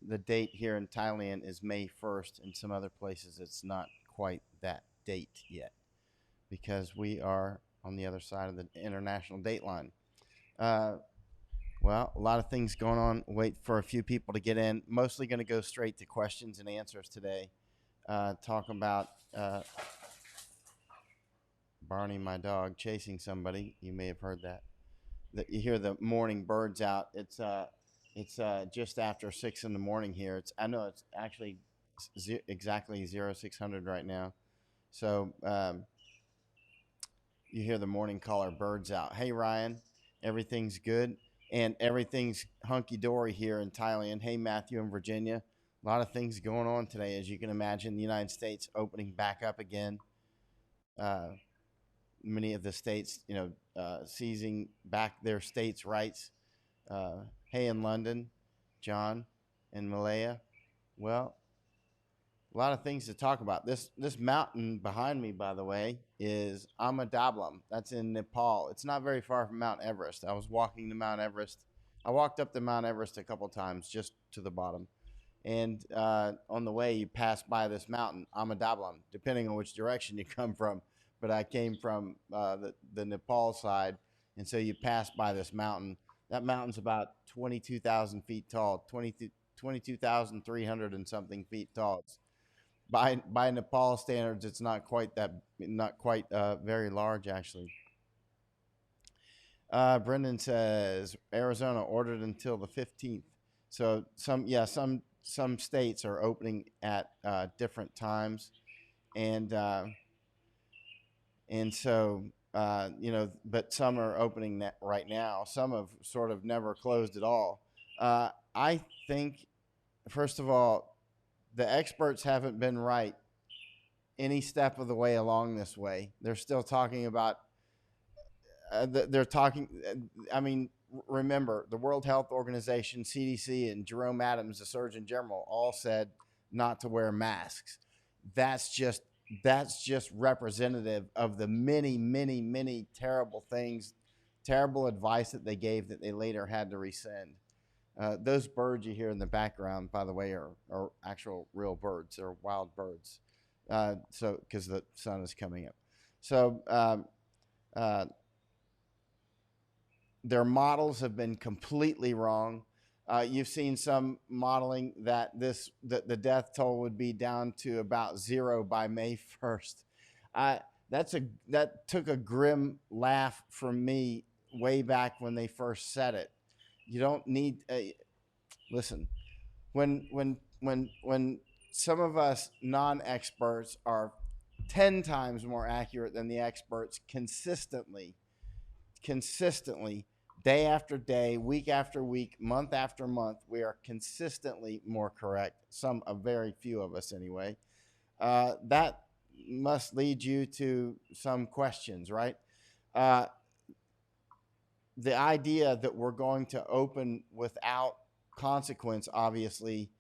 the date here in Thailand is May 1st. In some other places, it's not quite that date yet because we are on the other side of the international date line. Uh, well, a lot of things going on. Wait for a few people to get in. Mostly going to go straight to questions and answers today. Talk about Barney, my dog, chasing somebody. You may have heard that. You hear the morning birds out. It's just after 6 in the morning here. I know it's actually exactly 0600 right now. So you hear the morning caller birds out. Hey Ryan, everything's good and everything's hunky dory here in Thailand. Hey Matthew in Virginia. A lot of things going on today, as you can imagine. The United States opening back up again. Uh, Many of the states, seizing back their states' rights. Hey, in London, John and Malaya. Well, a lot of things to talk about. This mountain behind me, by the way, is Amadablam. That's in Nepal. It's not very far from Mount Everest. I was walking to Mount Everest. I walked up to Mount Everest a couple times, just to the bottom. And on the way, you pass by this mountain, Amadablam, depending on which direction you come from. But I came from the Nepal side, and so you pass by this mountain. That mountain's about 22,000 feet tall, 22,300 and something feet tall. It's, by Nepal standards, it's not quite very large actually. Brendan says Arizona ordered until the 15th. So some states are opening at different times, and so but some are opening right now. Some have sort of never closed at all. I think, first of all, the experts haven't been right any step of the way along this way. They're still talking about. They're talking. I mean, remember, the World Health Organization, CDC, and Jerome Adams, the Surgeon General, all said not to wear masks. That's just representative of the many terrible things, terrible advice that they gave that they later had to rescind. Those birds you hear in the background, by the way, are actual real birds. They're wild birds. So because the sun is coming up. So their models have been completely wrong. You've seen some modeling that the death toll would be down to about 0 by May 1st. That took a grim laugh from me way back when they first said it. You don't need listen. When some of us non-experts are 10 times more accurate than the experts consistently, day after day, week after week, month after month, we are consistently more correct. A very few of us anyway. That must lead you to some questions, right? The idea that we're going to open without consequence obviously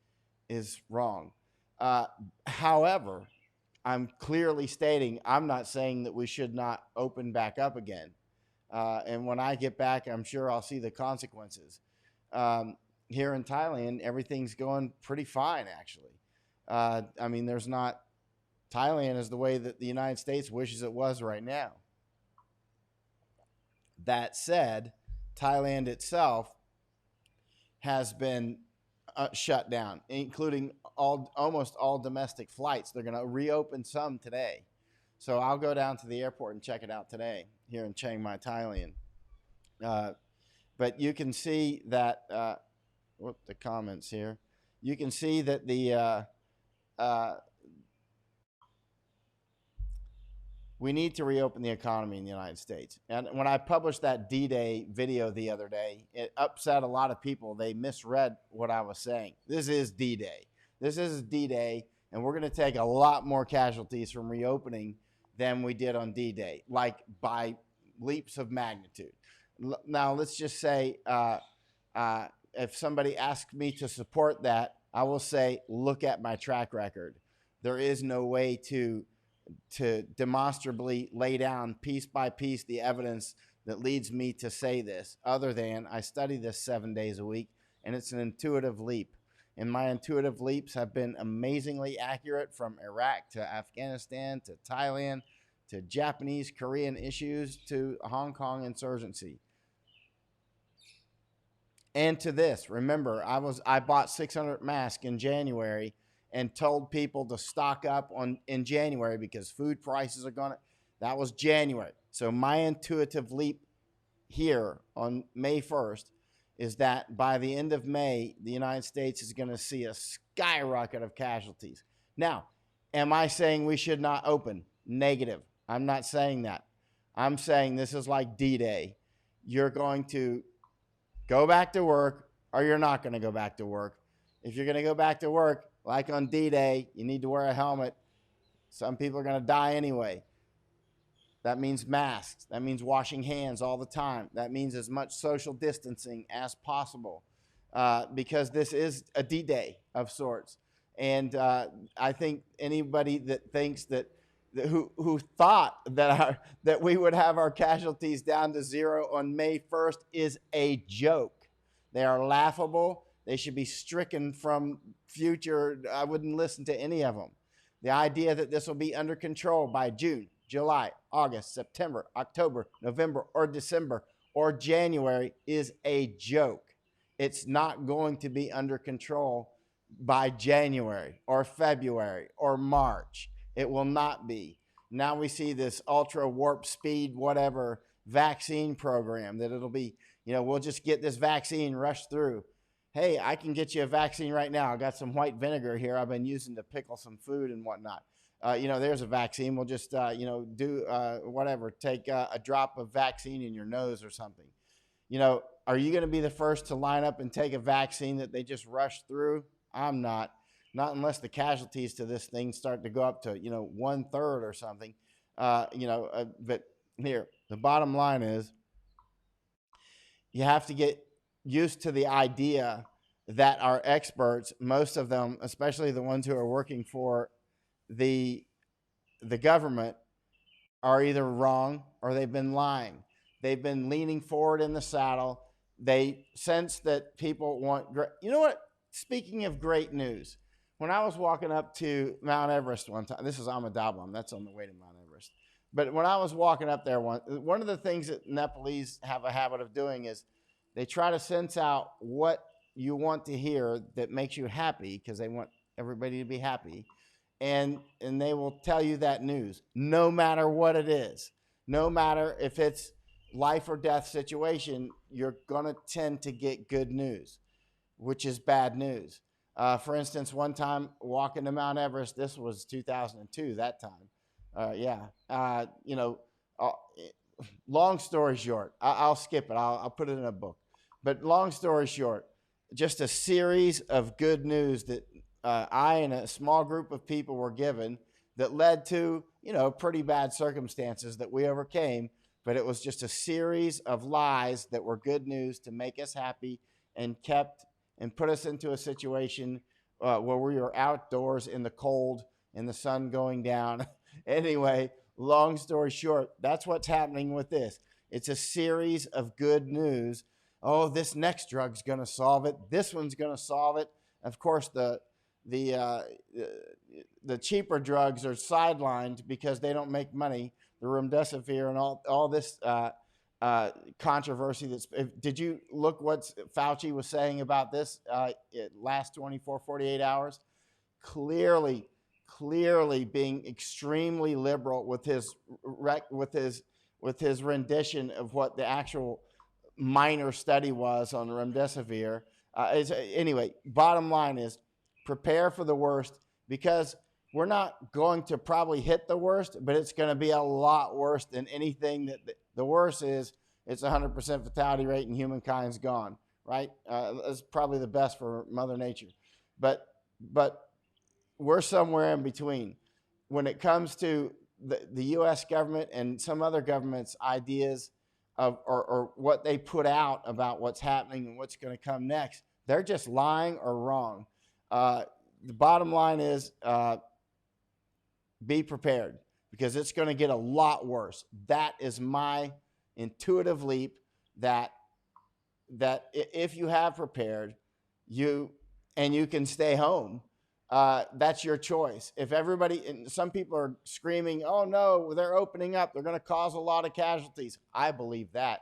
is wrong. However, I'm clearly stating I'm not saying that we should not open back up again. And when I get back, I'm sure I'll see the consequences. Here in Thailand, everything's going pretty fine, actually. I mean, Thailand is the way that the United States wishes it was right now. That said, Thailand itself has been shut down, including almost all domestic flights. They're going to reopen some today. So I'll go down to the airport and check it out today here in Chiang Mai, Thailand. But you can see that, the comments here. You can see that we need to reopen the economy in the United States. And when I published that DDay video the other day, it upset a lot of people. They misread what I was saying. This is DDay. This is DDay, and we're going to take a lot more casualties from reopening than we did on D-Day, like by leaps of magnitude. Now, let's just say if somebody asks me to support that, I will say, look at my track record. There is no way to demonstrably lay down piece by piece the evidence that leads me to say this, other than I study this 7 days a week, and it's an intuitive leap. and my intuitive leaps have been amazingly accurate, from Iraq to Afghanistan to Thailand to Japanese, Korean issues to Hong Kong insurgency. And to this, remember, I bought 600 masks in January and told people to stock up in January because food prices are going to. That was January. So my intuitive leap here on May 1st is that by the end of May, the United States is going to see a skyrocket of casualties. Now, am I saying we should not open? Negative. I'm not saying that. I'm saying this is like DDay. You're going to go back to work, or you're not going to go back to work. If you're going to go back to work, like on DDay, you need to wear a helmet. Some people are going to die anyway. That means masks. That means washing hands all the time. That means as much social distancing as possible, because this is a D-Day of sorts. And I think anybody that thinks who thought that we would have our casualties down to zero on May 1st is a joke. They are laughable. They should be stricken from future. I wouldn't listen to any of them. The idea that this will be under control by June, July, August, September, October, November, or December, or January is a joke. It's not going to be under control by January or February or March. It will not be. Now we see this ultra warp speed, whatever vaccine program that it'll be, we'll just get this vaccine rushed through. Hey, I can get you a vaccine right now. I got some white vinegar here I've been using to pickle some food and whatnot. There's a vaccine. We'll just, do whatever. Take a drop of vaccine in your nose or something. Are you going to be the first to line up and take a vaccine that they just rushed through? I'm not. Not unless the casualties to this thing start to go up to, 1/3 or something. But here, the bottom line is you have to get used to the idea that our experts, most of them, especially the ones who are working for the government, are either wrong or they've been lying. They've been leaning forward in the saddle. They sense that people want great. You know what? Speaking of great news, when I was walking up to Mount Everest one time, this is Ahmedabad, that's on the way to Mount Everest. But when I was walking up there, one of the things that Nepalese have a habit of doing is they try to sense out what you want to hear that makes you happy, because they want everybody to be happy. And they will tell you that news, no matter what it is. No matter if it's life or death situation, you're going to tend to get good news, which is bad news. For instance, one time walking to Mount Everest, this was 2002, that time. Long story short, I'll skip it. I'll put it in a book. But long story short, just a series of good news that I and a small group of people were given that led to, pretty bad circumstances that we overcame. But it was just a series of lies that were good news to make us happy and put us into a situation where we were outdoors in the cold and the sun going down. Anyway, long story short, that's what's happening with this. It's a series of good news. Oh, this next drug's going to solve it. This one's going to solve it. Of course, the cheaper drugs are sidelined because they don't make money. The remdesivir and all this controversy. Did you look what Fauci was saying about this last 24, 48 hours? Clearly being extremely liberal with his rendition of what the actual minor study was on remdesivir. Anyway, bottom line is prepare for the worst, because we're not going to probably hit the worst, but it's going to be a lot worse than anything the worst is. It's 100% fatality rate and humankind's gone, right? That's probably the best for Mother Nature. But we're somewhere in between. When it comes to the U.S. government and some other governments' ideas of or what they put out about what's happening and what's going to come next, they're just lying or wrong. The bottom line is be prepared, because it's going to get a lot worse. That is my intuitive leap, that if you have prepared, you and you can stay home. That's your choice. If everybody, and some people are screaming, "Oh no, they're opening up. They're going to cause a lot of casualties." I believe that,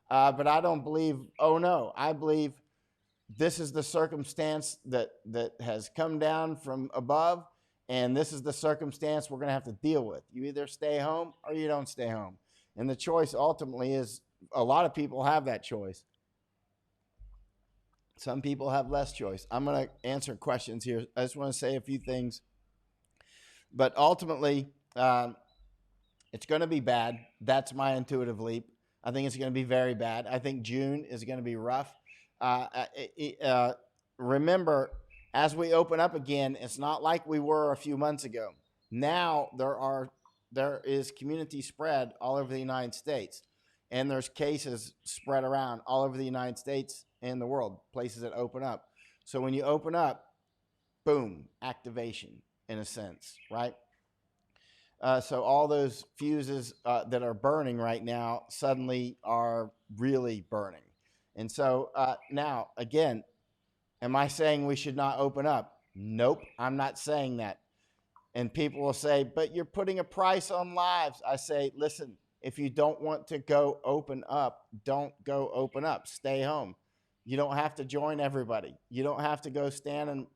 but I don't believe, "Oh no." I believe this is the circumstance that has come down from above, and this is the circumstance we're going to have to deal with. You either stay home or you don't stay home, and the choice ultimately is, a lot of people have that choice. Some people have less choice. I'm going to answer questions here. I just want to say a few things, but ultimately, it's going to be bad. That's my intuitive leap. I think it's going to be very bad. I think June is going to be rough. Uh, Remember, as we open up again, it's not like we were a few months ago. Now there is community spread all over the United States, and there's cases spread around all over the United States and the world, places that open up. So when you open up, boom, activation in a sense, right? So all those fuses that are burning right now suddenly are really burning. And so now, again, am I saying we should not open up? Nope, I'm not saying that. And people will say, "But you're putting a price on lives." I say, listen, if you don't want to go open up, don't go open up. Stay home. You don't have to join everybody. You don't have to go stand in,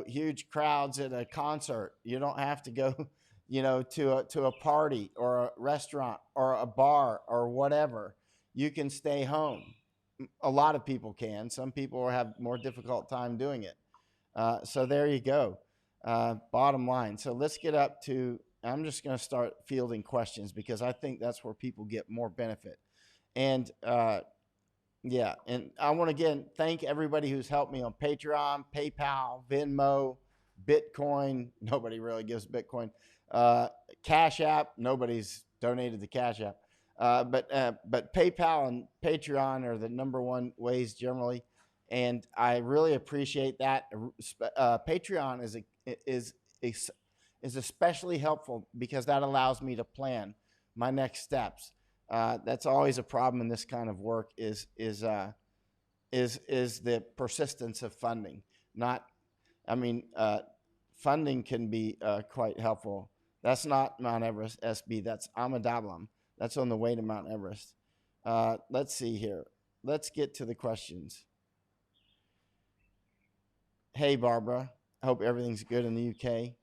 huge crowds at a concert. You don't have to go, to a party or a restaurant or a bar or whatever. You can stay home. A lot of people can. Some people have more difficult time doing it. So there you go. Bottom line. So let's get up to, I'm just going to start fielding questions because I think that's where people get more benefit. And yeah, and I want to again thank everybody who's helped me on Patreon, PayPal, Venmo, Bitcoin. Nobody really gives Bitcoin. Cash App. Nobody's donated to Cash App. But PayPal and Patreon are the number one ways generally, and I really appreciate that. Patreon is especially helpful because that allows me to plan my next steps. That's always a problem in this kind of work is the persistence of funding. Not, I mean, funding can be quite helpful. That's not Mount Everest SB. That's Amadablam. That's on the way to Mount Everest. Let's see here. Let's get to the questions. Hey, Barbara. I hope everything's good in the UK.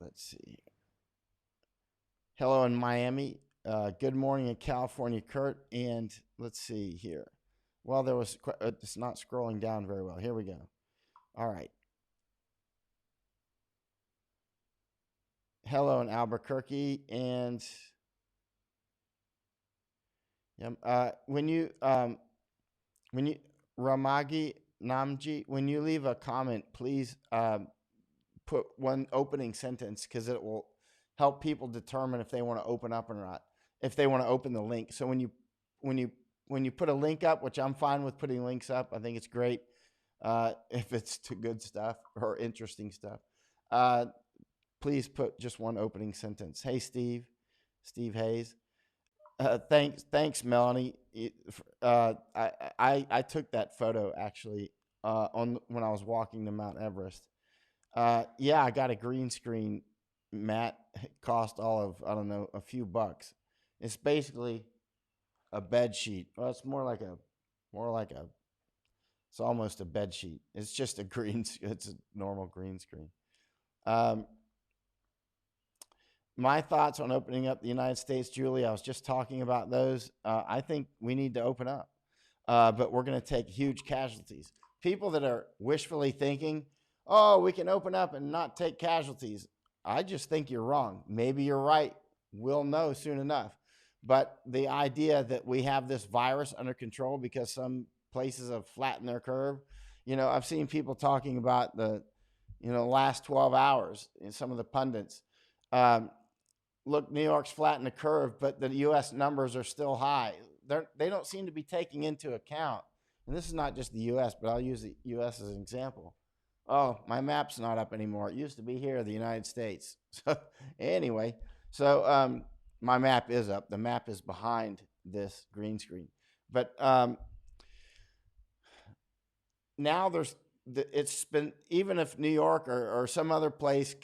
Let's see. Hello in Miami. Good morning in California, Kurt. And let's see here. Well, it's not scrolling down very well. Here we go. All right. Hello in Albuquerque. And when you Ramagi Namji, when you leave a comment, please put one opening sentence because it will help people determine if they want to open up or not, if they want to open the link. So when you put a link up, which I'm fine with putting links up, I think it's great if it's to good stuff or interesting stuff. Please put just one opening sentence. Hey, Steve Hayes. Thanks, Melanie. I took that photo actually when I was walking to Mount Everest. Yeah, I got a green screen, Matt. It cost all of, I don't know, a few bucks. It's basically a bed sheet. Well, it's it's almost a bed sheet. It's just it's a normal green screen. My thoughts on opening up the United States, Julie, I was just talking about those. I think we need to open up, but we're going to take huge casualties. People that are wishfully thinking, "Oh, we can open up and not take casualties." I just think you're wrong. Maybe you're right. We'll know soon enough. But the idea that we have this virus under control because some places have flattened their curve, I've seen people talking about the last 12 hours in some of the pundits. Look, New York's flattened the curve, but the U.S. numbers are still high. They don't seem to be taking into account, and this is not just the U.S., but I'll use the U.S. as an example. Oh, my map's not up anymore. It used to be here, the United States. So anyway, my map is up. The map is behind this green screen. But now it's been, even if New York or some other place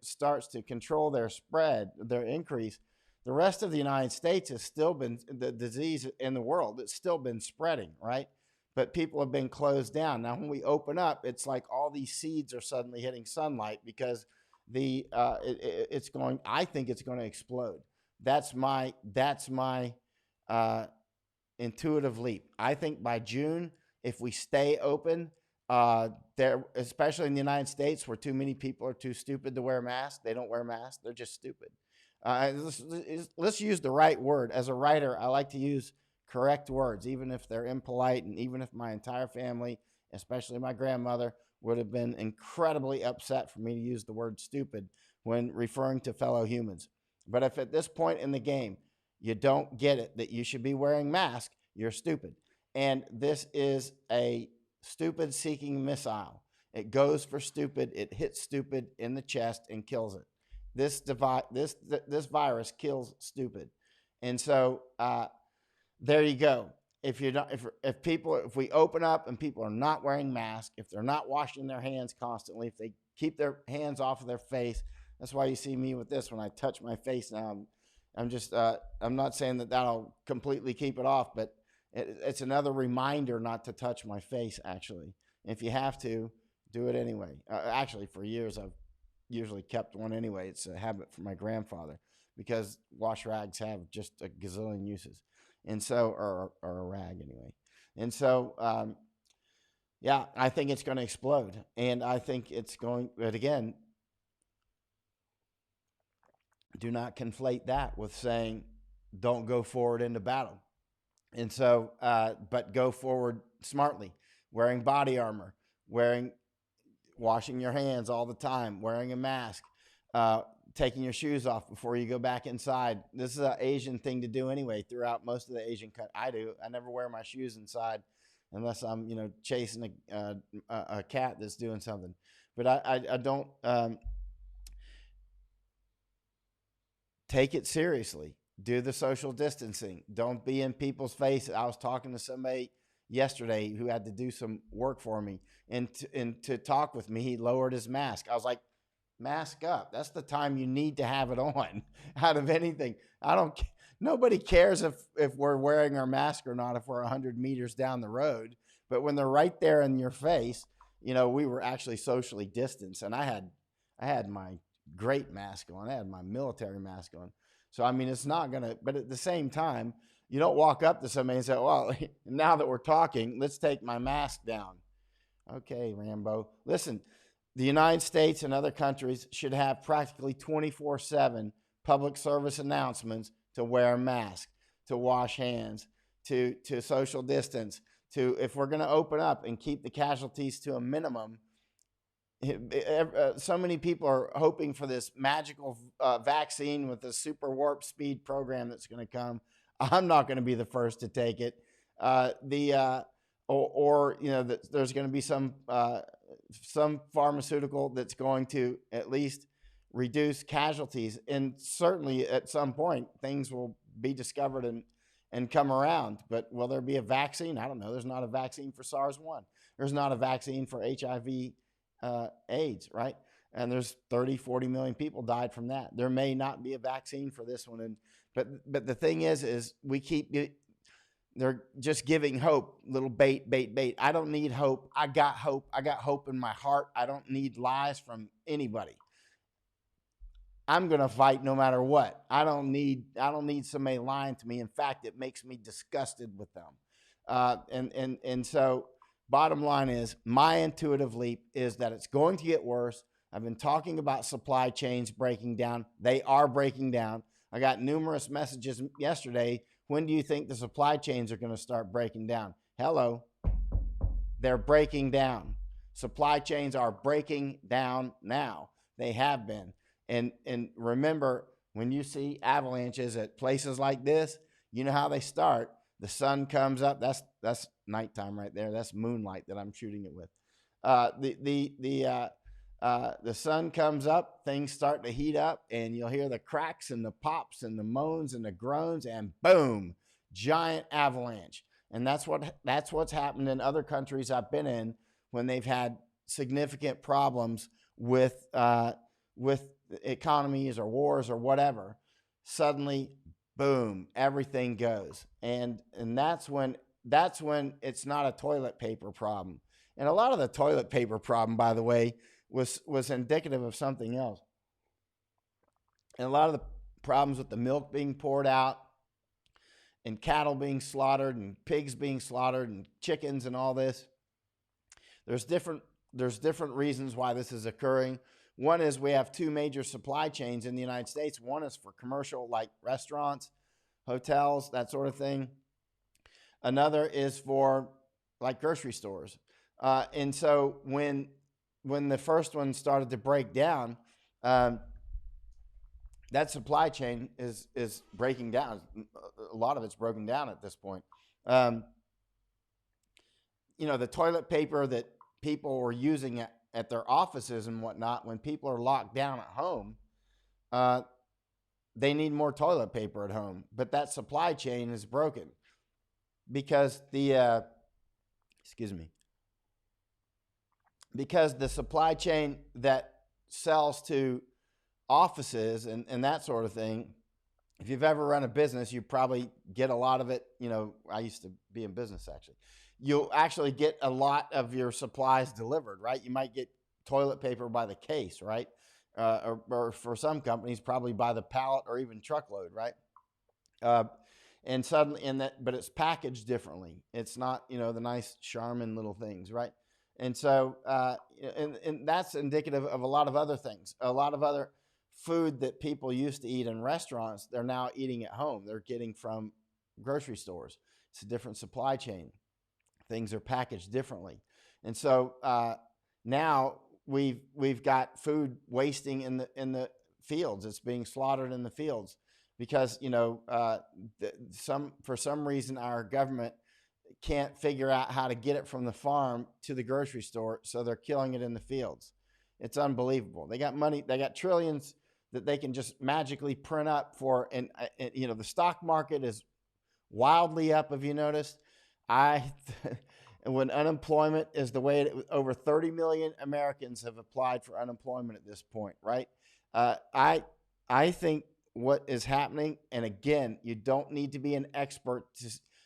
starts to control their spread, their increase, the rest of the United States has still been, the disease in the world, it's still been spreading, right? But people have been closed down. Now, when we open up, it's like all these seeds are suddenly hitting sunlight because it's going. I think it's going to explode. That's my uh, intuitive leap. I think by June, if we stay open, there, especially in the United States, where too many people are too stupid to wear masks, they don't wear masks. They're just stupid. Let's use the right word. As a writer, I like to use correct words, even if they're impolite, and even if my entire family, especially my grandmother, would have been incredibly upset for me to use the word stupid when referring to fellow humans. But if at this point in the game you don't get it that you should be wearing masks, you're stupid. And this is a stupid seeking missile. It goes for stupid, it hits stupid in the chest and kills it. This virus kills stupid. And so there you go. If you're not, if we open up and people are not wearing masks, if they're not washing their hands constantly, if they keep their hands off of their face, that's why you see me with this when I touch my face now. I'm just I'm not saying that that'll completely keep it off, but it's another reminder not to touch my face. Actually, if you have to, do it anyway. Actually, for years I've usually kept one anyway. It's a habit from my grandfather because wash rags have just a gazillion uses, and so or a rag anyway, and so yeah, I think it's going to explode, and I think it's going. But again, do not conflate that with saying don't go forward into battle. And so, but go forward smartly, wearing body armor, wearing, washing your hands all the time, wearing a mask, taking your shoes off before you go back inside. This is an Asian thing to do anyway. Throughout most of the Asian countries, I do. I never wear my shoes inside unless I'm, chasing a cat that's doing something. But I don't. Take it seriously. Do the social distancing. Don't be in people's faces. I was talking to somebody yesterday who had to do some work for me, and to talk with me, he lowered his mask. I was like, mask up. That's the time you need to have it on. Out of anything, I don't. Nobody cares if we're wearing our mask or not if we're 100 meters down the road. But when they're right there in your face, we were actually socially distanced, and I had my great mask on. I had my military mask on. So, I mean, it's not going to, but at the same time, you don't walk up to somebody and say, well, now that we're talking, let's take my mask down. Okay, Rambo. Listen, the United States and other countries should have practically 24/7 public service announcements to wear a mask, to wash hands, to social distance, to, if we're going to open up and keep the casualties to a minimum. So many people are hoping for this magical vaccine with a super warp speed program that's going to come. I'm not going to be the first to take it. There's going to be some pharmaceutical that's going to at least reduce casualties, and certainly at some point things will be discovered and come around. But will there be a vaccine? I don't know. There's not a vaccine for SARS-1. There's not a vaccine for HIV. AIDS, right? And there's 30-40 million people died from that. There may not be a vaccine for this one. But the thing is they're just giving hope, little bait. I don't need hope. I got hope. I got hope in my heart. I don't need lies from anybody. I'm going to fight no matter what. I don't need somebody lying to me. In fact, it makes me disgusted with them. And so bottom line is, my intuitive leap is that it's going to get worse. I've been talking about supply chains breaking down. They are breaking down. I got numerous messages yesterday. When do you think the supply chains are going to start breaking down? Hello. They're breaking down. Supply chains are breaking down now. They have been. And remember, when you see avalanches at places like this, you know how they start. The sun comes up. That's nighttime right there. That's moonlight that I'm shooting it with. The sun comes up, things start to heat up, and you'll hear the cracks and the pops and the moans and the groans, and boom, giant avalanche. And that's what's happened in other countries I've been in when they've had significant problems with economies or wars or whatever. Suddenly, boom, everything goes, and that's when it's not a toilet paper problem. And a lot of the toilet paper problem, by the way, was indicative of something else. And a lot of the problems with the milk being poured out and cattle being slaughtered and pigs being slaughtered and chickens and all this. There's different reasons why this is occurring. One is we have two major supply chains in the United States. One is for commercial, like restaurants, hotels, that sort of thing. Another is for like grocery stores. And so when the first one started to break down, that supply chain is breaking down. A lot of it's broken down at this point. The toilet paper that people were using at their offices and whatnot, when people are locked down at home, they need more toilet paper at home. But that supply chain is broken because because the supply chain that sells to offices and that sort of thing, if you've ever run a business, you probably get a lot of it. I used to be in business, actually. You'll actually get a lot of your supplies delivered, right? You might get toilet paper by the case, right? Or for some companies, probably by the pallet or even truckload, right? And suddenly, but it's packaged differently. It's not, the nice Charmin little things, right? And so, and that's indicative of a lot of other things. A lot of other food that people used to eat in restaurants, they're now eating at home. They're getting from grocery stores. It's a different supply chain. Things are packaged differently. And so now we've got food wasting in the fields. It's being slaughtered in the fields because for some reason our government can't figure out how to get it from the farm to the grocery store, so they're killing it in the fields. It's unbelievable. They got money. They got trillions that they can just magically print up for. And the stock market is wildly up. Have you noticed? When unemployment is the way over 30 million Americans have applied for unemployment at this point, right? I think what is happening, and again, you don't need to be an expert.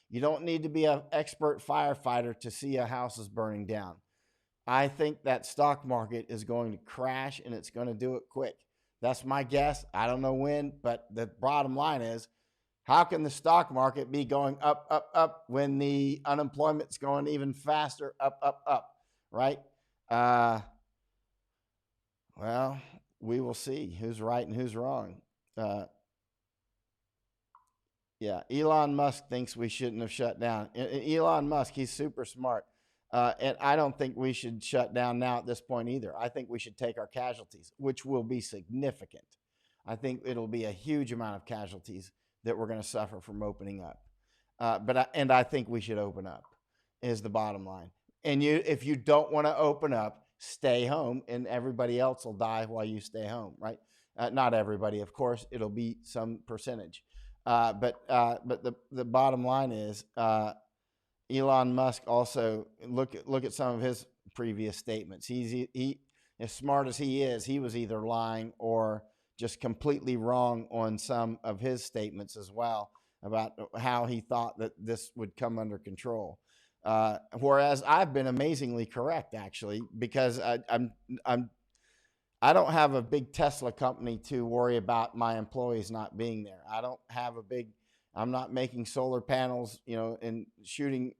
You don't need to be an expert firefighter to see a house is burning down. I think that stock market is going to crash, and it's going to do it quick. That's my guess. I don't know when, but the bottom line is, how can the stock market be going up, up, up when the unemployment's going even faster, up, up, up, right? Well, we will see who's right and who's wrong. Yeah, Elon Musk thinks we shouldn't have shut down. Elon Musk, he's super smart. And I don't think we should shut down now at this point either. I think we should take our casualties, which will be significant. I think it'll be a huge amount of casualties that we're going to suffer from opening up. But I think we should open up is the bottom line. And if you don't want to open up, stay home, and everybody else will die while you stay home, right? Not everybody, of course. It'll be some percentage. But the bottom line is Elon Musk also look at some of his previous statements. He as smart as he is, he was either lying or just completely wrong on some of his statements as well about how he thought that this would come under control. Whereas I've been amazingly correct, actually, because I don't have a big Tesla company to worry about my employees not being there. I'm not making solar panels, and shooting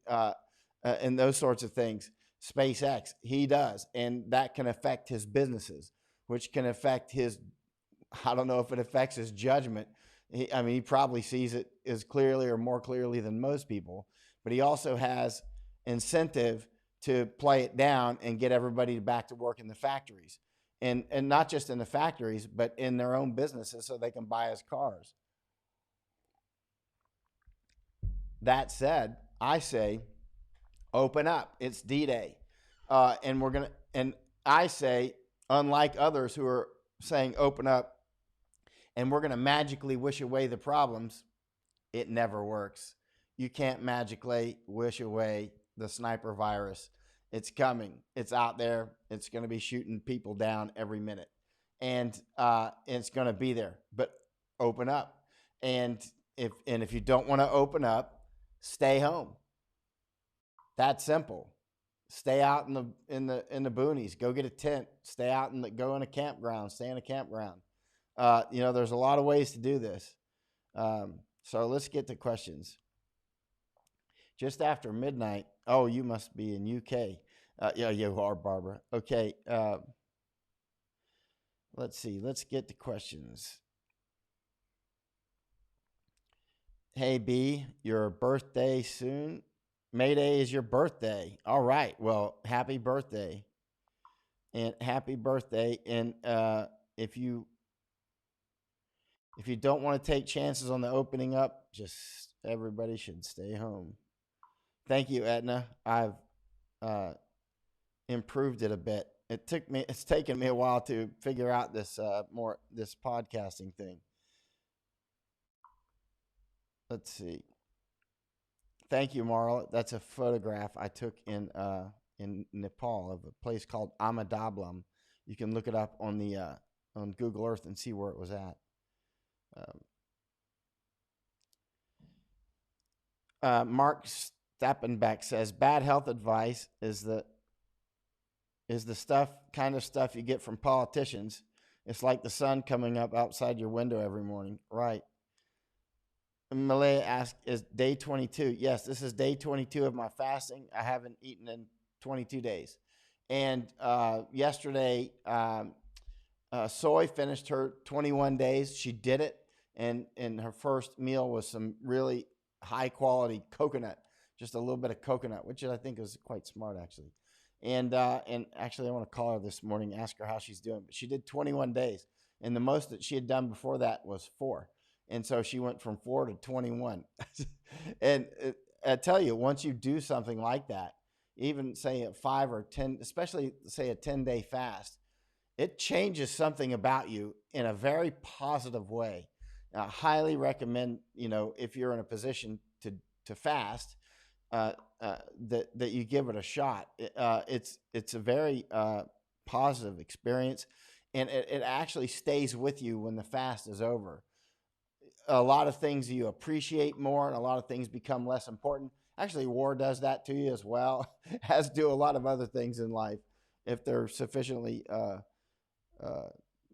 and those sorts of things. SpaceX, he does, and that can affect his businesses, which can affect his. I don't know if it affects his judgment. He probably sees it as clearly or more clearly than most people, but he also has incentive to play it down and get everybody back to work in the factories, and not just in the factories, but in their own businesses so they can buy his cars. That said, I say, open up. It's DDay, and I say, unlike others who are saying open up, and we're going to magically wish away the problems, it never works. You can't magically wish away the sniper virus. It's coming. It's out there. It's going to be shooting people down every minute, and it's going to be there. But open up, and if you don't want to open up, stay home. That's simple. Stay out in the boonies. Go get a tent. Stay out in the go in a campground. Stay in a campground. There's a lot of ways to do this. So let's get to questions. Just after midnight. Oh, you must be in UK. Yeah, you are, Barbara. Okay. Let's see. Let's get to questions. Hey, B, your birthday soon. Mayday is your birthday. All right. Well, happy birthday. And happy birthday. And if you don't want to take chances on the opening up, just everybody should stay home. Thank you, Edna. I've improved it a bit. It's taken me a while to figure out this podcasting thing. Let's see. Thank you, Marla. That's a photograph I took in Nepal of a place called Ahmedabad. You can look it up on Google Earth and see where it was at. Mark Stappenbeck says bad health advice is the kind of stuff you get from politicians. It's like the sun coming up outside your window every morning, right? Malay asks, is day 22? Yes, this is day 22 of my fasting. I haven't eaten in 22 days. And yesterday, Soy finished her 21 days. She did it. And her first meal was some really high quality coconut, just a little bit of coconut, which I think is quite smart, actually. And actually, I want to call her this morning, ask her how she's doing. But she did 21 days. And the most that she had done before that was 4. And so she went from 4 to 21. And I tell you, once you do something like that, even say a 5 or 10, especially say a 10-day fast, it changes something about you in a very positive way. I highly recommend, if you're in a position to fast, that you give it a shot. It's a very positive experience, and it actually stays with you when the fast is over. A lot of things you appreciate more, and a lot of things become less important. Actually, war does that to you as well, as do a lot of other things in life, if they're sufficiently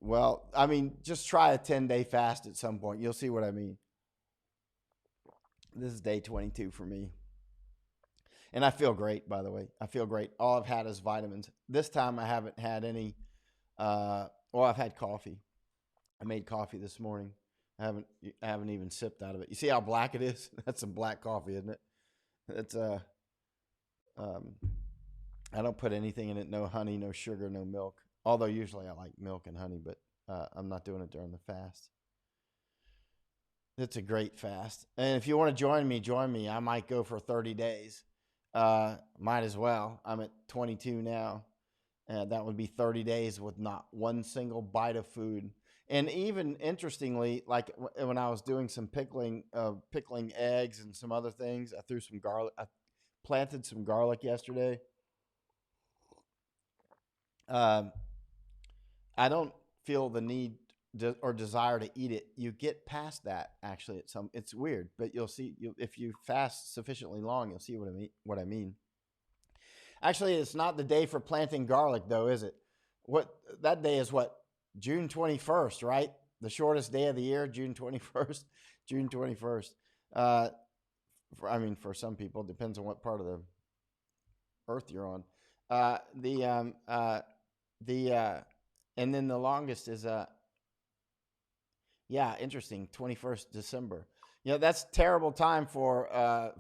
well. I mean, just try a 10-day fast at some point. You'll see what I mean. This is day 22 for me. And I feel great, by the way. I feel great. All I've had is vitamins. This time I haven't had any. I've had coffee. I made coffee this morning. I haven't even sipped out of it. You see how black it is? That's some black coffee, isn't it? It's I don't put anything in it. No honey, no sugar, no milk. Although usually I like milk and honey, but I'm not doing it during the fast. It's a great fast. And if you want to join me. I might go for 30 days. Might as well. I'm at 22 now. That would be 30 days with not one single bite of food. And even interestingly, like when I was doing some pickling eggs and some other things, I threw some garlic. I planted some garlic yesterday. I don't feel the need or desire to eat it. You get past that actually it's weird, but you'll see. If you fast sufficiently long, you'll see what I mean. Actually, it's not the day for planting garlic, though, is it? That day is what? June 21st, right? The shortest day of the year, June 21st. June 21st. For some people, it depends on what part of the earth you're on. And then the longest is interesting, 21st December. That's terrible time for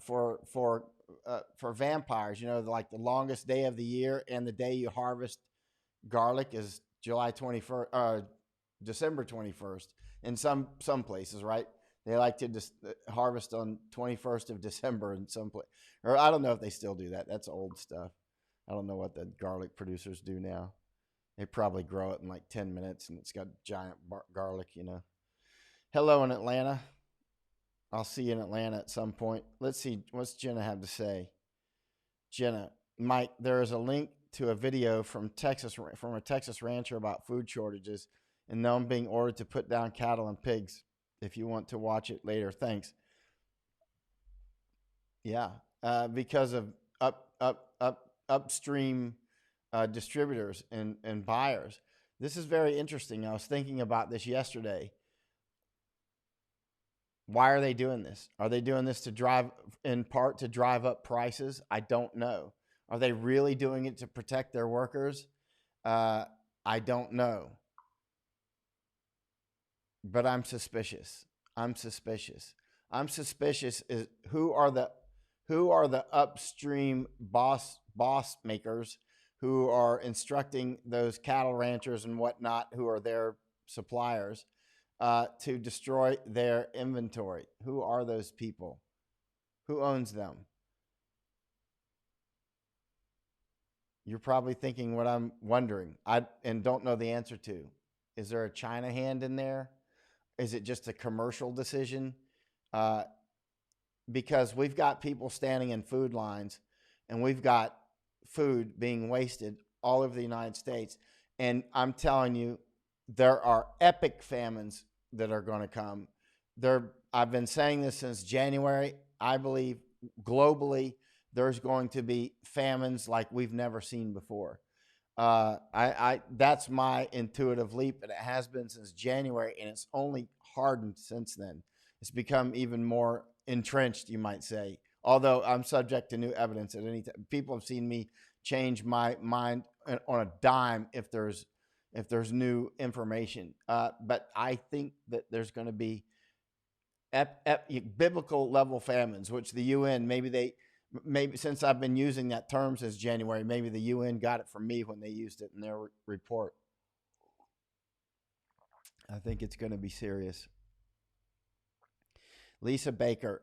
vampires. Like the longest day of the year and the day you harvest garlic is July 21st, December 21st. In some places, right? They like to just harvest on 21st of December in some place. Or I don't know if they still do that. That's old stuff. I don't know what the garlic producers do now. They probably grow it in like 10 minutes and it's got giant garlic, Hello in Atlanta. I'll see you in Atlanta at some point. Let's see, what's Jenna have to say? Jenna, Mike, there is a link to a video from a Texas rancher about food shortages and them being ordered to put down cattle and pigs. If you want to watch it later, thanks. Yeah, because of upstream distributors and buyers. This is very interesting. I was thinking about this yesterday. Why are they doing this? Are they doing this to drive, in part, to drive up prices? I don't know. Are they really doing it to protect their workers? I don't know. But I'm suspicious. I'm suspicious. I'm suspicious is who are the upstream boss makers who are instructing those cattle ranchers and whatnot who are their suppliers to destroy their inventory. Who are those people? Who owns them? You're probably thinking what I'm wondering. And don't know the answer to. Is there a China hand in there? Is it just a commercial decision? Uh, because we've got people standing in food lines and we've got food being wasted all over the United States. And I'm telling you, there are epic famines that are going to come. I've been saying this since January. I believe globally, there's going to be famines like we've never seen before. That's my intuitive leap, and it has been since January, and it's only hardened since then. It's become even more entrenched, you might say. Although I'm subject to new evidence at any time. People have seen me change my mind on a dime if there's new information. But I think that there's going to be biblical level famines, which the UN maybe since I've been using that term since January, maybe the UN got it from me when they used it in their report. I think it's going to be serious. Lisa Baker,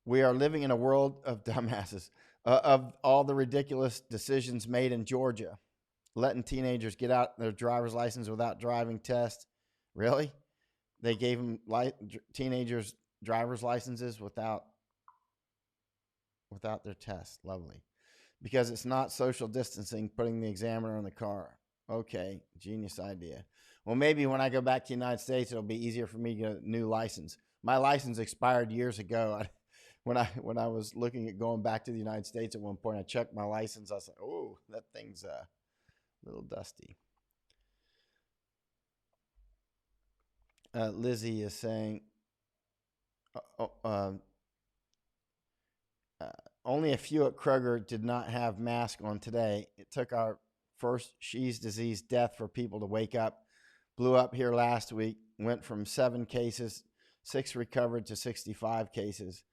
we are living in a world of dumbasses, of all the ridiculous decisions made in Georgia, letting teenagers get out their driver's license without driving test. Really? They gave them teenagers driver's licenses without their test. Lovely. Because it's not social distancing, putting the examiner in the car. Okay, genius idea. Well, maybe when I go back to the United States, it'll be easier for me to get a new license. My license expired years ago. When I was looking at going back to the United States at one point, I checked my license. I was like, oh, that thing's a little dusty. Lizzie is saying, only a few at Kroger did not have masks on today. It took our first She's disease death for people to wake up. Blew up here last week, went from 7 cases, 6 recovered to 65 cases.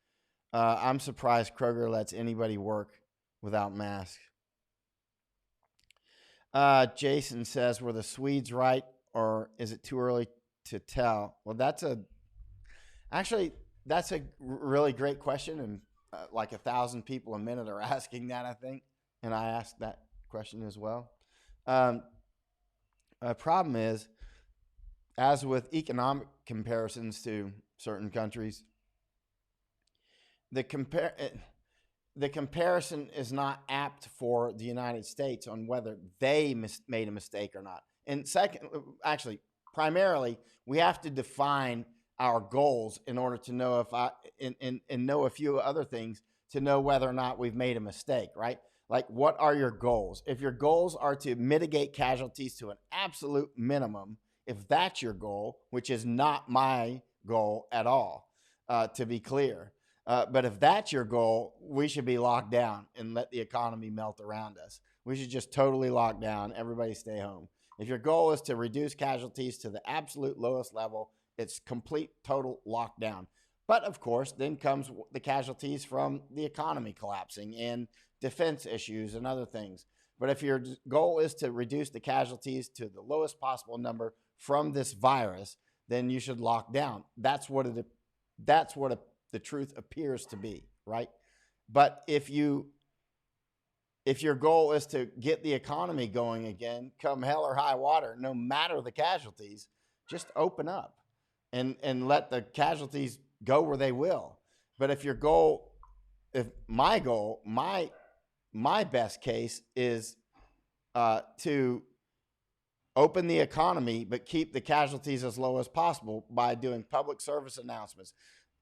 I'm surprised Kroger lets anybody work without masks. Jason says, were the Swedes right, or is it too early to tell? Well, that's a really great question, and like 1,000 people a minute are asking that, I think, and I asked that question as well. Problem is, as with economic comparisons to certain countries, the comparison is not apt for the United States on whether they made a mistake or not. And second, actually, primarily, we have to define our goals in order to know and know a few other things to know whether or not we've made a mistake, right? Like, what are your goals? If your goals are to mitigate casualties to an absolute minimum, if that's your goal, which is not my goal at all, to be clear. But if that's your goal, we should be locked down and let the economy melt around us. We should just totally lock down, everybody stay home. If your goal is to reduce casualties to the absolute lowest level, it's complete, total lockdown. But of course, then comes the casualties from the economy collapsing and defense issues and other things. But if your goal is to reduce the casualties to the lowest possible number from this virus, then you should lock down. That's what the truth appears to be, right? But if your goal is to get the economy going again, come hell or high water, no matter the casualties, just open up and let the casualties go where they will. But if your goal, if my goal, my best case is to open the economy, but keep the casualties as low as possible by doing public service announcements.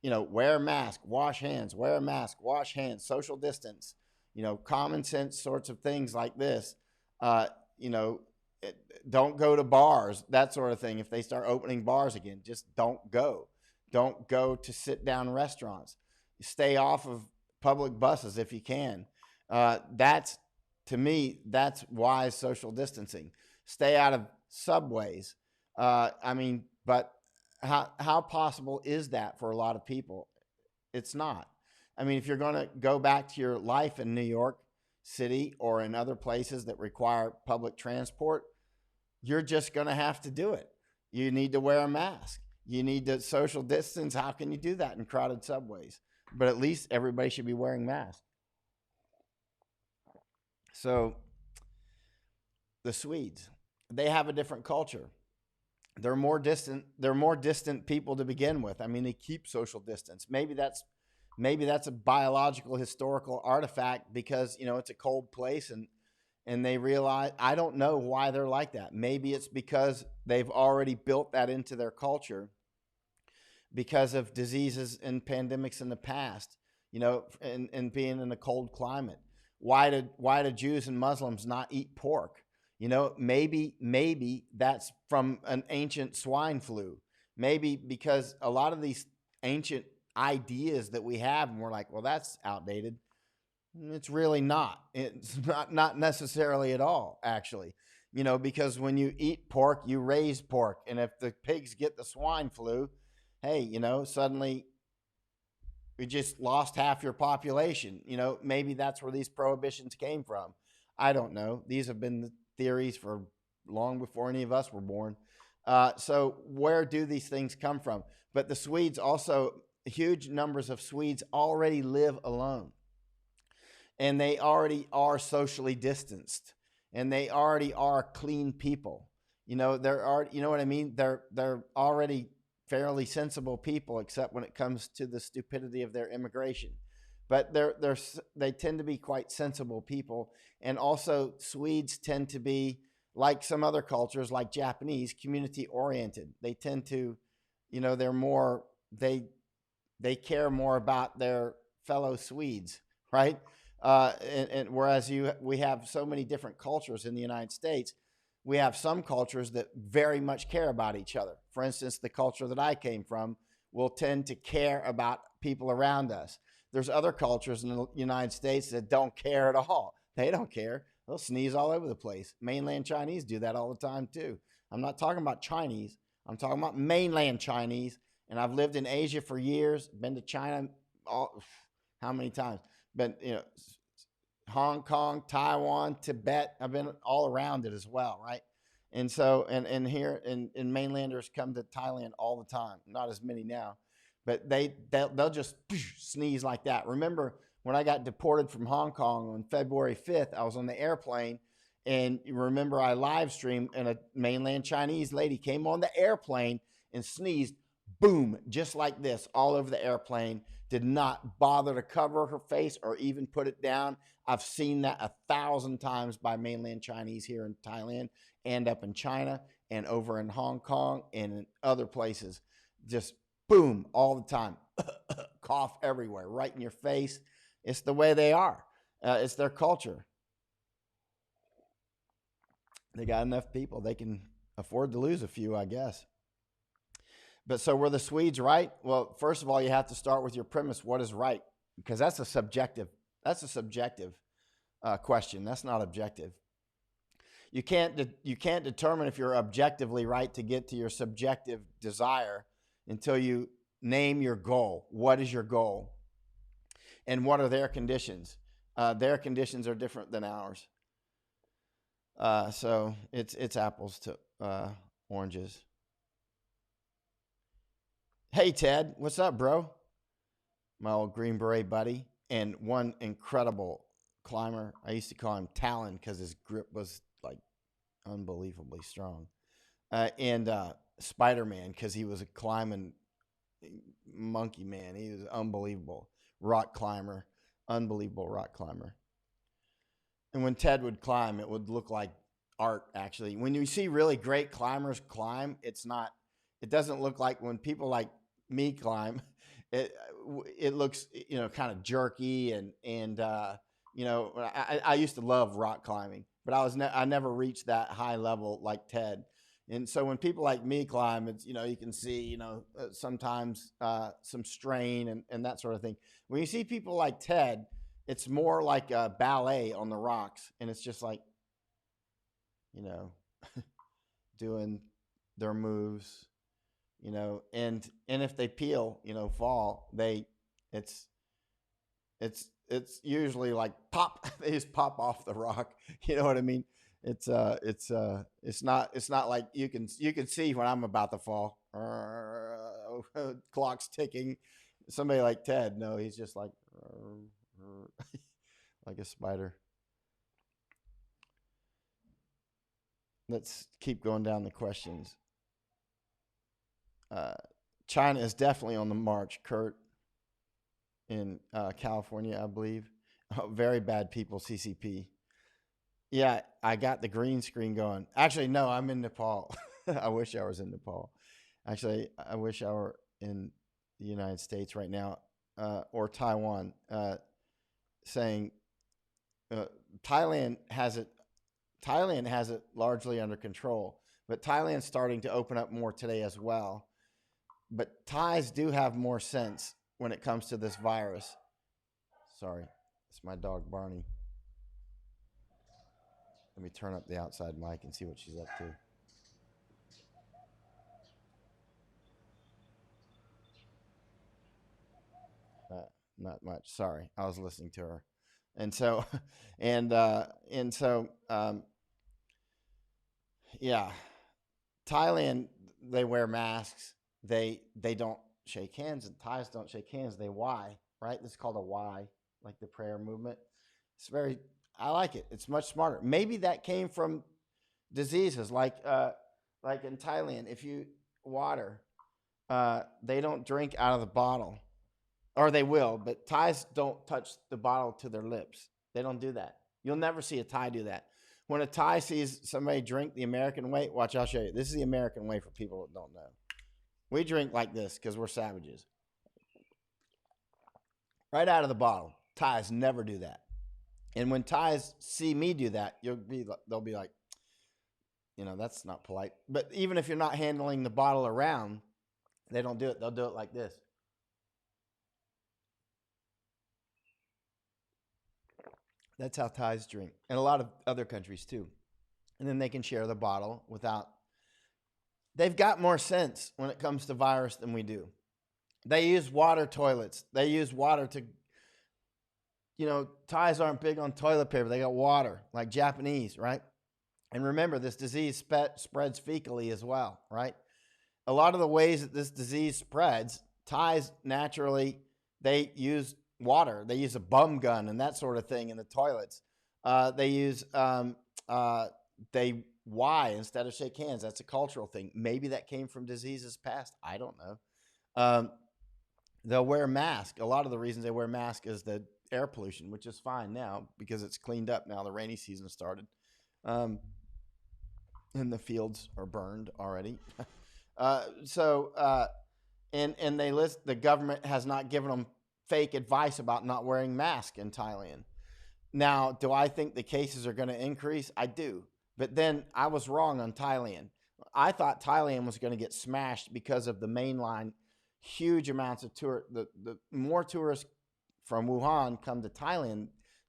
Wear a mask, wash hands, wear a mask, wash hands, social distance, common sense sorts of things like this. Uh, you know, don't go to bars, that sort of thing. If they start opening bars again, just don't go. Don't go to sit down restaurants. Stay off of public buses if you can. That's to me, that's wise social distancing. Stay out of subways. But how possible is that for a lot of people? It's not. I mean, if you're going to go back to your life in New York City or in other places that require public transport, you're just going to have to do it. You need to wear a mask. You need to social distance. How can you do that in crowded subways? But at least everybody should be wearing masks. So the Swedes, they have a different culture. They're more distant. They're more distant people to begin with. I mean, they keep social distance. Maybe that's a biological historical artifact because it's a cold place and they realize, I don't know why they're like that. Maybe it's because they've already built that into their culture because of diseases and pandemics in the past, and being in a cold climate. Why do Jews and Muslims not eat pork? Maybe that's from an ancient swine flu. Maybe because a lot of these ancient ideas that we have, and we're like, well, that's outdated. It's really not. It's not necessarily at all, actually. Because when you eat pork, you raise pork. And if the pigs get the swine flu, hey, suddenly we just lost half your population. Maybe that's where these prohibitions came from. I don't know. These have been the theories for long before any of us were born. So where do these things come from? But the Swedes also, huge numbers of Swedes already live alone. And they already are socially distanced. And they already are clean people. You know what I mean? They're already fairly sensible people, except when it comes to the stupidity of their immigration. But they tend to be quite sensible people. And also Swedes tend to be, like some other cultures, like Japanese, community oriented. They tend to, they're more, they care more about their fellow Swedes, right? And whereas we have so many different cultures in the United States, we have some cultures that very much care about each other. For instance, the culture that I came from will tend to care about people around us. There's other cultures in the United States that don't care at all. They don't care. They'll sneeze all over the place. Mainland Chinese do that all the time too. I'm not talking about Chinese. I'm talking about mainland Chinese. And I've lived in Asia for years, been to China how many times? Been, Hong Kong, Taiwan, Tibet. I've been all around it as well, right? And so, and here in mainlanders come to Thailand all the time. Not as many now, but they'll just sneeze like that. Remember when I got deported from Hong Kong on February 5th, I was on the airplane, and you remember I live streamed, and a mainland Chinese lady came on the airplane and sneezed, boom, just like this, all over the airplane. Did not bother to cover her face or even put it down. I've seen that 1,000 times by mainland Chinese here in Thailand and up in China and over in Hong Kong and in other places. Just boom, all the time. Cough everywhere, right in your face. It's the way they are. It's their culture. They got enough people. They can afford to lose a few, I guess. But so were the Swedes right? Well, first of all, you have to start with your premise. What is right? Because that's a subjective question. That's not objective. You can't determine if you're objectively right to get to your subjective desire until you name your goal. What is your goal? And what are their conditions? Their conditions are different than ours. So it's apples to oranges. Hey, Ted, what's up, bro? My old Green Beret buddy, and one incredible climber. I used to call him Talon because his grip was like unbelievably strong. And Spider-Man because he was climbing monkey man. He was unbelievable rock climber, unbelievable rock climber. And when Ted would climb, it would look like art. Actually, when you see really great climbers climb, it's not. It doesn't look like when people like me climb. It it looks kind of jerky I used to love rock climbing, but I never reached that high level like Ted. And so when people like me climb, it's you can see sometimes some strain and that sort of thing. When you see people like Ted, it's more like a ballet on the rocks, and it's just like you know doing their moves, and if they peel, fall, it's it's usually like pop. They just pop off the rock. You know what I mean? It's not like you can see when I'm about to fall. Clock's ticking. Somebody like Ted, no, he's just like like a spider. Let's keep going down the questions. China is definitely on the march, Kurt, in California, I believe. Oh, very bad people, CCP. Yeah, I got the green screen going. Actually, no, I'm in Nepal. I wish I was in Nepal. Actually, I wish I were in the United States right now, or Taiwan. Saying uh, Thailand has it. Thailand has it largely under control, but Thailand's starting to open up more today as well. But Thais do have more sense when it comes to this virus. Sorry, it's my dog Barney. Let me turn up the outside mic and see what she's up to. Not much. Sorry, I was listening to her, and so, and so, yeah, Thailand, they wear masks. They don't shake hands, and Thais don't shake hands. They Y, right? This is called a Y, like the prayer movement. It's very. I like it. It's much smarter. Maybe that came from diseases like in Thailand. If you water, they don't drink out of the bottle, or they will, but Thais don't touch the bottle to their lips. They don't do that. You'll never see a Thai do that. When a Thai sees somebody drink the American way, watch, I'll show you. This is the American way for people that don't know. We drink like this because we're savages. Right out of the bottle. Thais never do that. And when Thais see me do that, they'll be like, that's not polite. But even if you're not handling the bottle around, they don't do it. They'll do it like this. That's how Thais drink, and a lot of other countries too. And then they can share the bottle without. They've got more sense when it comes to virus than we do. They use water toilets. They use water to. Thais aren't big on toilet paper. They got water, like Japanese, right? And remember, this disease spreads fecally as well, right? A lot of the ways that this disease spreads, Thais naturally, they use water. They use a bum gun and that sort of thing in the toilets. They use, they Y instead of shake hands. That's a cultural thing. Maybe that came from diseases past. I don't know. They'll wear masks. A lot of the reasons they wear masks is the air pollution, which is fine now because it's cleaned up now. The rainy season started. And the fields are burned already. And they list the government has not given them fake advice about not wearing masks in Thailand. Now, do I think the cases are going to increase? I do. But then I was wrong on Thailand. I thought Thailand was going to get smashed because of the mainline huge amounts of the more tourists from Wuhan come to Thailand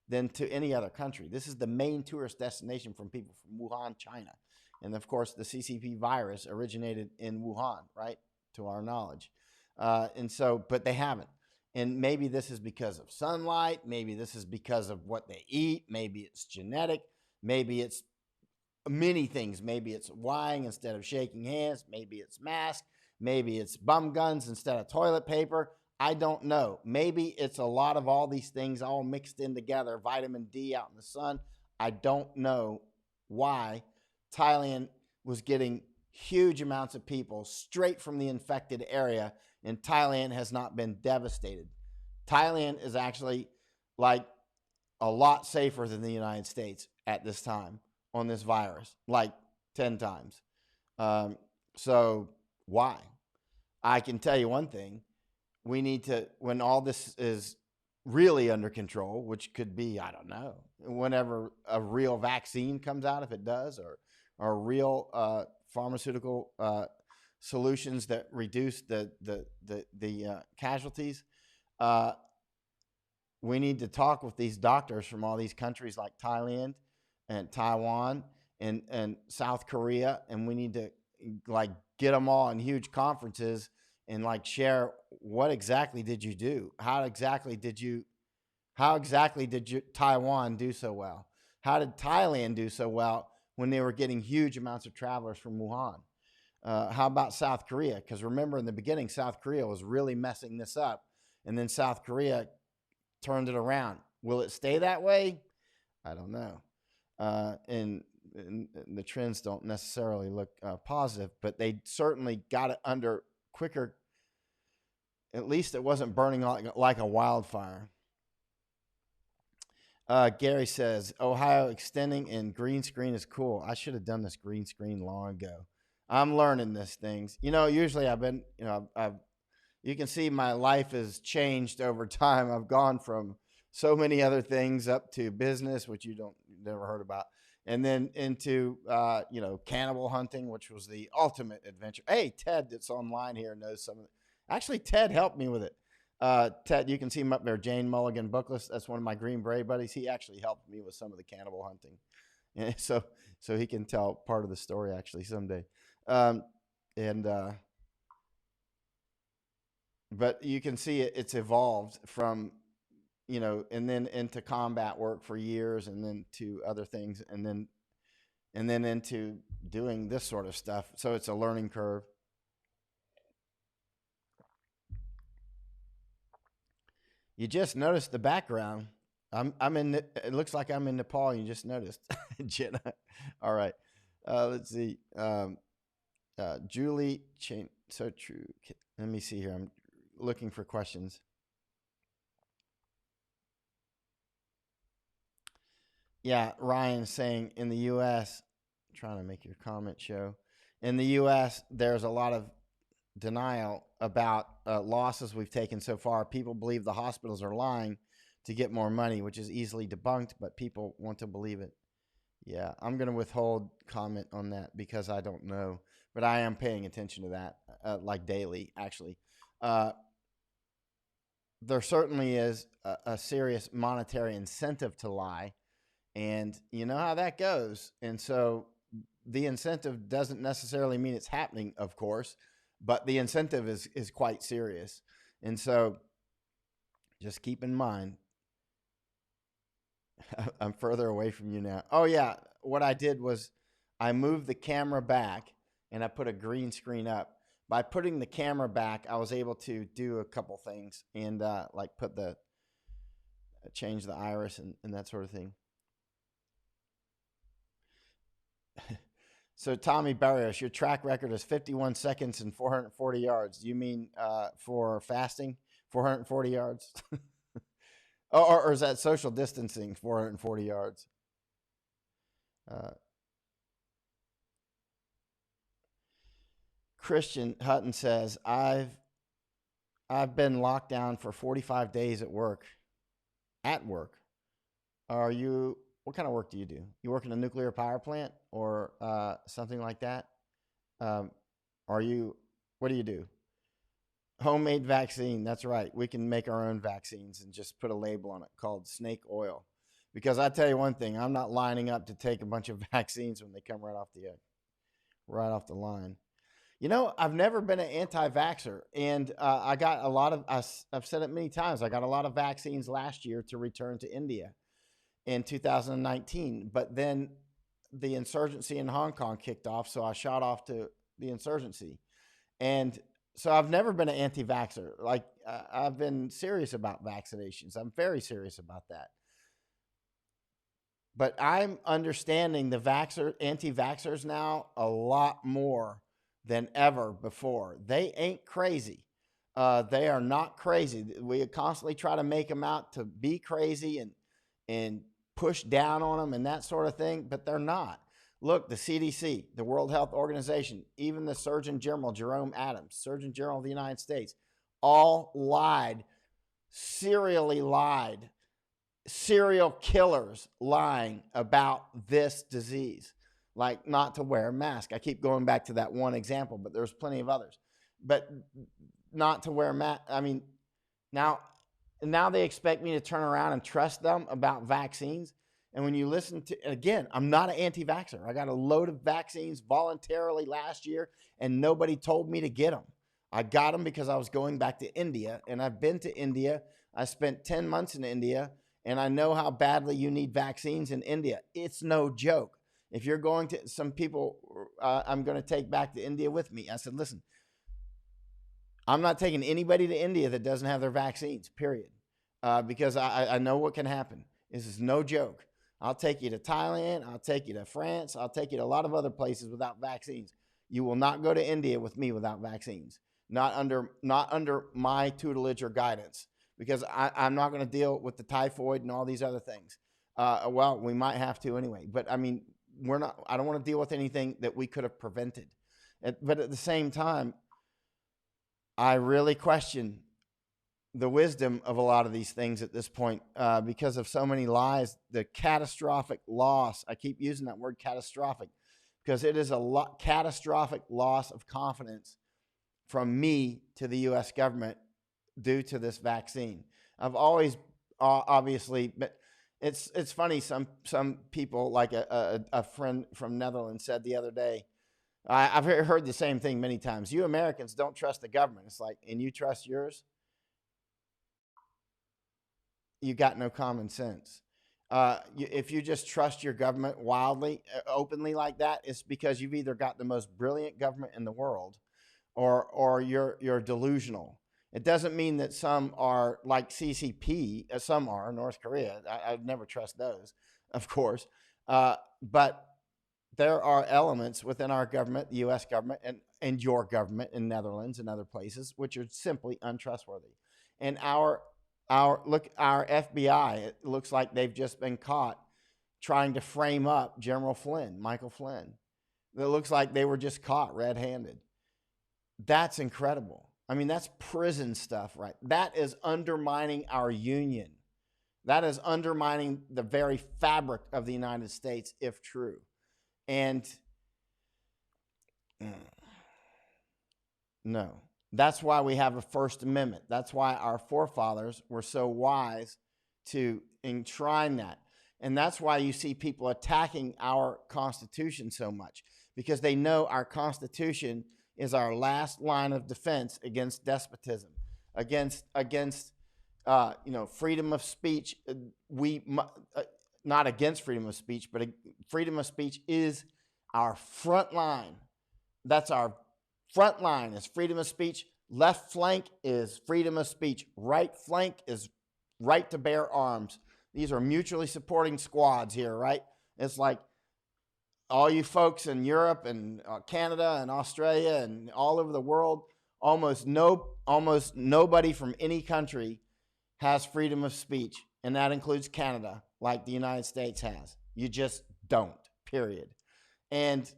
than to any other country. This is the main tourist destination from people from Wuhan, China. And of course, the CCP virus originated in Wuhan, right? To our knowledge. But they haven't. And maybe this is because of sunlight. Maybe this is because of what they eat. Maybe it's genetic. Maybe it's many things. Maybe it's lying instead of shaking hands. Maybe it's masks. Maybe it's bum guns instead of toilet paper. I don't know. Maybe it's a lot of all these things all mixed in together. Vitamin D out in the sun. I don't know why Thailand was getting huge amounts of people straight from the infected area, and Thailand has not been devastated. Thailand is actually like a lot safer than the United States at this time on this virus, like 10 times. Um, so, why? I can tell you one thing. We need to, when all this is really under control, which could be, I don't know, whenever a real vaccine comes out, if it does, or real pharmaceutical solutions that reduce the casualties. Uh, we need to talk with these doctors from all these countries like Thailand and Taiwan and South Korea, and we need to like get them all in huge conferences and like share what exactly did you do? How exactly did you Taiwan do so well? How did Thailand do so well when they were getting huge amounts of travelers from Wuhan? How about South Korea? Because remember, in the beginning, South Korea was really messing this up, and then South Korea turned it around. Will it stay that way? I don't know. And the trends don't necessarily look positive, but they certainly got it under quicker. At least it wasn't burning like a wildfire. Gary says, Ohio extending and green screen is cool. I should have done this green screen long ago. I'm learning these things. Usually I've been, you can see my life has changed over time. I've gone from so many other things up to business, which you never heard about. And then into, cannibal hunting, which was the ultimate adventure. Hey, Ted, that's online here, knows some of it. Actually, Ted helped me with it. Ted, you can see him up there, Jane Mulligan Bookless. That's one of my Green Beret buddies. He actually helped me with some of the cannibal hunting. And so he can tell part of the story actually someday. But you can see it's evolved from, and then into combat work for years, and then to other things, and then into doing this sort of stuff. So it's a learning curve. You just noticed the background. I'm in. It looks like I'm in Nepal. You just noticed, Jenna. All right. Let's see. Julie, so true. Let me see here. I'm looking for questions. Yeah, Ryan saying in the U.S. Trying to make your comment show. In the U.S., there's a lot of denial about losses we've taken so far. People believe the hospitals are lying to get more money, which is easily debunked, but people want to believe it. Yeah, I'm going to withhold comment on that because I don't know, but I am paying attention to that like daily, actually. There certainly is a serious monetary incentive to lie, and you know how that goes. And so the incentive doesn't necessarily mean it's happening, of course, but the incentive is quite serious. And so just keep in mind, I'm further away from you now. Oh, yeah. What I did was I moved the camera back and I put a green screen up. By putting the camera back, I was able to do a couple things and like change the iris and that sort of thing. So Tommy Barrios, your track record is 51 seconds and 440 yards. Do you mean for fasting, 440 yards? or is that social distancing, 440 yards? Christian Hutton says, I've been locked down for 45 days at work. At work. What kind of work do you do? You work in a nuclear power plant or something like that? What do you do? Homemade vaccine. That's right. We can make our own vaccines and just put a label on it called snake oil. Because I tell you one thing, I'm not lining up to take a bunch of vaccines when they come right off the line. I've never been an anti-vaxxer, and I got a lot of. I've said it many times. I got a lot of vaccines last year to return to India in 2019, but then the insurgency in Hong Kong kicked off, so I shot off to the insurgency, and so I've never been an anti-vaxxer. Like I've been serious about vaccinations. I'm very serious about that. But I'm understanding the anti-vaxxers now a lot more than ever before. They ain't crazy. They are not crazy. We constantly try to make them out to be crazy and push down on them and that sort of thing, but they're not. Look, the CDC, the World Health Organization, even the Surgeon General, Jerome Adams, Surgeon General of the United States, all lied, serially lied, serial killers lying about this disease, like not to wear a mask. I keep going back to that one example, but there's plenty of others. But not to wear a mask. I mean, now they expect me to turn around and trust them about vaccines. And when you listen to, again, I'm not an anti-vaxxer. I got a load of vaccines voluntarily last year, and nobody told me to get them. I got them because I was going back to India, and I've been to India. I spent 10 months in India, and I know how badly you need vaccines in India. It's no joke. If you're going to, some people I'm going to take back to India with me. I said, listen, I'm not taking anybody to India that doesn't have their vaccines, period. Because I know what can happen. This is no joke. I'll take you to Thailand. I'll take you to France. I'll take you to a lot of other places without vaccines. You will not go to India with me without vaccines. Not under my tutelage or guidance, because I'm not going to deal with the typhoid and all these other things. Well, we might have to anyway. But I mean, I don't want to deal with anything that we could have prevented. But at the same time, I really question the wisdom of a lot of these things at this point because of so many lies, the catastrophic loss. I keep using that word catastrophic because it is a catastrophic loss of confidence from me to the U.S. government due to this vaccine. I've always, obviously, but it's funny. Some people, like a friend from Netherlands said the other day, I've heard the same thing many times. You Americans don't trust the government. It's like, and you trust yours? You got no common sense. If you just trust your government wildly, openly like that, it's because you've either got the most brilliant government in the world, or you're delusional. It doesn't mean that some are like CCP, some are North Korea. I'd never trust those, of course. But there are elements within our government, the U.S. government, and your government in Netherlands and other places, which are simply untrustworthy. And our FBI, it looks like they've just been caught trying to frame up Michael Flynn. It looks like they were just caught red-handed. That's incredible. I mean, that's prison stuff, right? That is undermining our union. That is undermining the very fabric of the United States, if true. And no, that's why we have a First Amendment. That's why our forefathers were so wise to enshrine that. And that's why you see people attacking our Constitution so much, because they know our Constitution is our last line of defense against despotism, against freedom of speech. Not against freedom of speech, but freedom of speech is our front line. That's our front line, is freedom of speech. Left flank is freedom of speech. Right flank is right to bear arms. These are mutually supporting squads here, right? It's like all you folks in Europe and Canada and Australia and all over the world, almost nobody from any country has freedom of speech, and that includes Canada, like the United States has. You just don't, period. And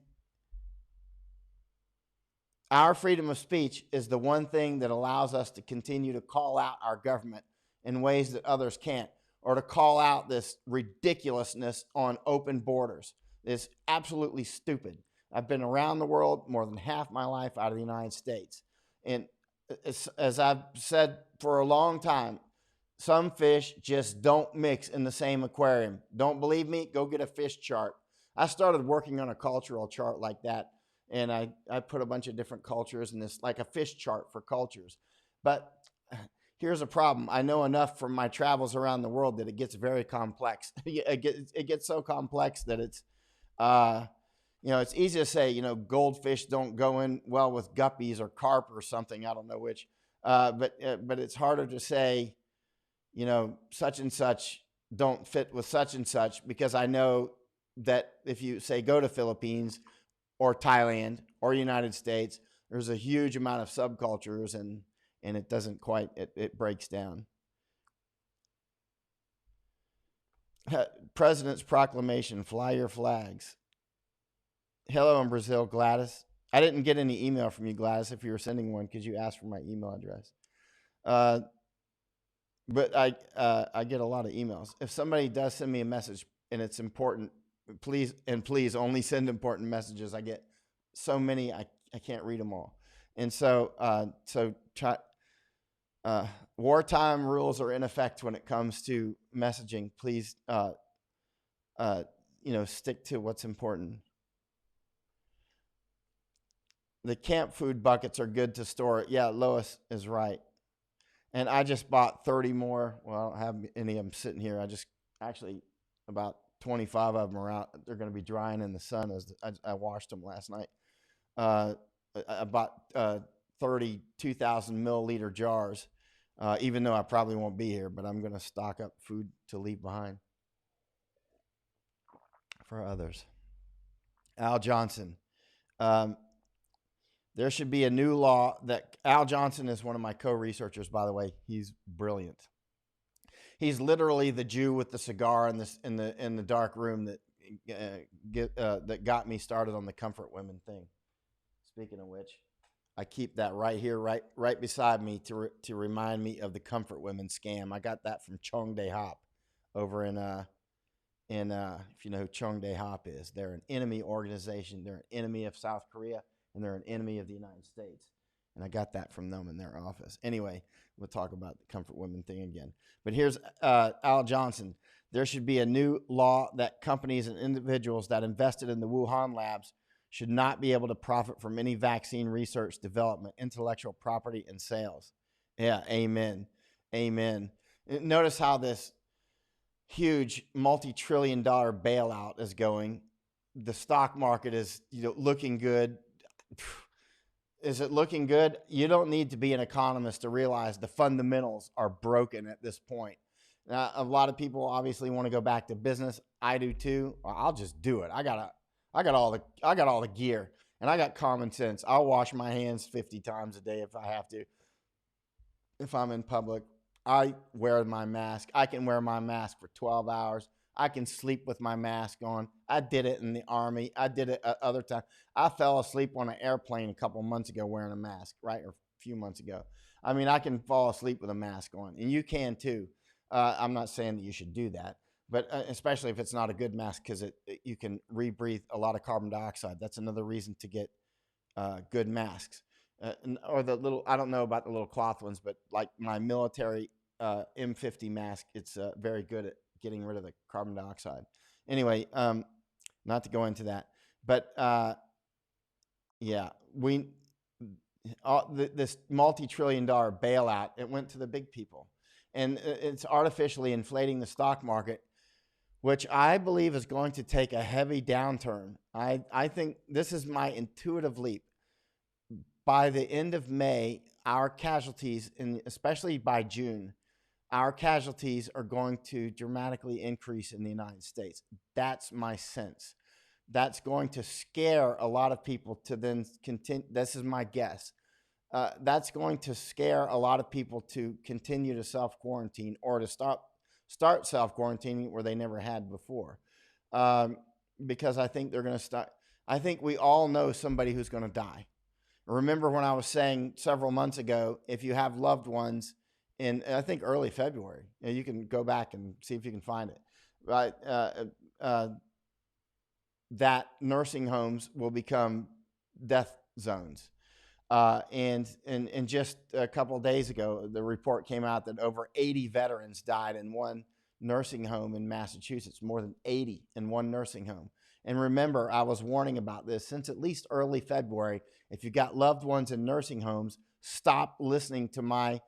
our freedom of speech is the one thing that allows us to continue to call out our government in ways that others can't, or to call out this ridiculousness on open borders. It's absolutely stupid. I've been around the world more than half my life out of the United States. And as I've said for a long time, some fish just don't mix in the same aquarium. Don't believe me? Go get a fish chart. I started working on a cultural chart like that, and I put a bunch of different cultures in this, like a fish chart for cultures. But here's a problem. I know enough from my travels around the world that it gets very complex. It gets so complex that it's, it's easy to say, goldfish don't go in well with guppies or carp or something. I don't know which. But it's harder to say, such and such don't fit with such and such, because I know that if you say go to Philippines, or Thailand or United States. There's a huge amount of subcultures, and it doesn't quite, it breaks down. President's proclamation, fly your flags. Hello in Brazil, Gladys. I didn't get any email from you, Gladys, if you were sending one, because you asked for my email address. But I get a lot of emails. If somebody does send me a message and it's important, please only send important messages. I get so many, I can't read them all. And so wartime rules are in effect when it comes to messaging. Please stick to what's important. The camp food buckets are good to store. Yeah, Lois is right. And I just bought 30 more. Well, I don't have any of them sitting here. I just actually about 25 of them are out. They're going to be drying in the sun as I washed them last night. I bought 30 2,000 milliliter jars, even though I probably won't be here, but I'm going to stock up food to leave behind for others. Al Johnson. There should be a new law that Al Johnson is one of my co-researchers, by the way. He's brilliant. He's literally the Jew with the cigar in the dark room that got me started on the comfort women thing. Speaking of which, I keep that right here, right beside me to remind me of the comfort women scam. I got that from Chongdae Hop over in if you know who Chongdae Hop is. They're an enemy organization. They're an enemy of South Korea. And they're an enemy of the United States. And I got that from them in their office. Anyway, we'll talk about the comfort women thing again. But here's Al Johnson. There should be a new law that companies and individuals that invested in the Wuhan labs should not be able to profit from any vaccine research, development, intellectual property, and sales. Yeah, amen. Amen. Notice how this huge multi-trillion-dollar bailout is going. The stock market is looking good. Is it looking good? You don't need to be an economist to realize the fundamentals are broken at this point. Now, a lot of people obviously want to go back to business. I do too. I'll just do it. I got all the gear, and I got common sense. I'll wash my hands 50 times a day if I have to. If I'm in public, I wear my mask. I can wear my mask for 12 hours. I can sleep with my mask on. I did it in the Army. I did it other times. I fell asleep on an airplane a couple months ago wearing a mask, right? Or a few months ago. I mean, I can fall asleep with a mask on, and you can too. I'm not saying that you should do that, but especially if it's not a good mask, because you can rebreathe a lot of carbon dioxide. That's another reason to get good masks. Or the little, I don't know about the little cloth ones, but like my military M50 mask, it's very good at getting rid of the carbon dioxide. Anyway, not to go into that, but this multi-trillion-dollar bailout, it went to the big people, and it's artificially inflating the stock market, which I believe is going to take a heavy downturn. I think this is my intuitive leap. By the end of May, our casualties, especially by June, our casualties are going to dramatically increase in the United States. That's my sense. That's going to scare a lot of people to then continue. This is my guess. That's going to scare a lot of people to continue to self-quarantine or to start self-quarantining where they never had before. Because I think they're going to start. I think we all know somebody who's going to die. Remember when I was saying several months ago, if you have loved ones in, I think, early February, you can go back and see if you can find it, right? That nursing homes will become death zones. And just a couple of days ago, the report came out that over 80 veterans died in one nursing home in Massachusetts, more than 80 in one nursing home. And remember, I was warning about this since at least early February. If you got loved ones in nursing homes, stop listening to my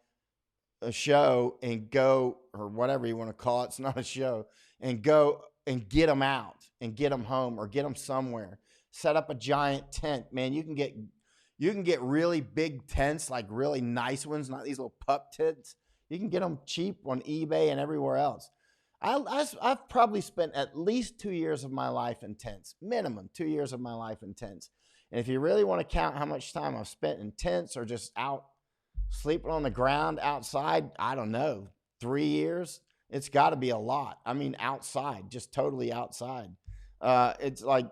show and go, or whatever you want to call it. It's not a show. And go and get them out and get them home or get them somewhere. Set up a giant tent. Man, you can get really big tents, like really nice ones, not these little pup tents. You can get them cheap on eBay and everywhere else. I've probably spent at least 2 years of my life in tents, minimum 2 years of my life in tents. And if you really want to count how much time I've spent in tents or just out sleeping on the ground outside, I don't know, 3 years. It's got to be a lot. I mean, outside, just totally outside. It's like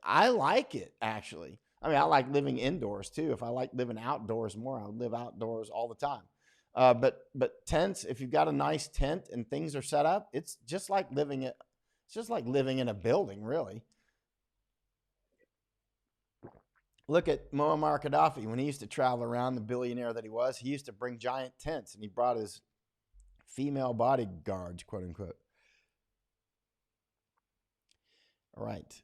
I like it actually. I mean, I like living indoors too. If I like living outdoors more, I would live outdoors all the time. But tents, if you've got a nice tent and things are set up, it's just like living it. It's just like living in a building, really. Look at Muammar Gaddafi when he used to travel around, the billionaire that he was. He used to bring giant tents, and he brought his female bodyguards, quote unquote. All right.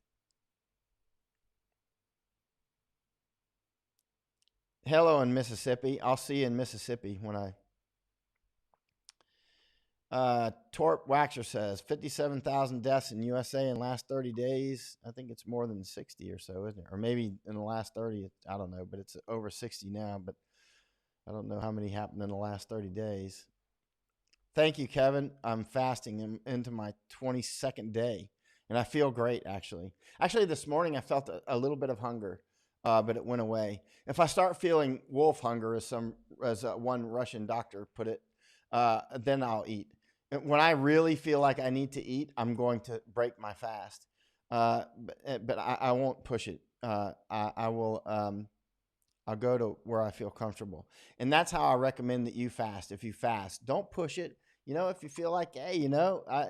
Hello in Mississippi. I'll see you in Mississippi when I. Torp Waxer says 57,000 deaths in USA in the last 30 days. I think it's more than 60 or so, isn't it? Or maybe in the last 30, I don't know, but it's over 60 now. But I don't know how many happened in the last 30 days. Thank you, Kevin. I'm fasting. I'm into my 22nd day, and I feel great, actually. Actually, this morning I felt a little bit of hunger, but it went away. If I start feeling wolf hunger, as one Russian doctor put it, then I'll eat. And when I really feel like I need to eat, I'm going to break my fast. But I won't push it. I will. I'll go to where I feel comfortable. And that's how I recommend that you fast. If you fast, don't push it. If you feel like, hey,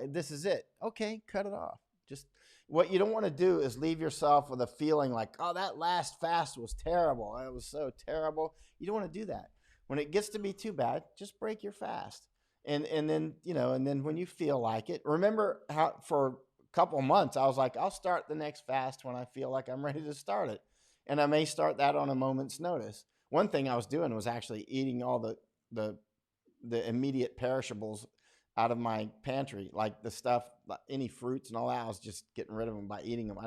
this is it. Okay, cut it off. Just what you don't want to do is leave yourself with a feeling like, oh, that last fast was terrible. It was so terrible. You don't want to do that. When it gets to be too bad, just break your fast. And then, and then when you feel like it, remember how for a couple months I was like, I'll start the next fast when I feel like I'm ready to start it. And I may start that on a moment's notice. One thing I was doing was actually eating all the immediate perishables out of my pantry, like the stuff, any fruits and all that. I was just getting rid of them by eating them.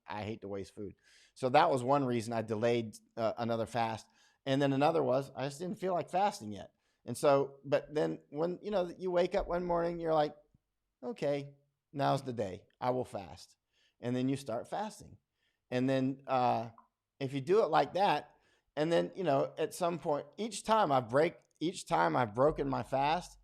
I hate to waste food. So that was one reason I delayed another fast. And then another was I just didn't feel like fasting yet. And so, but then when, you wake up one morning, you're like, okay, now's the day. I will fast. And then you start fasting. And then, if you do it like that, and then, at some point, each time I've broken my fast,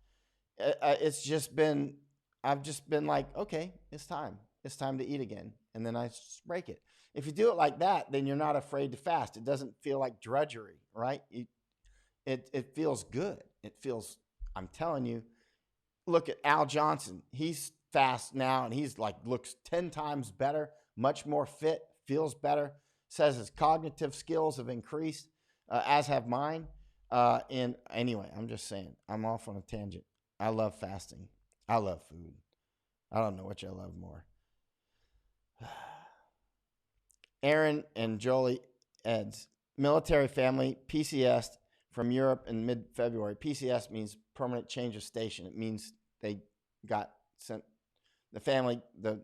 I've just been like, okay, it's time to eat again. And then I just break it. If you do it like that, then you're not afraid to fast. It doesn't feel like drudgery, right? It feels good. I'm telling you, look at Al Johnson. He's fast now and he's like, looks 10 times better, much more fit, feels better, says his cognitive skills have increased, as have mine. And anyway, I'm just saying, I'm off on a tangent. I love fasting. I love food. I don't know which I love more. Aaron and Jolie Eds, military family, PCS from Europe in mid-February. PCS means permanent change of station. It means they got sent, the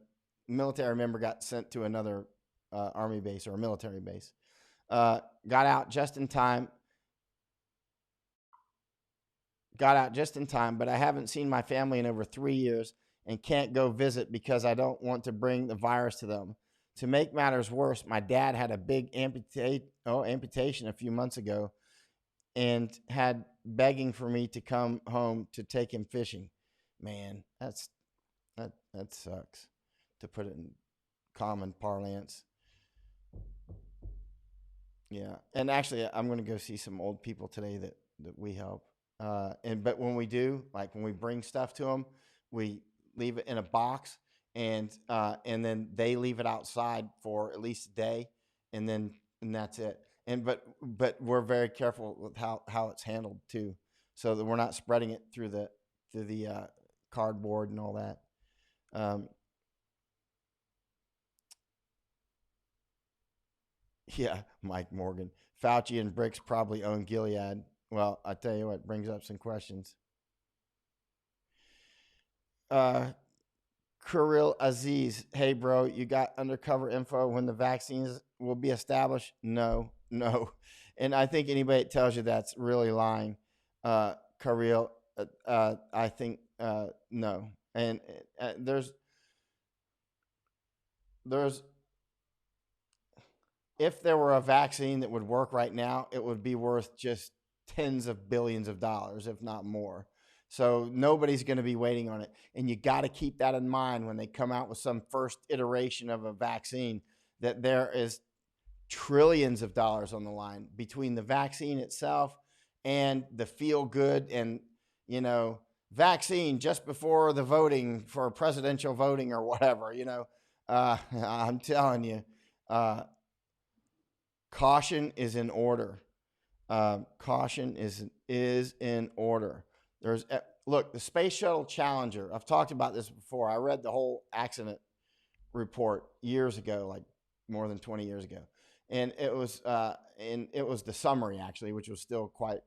military member got sent to another army base or a military base. Got out just in time, but I haven't seen my family in over 3 years and can't go visit because I don't want to bring the virus to them. To make matters worse, my dad had a big amputation a few months ago and had begging for me to come home to take him fishing. Man, that sucks, to put it in common parlance. Yeah, and actually, I'm going to go see some old people today that we help. But when we do, like when we bring stuff to them, we leave it in a box, and then they leave it outside for at least a day, and that's it. But we're very careful with how it's handled too, so that we're not spreading it through the cardboard and all that. Yeah, Mike Morgan. Fauci and Bricks probably own Gilead. Well, I tell you what, brings up some questions. Kirill Aziz, hey bro, you got undercover info when the vaccines will be established? No, no. And I think anybody that tells you that's really lying. Kirill, I think no. And there's there's if there were a vaccine that would work right now, it would be worth just tens of billions of dollars, if not more. So nobody's going to be waiting on it. And you got to keep that in mind when they come out with some first iteration of a vaccine, that there is trillions of dollars on the line between the vaccine itself and the feel good and, you know, vaccine just before the voting for presidential voting or whatever, I'm telling you, uh, caution is in order. Caution is in order. Look, the Space Shuttle Challenger. I've talked about this before. I read the whole accident report years ago, like more than 20 years ago, and it was the summary actually, which was still quite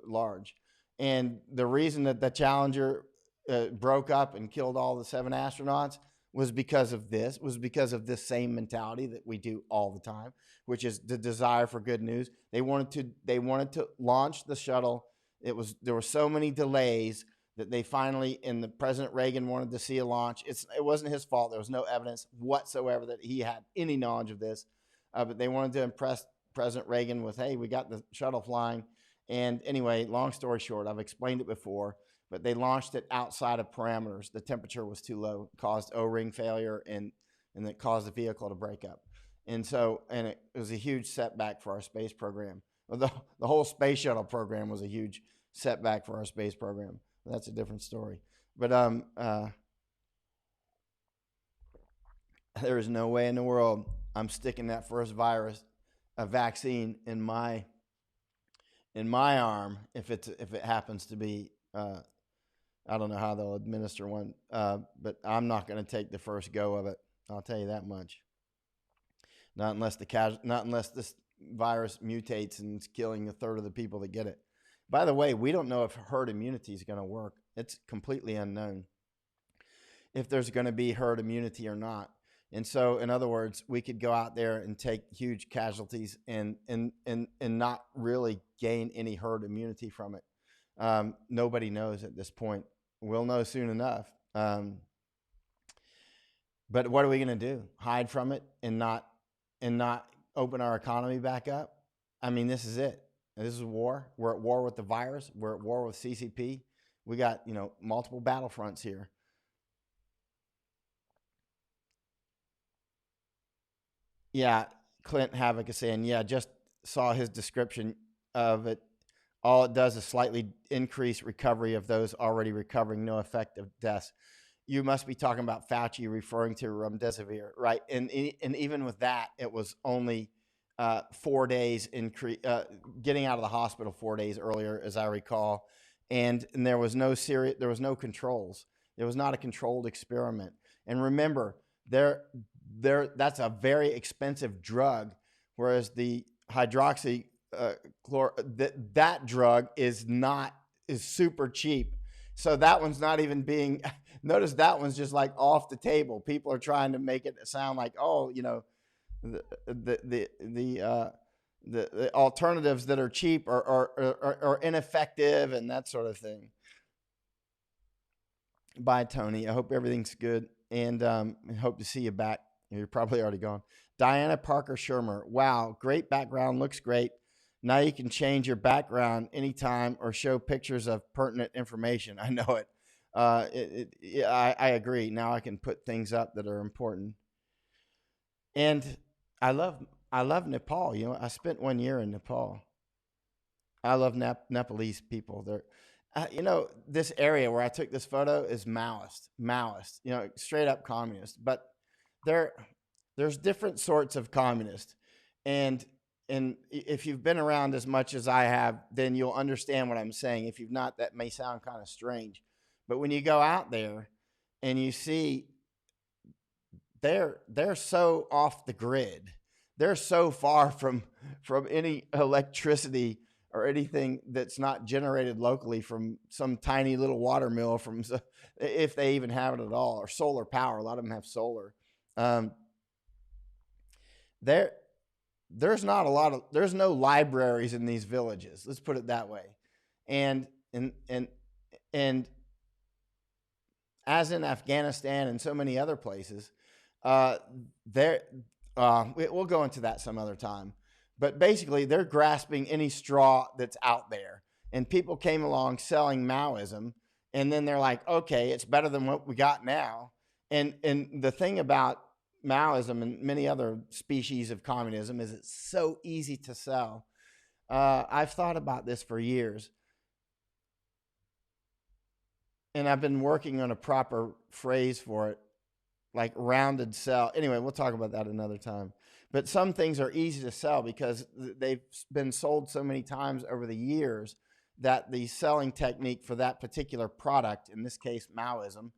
large. And the reason that the Challenger broke up and killed all the 7 astronauts was because of this same mentality that we do all the time, which is the desire for good news. They wanted to launch the shuttle. There were so many delays that they finally, and the President Reagan wanted to see a launch. It wasn't his fault. There was no evidence whatsoever that he had any knowledge of this, but they wanted to impress President Reagan with, hey, we got the shuttle flying. And anyway, long story short, I've explained it before, but they launched it outside of parameters. The temperature was too low, caused O-ring failure, and it caused the vehicle to break up. And it was a huge setback for our space program. The whole space shuttle program was a huge setback for our space program. That's a different story. But there is no way in the world I'm sticking that first virus, a vaccine, in my arm if it happens to be. I don't know how they'll administer one, but I'm not going to take the first go of it. I'll tell you that much. Not unless this virus mutates and it's killing a third of the people that get it. By the way, we don't know if herd immunity is going to work. It's completely unknown if there's going to be herd immunity or not. And so, in other words, we could go out there and take huge casualties and not really gain any herd immunity from it. Nobody knows at this point. We'll know soon enough. But what are we going to do? Hide from it and not open our economy back up? I mean, this is it. This is war. We're at war with the virus. We're at war with CCP. We got, multiple battlefronts here. Yeah, Clint Havoc is saying, yeah, just saw his description of it. All it does is slightly increase recovery of those already recovering, no effect of deaths. You must be talking about Fauci referring to remdesivir, right? And even with that, it was only 4 days getting out of the hospital 4 days earlier, as I recall, and there was no controls. There was not a controlled experiment. And remember, that's a very expensive drug, whereas the that drug is super cheap. So that one's not even being. Notice that one's just like off the table. People are trying to make it sound like, oh, the alternatives that are cheap are ineffective and that sort of thing. Bye, Tony. I hope everything's good, and hope to see you back. You're probably already gone. Diana Parker Shermer. Wow, great background. Looks great. Now you can change your background anytime or show pictures of pertinent information. I know it. I agree. Now I can put things up that are important. And I love Nepal. I spent 1 year in Nepal. I love Nepalese people. They're, this area where I took this photo is Maoist, straight up communist. But there's different sorts of communist. And if you've been around as much as I have, then you'll understand what I'm saying. If you've not, that may sound kind of strange. But when you go out there and you see they're so off the grid, they're so far from any electricity or anything that's not generated locally from some tiny little water mill, if they even have it at all, or solar power. A lot of them have solar. There's no libraries in these villages. Let's put it that way. And as in Afghanistan and so many other places. Uh, they're, we'll go into that some other time. But basically, they're grasping any straw that's out there. And people came along selling Maoism, and then they're like, okay, it's better than what we got now. And the thing about Maoism and many other species of communism is it's so easy to sell. I've thought about this for years, and I've been working on a proper phrase for it, like rounded sell. Anyway, we'll talk about that another time. But some things are easy to sell because they've been sold so many times over the years that the selling technique for that particular product, in this case Maoism,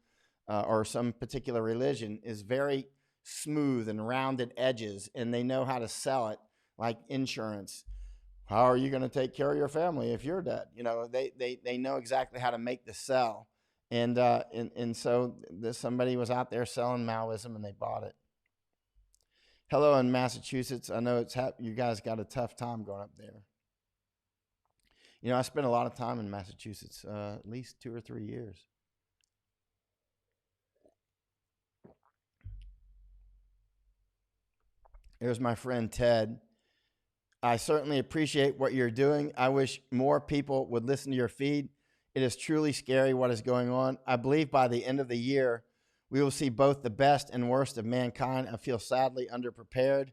or some particular religion, is very smooth and rounded edges, and they know how to sell it like insurance. How are you going to take care of your family if you're dead? You know, they know exactly how to make the sell. And so somebody was out there selling Maoism, and they bought it. Hello in Massachusetts. I know you guys got a tough time going up there. You know, I spent a lot of time in Massachusetts, at least 2 or 3 years. Here's my friend Ted. I certainly appreciate what you're doing. I wish more people would listen to your feed. It is truly scary what is going on. I believe by the end of the year, we will see both the best and worst of mankind. I feel sadly underprepared.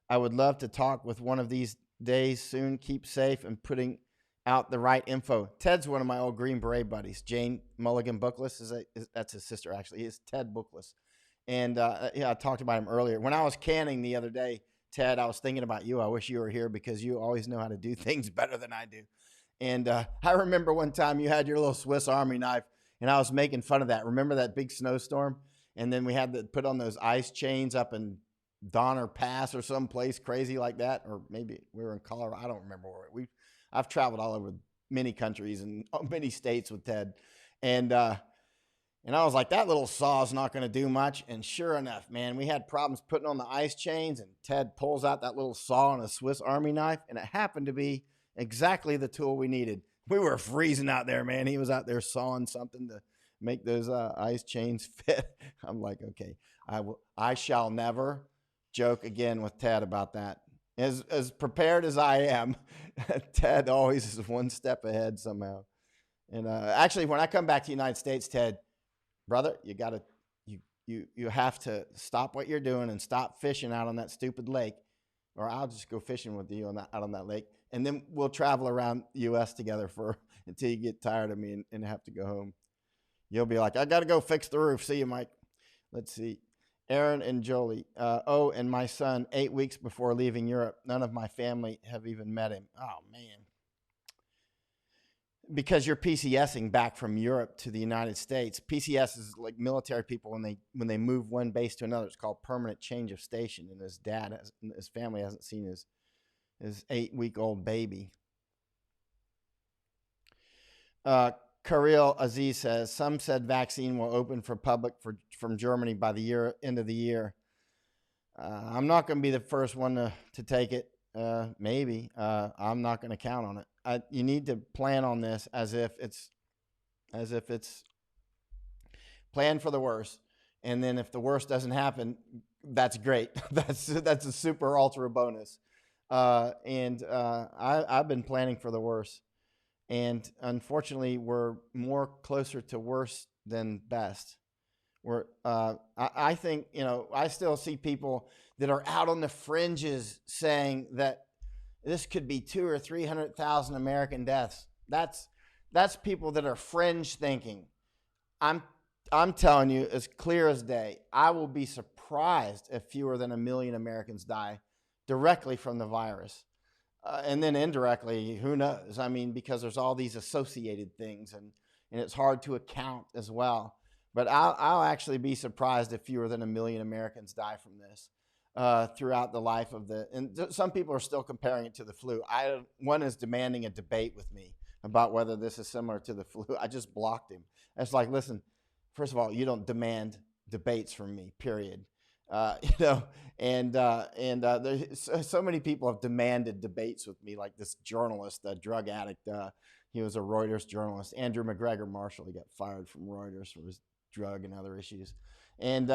I would love to talk with one of these days soon. Keep safe and putting out the right info. Ted's one of my old Green Beret buddies. Jane Mulligan Bookless, that's his sister, actually. He's Ted Bookless. And yeah, I talked about him earlier. When I was canning the other day, Ted, I was thinking about you. I wish you were here because you always know how to do things better than I do. And I remember one time you had your little Swiss Army knife, and I was making fun of that. Remember that big snowstorm? And then we had to put on those ice chains up in Donner Pass or someplace crazy like that. Or maybe we were in Colorado. I don't remember where. I've traveled all over many countries and many states with Ted. And I was like, that little saw is not going to do much. And sure enough, man, we had problems putting on the ice chains, and Ted pulls out that little saw and a Swiss Army knife, and it happened to be exactly the tool we needed. We were freezing out there, man. He was out there sawing something to make those ice chains fit. I'm like, okay, I shall never joke again with Ted about that. As prepared as I am, Ted always is one step ahead somehow. And actually, when I come back to the United States, Ted, brother, you have to stop what you're doing and stop fishing out on that stupid lake, or I'll just go fishing with you out on that lake, and then we'll travel around the U.S. together until you get tired of me and have to go home. You'll be like, I got to go fix the roof. See you, Mike. Let's see. Aaron and Jolie. And my son, 8 weeks before leaving Europe. None of my family have even met him. Oh, man. Because you're PCSing back from Europe to the United States. PCS is like military people when they move one base to another. It's called permanent change of station. And his family hasn't seen his 8-week-old baby. Khalil Aziz says, some said vaccine will open for public from Germany by the end of the year. I'm not going to be the first one to take it. Maybe. I'm not going to count on it. You need to plan on this as if it's plan for the worst. And then if the worst doesn't happen, that's great. That's a super ultra bonus. I've been planning for the worst. And unfortunately, we're more closer to worse than best. I think, I still see people that are out on the fringes saying that this could be 200,000 or 300,000 American deaths. That's people that are fringe thinking. I'm telling you, as clear as day, I will be surprised if fewer than 1 million Americans die directly from the virus. And then indirectly, who knows? I mean, because there's all these associated things, and it's hard to account as well. But I'll actually be surprised if fewer than 1 million Americans die from this throughout the life of and some people are still comparing it to the flu. One is demanding a debate with me about whether this is similar to the flu. I just blocked him. It's like, listen, first of all, you don't demand debates from me, period. There's so many people have demanded debates with me, like this journalist, a drug addict. He was a Reuters journalist, Andrew McGregor Marshall. He got fired from Reuters for his drug and other issues. And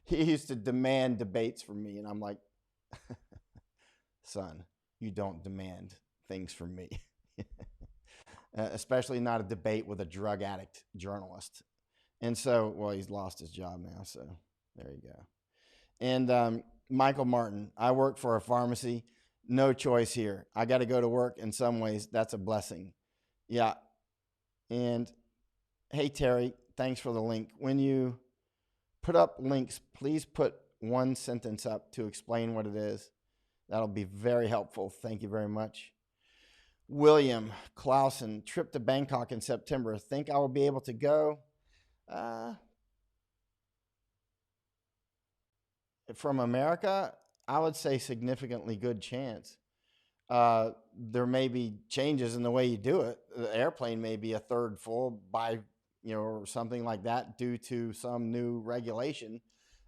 he used to demand debates from me. And I'm like, son, you don't demand things from me, especially not a debate with a drug addict journalist. And so, well, he's lost his job now. So there you go. And Michael Martin, I work for a pharmacy. No choice here. I got to go to work. In some ways, that's a blessing. Yeah. And hey, Terry, thanks for the link. When you put up links, please put one sentence up to explain what it is. That'll be very helpful. Thank you very much. William Clausen, trip to Bangkok in September. Think I will be able to go? From America, I would say significantly good chance. There may be changes in the way you do it. The airplane may be a third full by, or something like that due to some new regulation.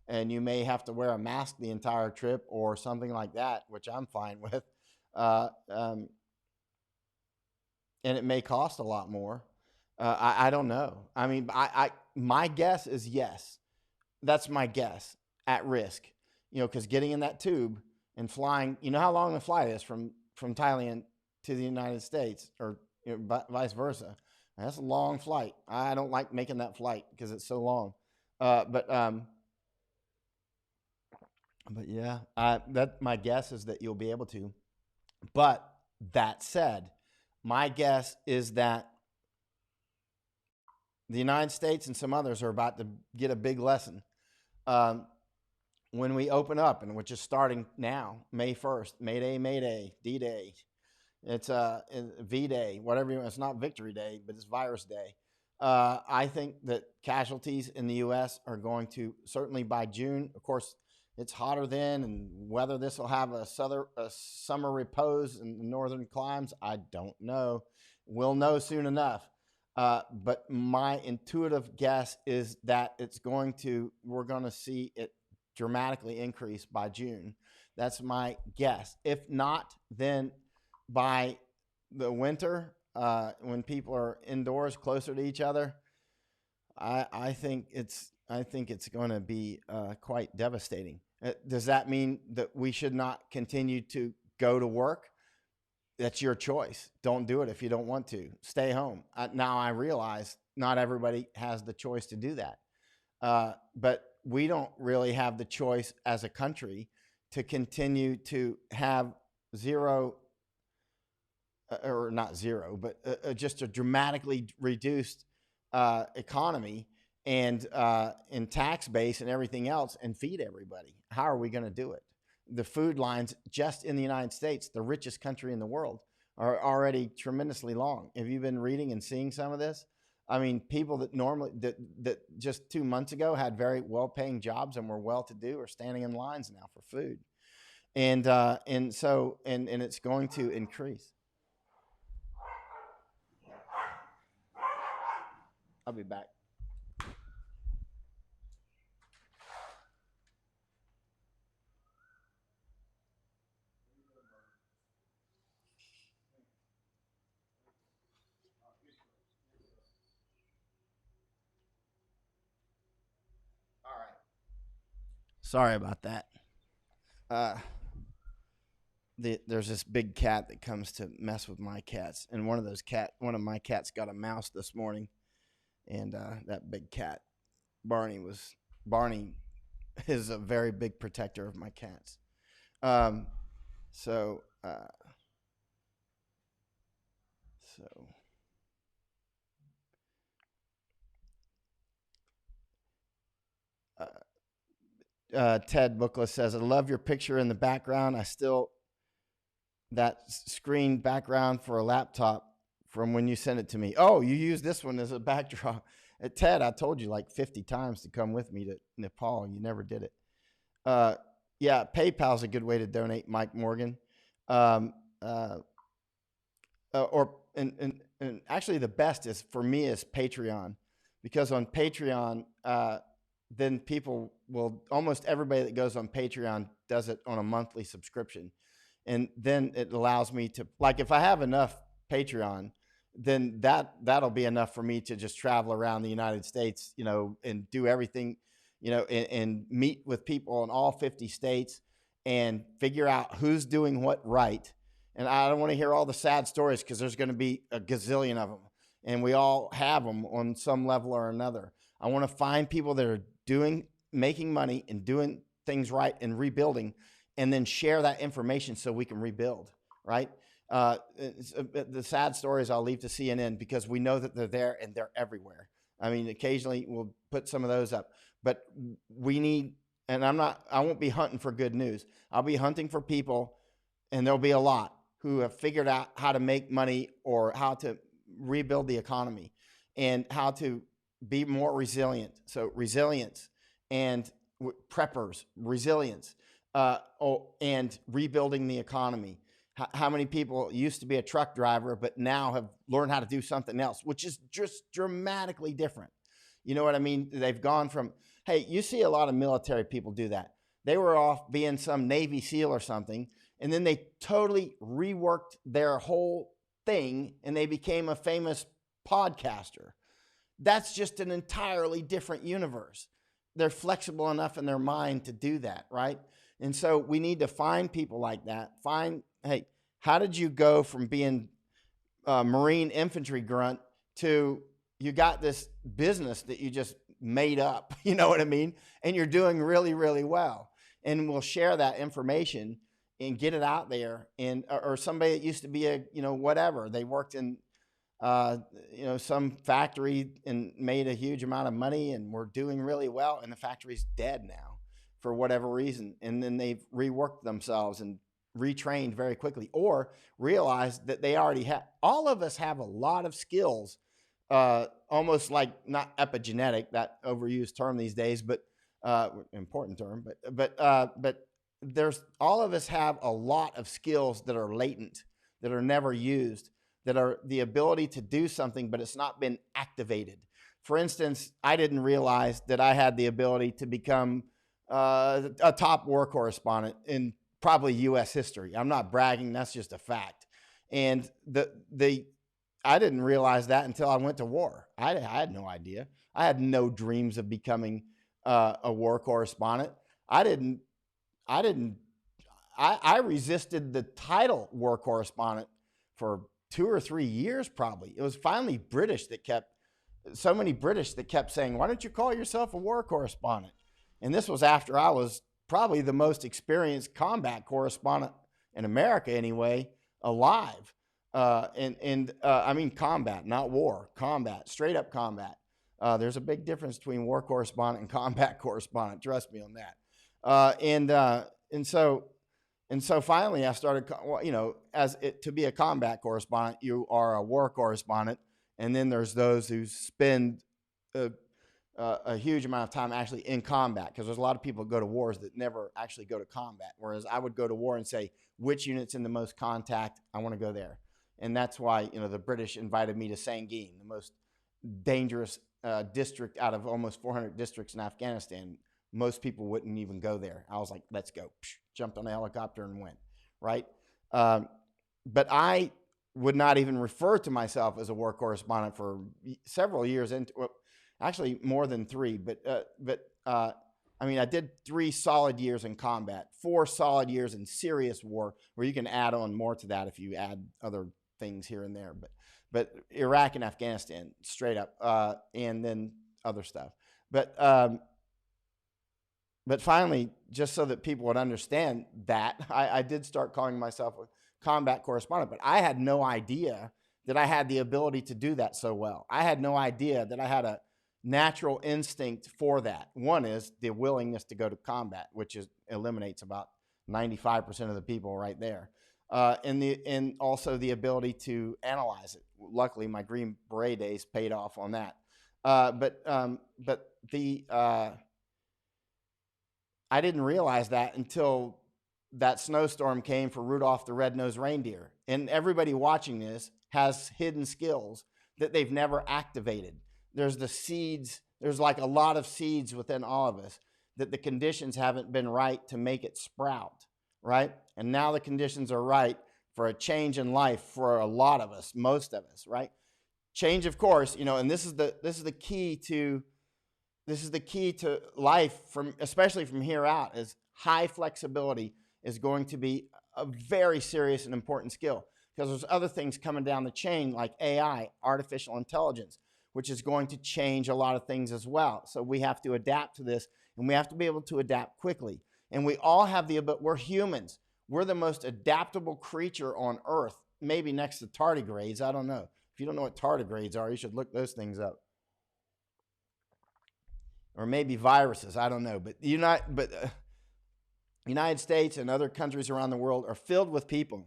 And you may have to wear a mask the entire trip or something like that, which I'm fine with. And it may cost a lot more. I don't know. I mean, my guess is yes. That's my guess, at risk. Because getting in that tube and flying, how long the flight is from Thailand to the United States, or vice versa. That's a long flight. I don't like making that flight because it's so long. But yeah, that my guess is that you'll be able to. But that said, my guess is that the United States and some others are about to get a big lesson. When we open up, and which is starting now, May 1st, Mayday, DDay. It's V-Day, whatever you want. It's not Victory Day, but it's Virus Day. I think that casualties in the U.S. are going to, certainly by June, of course, it's hotter then, and whether this will have a summer repose in the northern climes, I don't know. We'll know soon enough. But my intuitive guess is that we're going to see it dramatically increase by June. That's my guess. If not, then by the winter, when people are indoors closer to each other, I think it's going to be quite devastating. Does that mean that we should not continue to go to work? That's your choice. Don't do it if you don't want to. Stay home. Now I realize not everybody has the choice to do that. But we don't really have the choice as a country to continue to have zero, or not zero, but just a dramatically reduced economy and in tax base and everything else, and feed everybody. How are we going to do it? The food lines just in the United States, the richest country in the world, are already tremendously long. Have you been reading and seeing some of this? I mean, people that normally that just 2 months ago had very well-paying jobs and were well-to-do are standing in lines now for food, and so it's going to increase. I'll be back. Sorry about that. There's this big cat that comes to mess with my cats, and one of my cats got a mouse this morning, and that big cat, Barney is a very big protector of my cats. So Ted Bookless says, I love your picture in the background. That screen background for a laptop from when you sent it to me. Oh, you use this one as a backdrop. Ted, I told you like 50 times to come with me to Nepal, and you never did it. Yeah, PayPal's a good way to donate, Mike Morgan. And actually the best is, for me, is Patreon, because on Patreon, then people will, almost everybody that goes on Patreon does it on a monthly subscription. And then it allows me to, like, if I have enough Patreon, then that'll be enough for me to just travel around the United States, and do everything, and meet with people in all 50 states and figure out who's doing what right. And I don't want to hear all the sad stories, because there's going to be a gazillion of them, and we all have them on some level or another. I want to find people that are making money and doing things right and rebuilding, and then share that information so we can rebuild, right? The sad stories I'll leave to CNN, because we know that they're there and they're everywhere. I mean, occasionally we'll put some of those up, but we need, and I won't be hunting for good news. I'll be hunting for people, and there'll be a lot who have figured out how to make money, or how to rebuild the economy, and how to be more resilient. So resilience and preppers, resilience, and rebuilding the economy. How many people used to be a truck driver, but now have learned how to do something else, which is just dramatically different. You know what I mean? They've gone from, hey, you see a lot of military people do that. They were off being some Navy SEAL or something, and then they totally reworked their whole thing, and they became a famous podcaster. That's just an entirely different universe. They're flexible enough in their mind to do that, right? And so we need to find people like that. Hey, how did you go from being a Marine infantry grunt to you got this business that you just made up, you know what I mean? And you're doing really, really well. And we'll share that information and get it out there. And or somebody that used to be whatever, they worked in some factory and made a huge amount of money and were doing really well, and the factory's dead now for whatever reason. And then they've reworked themselves and retrained very quickly, or realized that they already have. All of us have a lot of skills, almost like, not epigenetic, that overused term these days, but important term, but there's, all of us have a lot of skills that are latent, that are never used, that are the ability to do something, but it's not been activated. For instance, I didn't realize that I had the ability to become a top war correspondent in probably U.S. history. I'm not bragging, that's just a fact. And I didn't realize that until I went to war. I had no idea. I had no dreams of becoming a war correspondent. I resisted the title war correspondent for 2 or 3 years, probably. It was finally so many British that kept saying, why don't you call yourself a war correspondent? And this was after I was probably the most experienced combat correspondent in America anyway, alive. I mean combat, not war, combat, straight up combat. There's a big difference between war correspondent and combat correspondent. Trust me on that. And so finally I started, to be a combat correspondent, you are a war correspondent. And then there's those who spend a huge amount of time actually in combat, because there's a lot of people who go to wars that never actually go to combat. Whereas I would go to war and say, which unit's in the most contact? I want to go there. And that's why, the British invited me to Sangin, the most dangerous district out of almost 400 districts in Afghanistan. Most people wouldn't even go there. I was like, let's go. Jumped on a helicopter and went, right? But I would not even refer to myself as a war correspondent for several years actually more than 3, I did 3 solid years in combat, 4 solid years in serious war, where you can add on more to that if you add other things here and there, but Iraq and Afghanistan straight up, and then other stuff. But finally, just so that people would understand that, I did start calling myself a combat correspondent, but I had no idea that I had the ability to do that so well. I had no idea that I had a natural instinct for that. One is the willingness to go to combat, which eliminates about 95% of the people right there. And also the ability to analyze it. Luckily, my Green Beret days paid off on that. I didn't realize that until that snowstorm came for Rudolph the Red-Nosed Reindeer. And everybody watching this has hidden skills that they've never activated. There's the seeds. There's like a lot of seeds within all of us that the conditions haven't been right to make it sprout, right? And now the conditions are right for a change in life for a lot of us, most of us, right? change of course, and this is the key to life, from especially from here out, is high flexibility is going to be a very serious and important skill, because there's other things coming down the chain like AI, artificial intelligence, which is going to change a lot of things as well. So we have to adapt to this, and we have to be able to adapt quickly. And we all have we're humans. We're the most adaptable creature on earth, maybe next to tardigrades. I don't know. If you don't know what tardigrades are, you should look those things up. Or maybe viruses, I don't know. But United States and other countries around the world are filled with people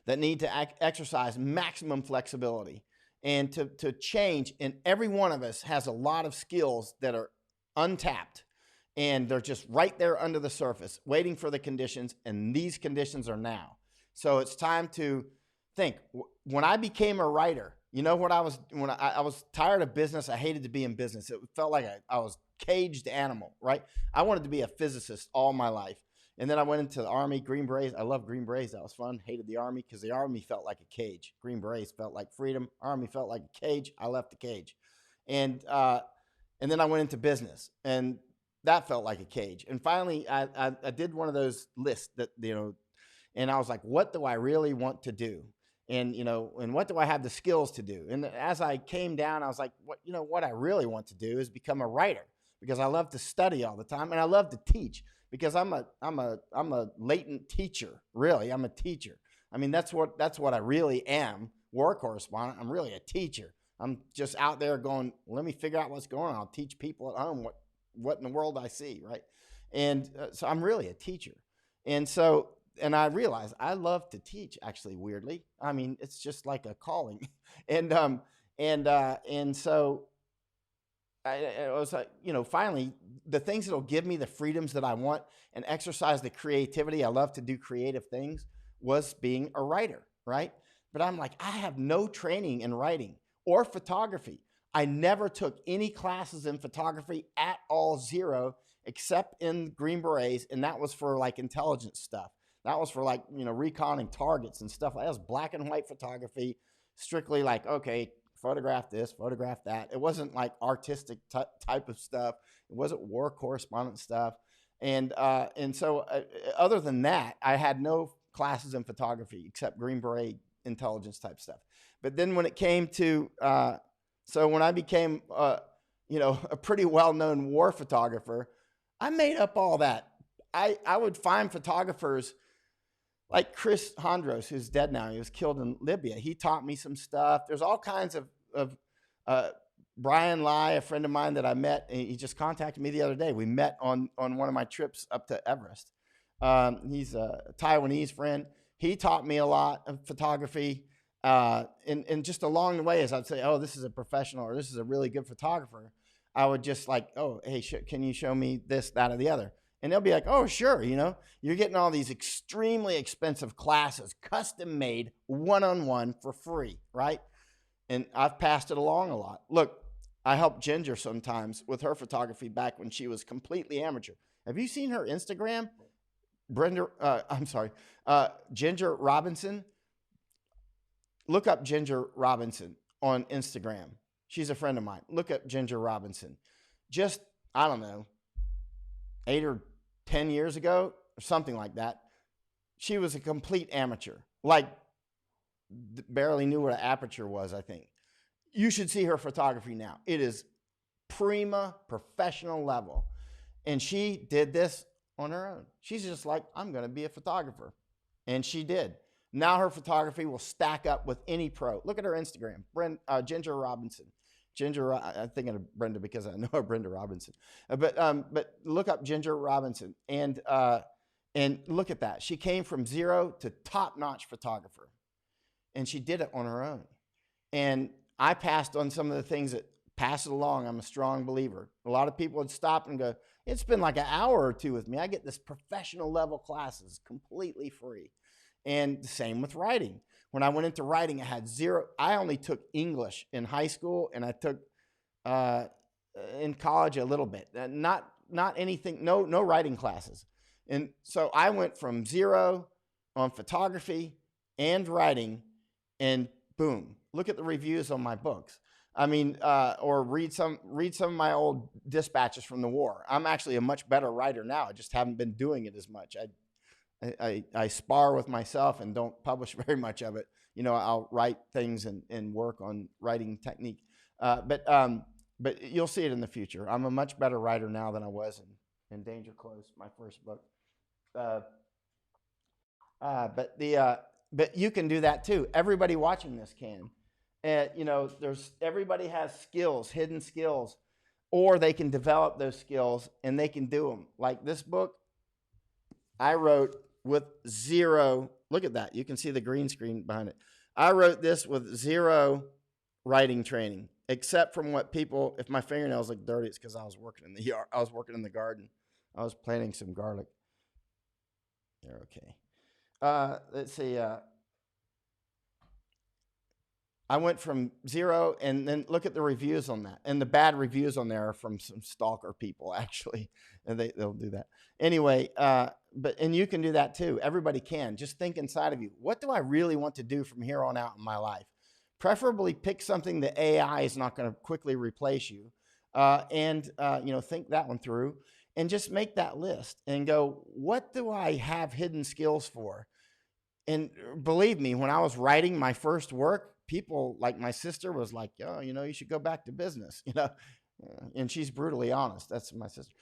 that need to exercise maximum flexibility and to change. And every one of us has a lot of skills that are untapped, and they're just right there under the surface, waiting for the conditions, and these conditions are now. So it's time to think. When I became a writer, you know what I was, when I was tired of business. I hated to be in business. It felt like I was caged animal, right? I wanted to be a physicist all my life. And then I went into the Army, Green Berets. I love Green Berets. That was fun. Hated the Army because the Army felt like a cage. Green Berets felt like freedom. Army felt like a cage. I left the cage. And then I went into business, and that felt like a cage. And finally, I did one of those lists that, and I was like, what do I really want to do? And, and what do I have the skills to do? And as I came down, I was like, what I really want to do is become a writer, because I love to study all the time, and I love to teach, because I'm a latent teacher. Really, I'm a teacher. I mean, that's what I really am. War correspondent. I'm really a teacher. I'm just out there going, let me figure out what's going on. I'll teach people at home what in the world I see, right? And so I'm really a teacher. And I realized I love to teach, actually, weirdly. I mean, it's just like a calling. and so I was like, finally, the things that'll give me the freedoms that I want and exercise the creativity. I love to do creative things, was being a writer, right? But I'm like, I have no training in writing or photography. I never took any classes in photography at all, zero, except in Green Berets. And that was for like intelligence stuff. That was for like, reconning targets and stuff. That was black and white photography, strictly like, okay, photograph this, photograph that. It wasn't like artistic type of stuff. It wasn't war correspondent stuff. And so other than that, I had no classes in photography except Green Beret intelligence type stuff. But then when it came to, so when I became, a pretty well-known war photographer, I made up all that. I would find photographers like Chris Hondros, who's dead now. He was killed in Libya. He taught me some stuff. There's all kinds of Brian Lai, a friend of mine that I met. He just contacted me the other day. We met on one of my trips up to Everest. He's a Taiwanese friend. He taught me a lot of photography. And just along the way, as I'd say, oh, this is a professional, or this is a really good photographer, I would just like, oh, hey, can you show me this, that, or the other? And they'll be like, oh, sure, you're getting all these extremely expensive classes, custom made, one-on-one for free, right? And I've passed it along a lot. Look, I help Ginger sometimes with her photography back when she was completely amateur. Have you seen her Instagram? Ginger Robinson. Look up Ginger Robinson on Instagram. She's a friend of mine. Look up Ginger Robinson. Just, I don't know, 8 or 10 years ago or something like that, she was a complete amateur. Like, barely knew what an aperture was, I think. You should see her photography now. It is prima professional level. And she did this on her own. She's just like, I'm going to be a photographer. And she did. Now her photography will stack up with any pro. Look at her Instagram, Ginger Robinson. Ginger, I'm thinking of Brenda because I know her, Brenda Robinson. But look up Ginger Robinson and look at that. She came from zero to top-notch photographer, and she did it on her own. And I passed on some of the things that pass it along. I'm a strong believer. A lot of people would stop and go, it's been like an hour or two with me. I get this professional level classes completely free. And the same with writing. When I went into writing, I had zero. I only took English in high school, and I took in college a little bit. Not anything. No writing classes. And so I went from zero on photography and writing, and boom, look at the reviews on my books. I mean, or read some of my old dispatches from the war. I'm actually a much better writer now. I just haven't been doing it as much. I spar with myself and don't publish very much of it. You know, I'll write things and work on writing technique. But you'll see it in the future. I'm a much better writer now than I was in Danger Close, my first book. Uh, but you can do that too. Everybody watching this can. You know, everybody has skills, hidden skills, or they can develop those skills and they can do them. Like this book, I wrote with zero. Look at that. You can see the green screen behind it. I wrote this with zero writing training, except from what people, if my fingernails look dirty, it's because I was working in the yard. I was working in the garden. I was planting some garlic. They're okay. Let's see. I went from zero, and then look at the reviews on that. And the bad reviews on there are from some stalker people, actually. And they'll do that. Anyway, and you can do that too. Everybody can. Just think inside of you. What do I really want to do from here on out in my life? Preferably pick something that AI is not going to quickly replace you. And think that one through. And just make that list and go, what do I have hidden skills for? And believe me, when I was writing my first work, people like my sister was like, oh, you should go back to business, and she's brutally honest. That's my sister.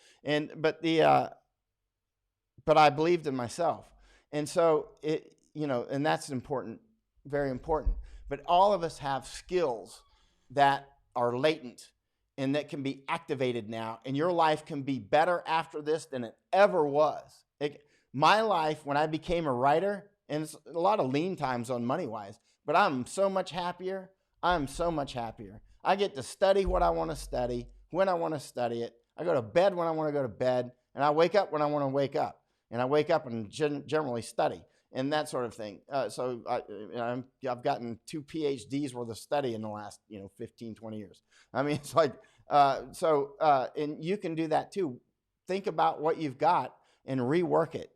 But I believed in myself. And so and that's important, very important. But all of us have skills that are latent and that can be activated now. And your life can be better after this than it ever was. My life, when I became a writer, and it's a lot of lean times on money-wise, but I'm so much happier. I'm so much happier. I get to study what I want to study, when I want to study it. I go to bed when I want to go to bed, and I wake up when I want to wake up. And I wake up and generally study and that sort of thing. So I've gotten 2 PhDs worth of study in the last 15, 20 years. I mean, it's like, and you can do that too. Think about what you've got and rework it.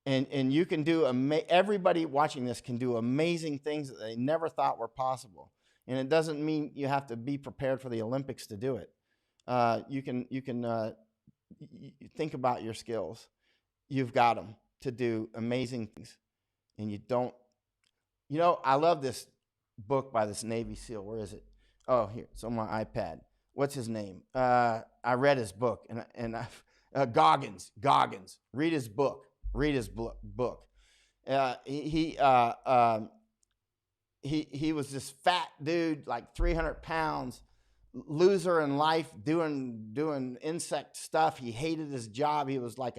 And you can do, everybody watching this can do amazing things that they never thought were possible. And it doesn't mean you have to be prepared for the Olympics to do it. You can think about your skills. You've got them to do amazing things. And you don't, I love this book by this Navy SEAL. Where is it? Oh, here, it's on my iPad. What's his name? I read his book, Goggins. Read his book. He was this fat dude, like 300 pounds, loser in life, doing insect stuff. He hated his job. He was like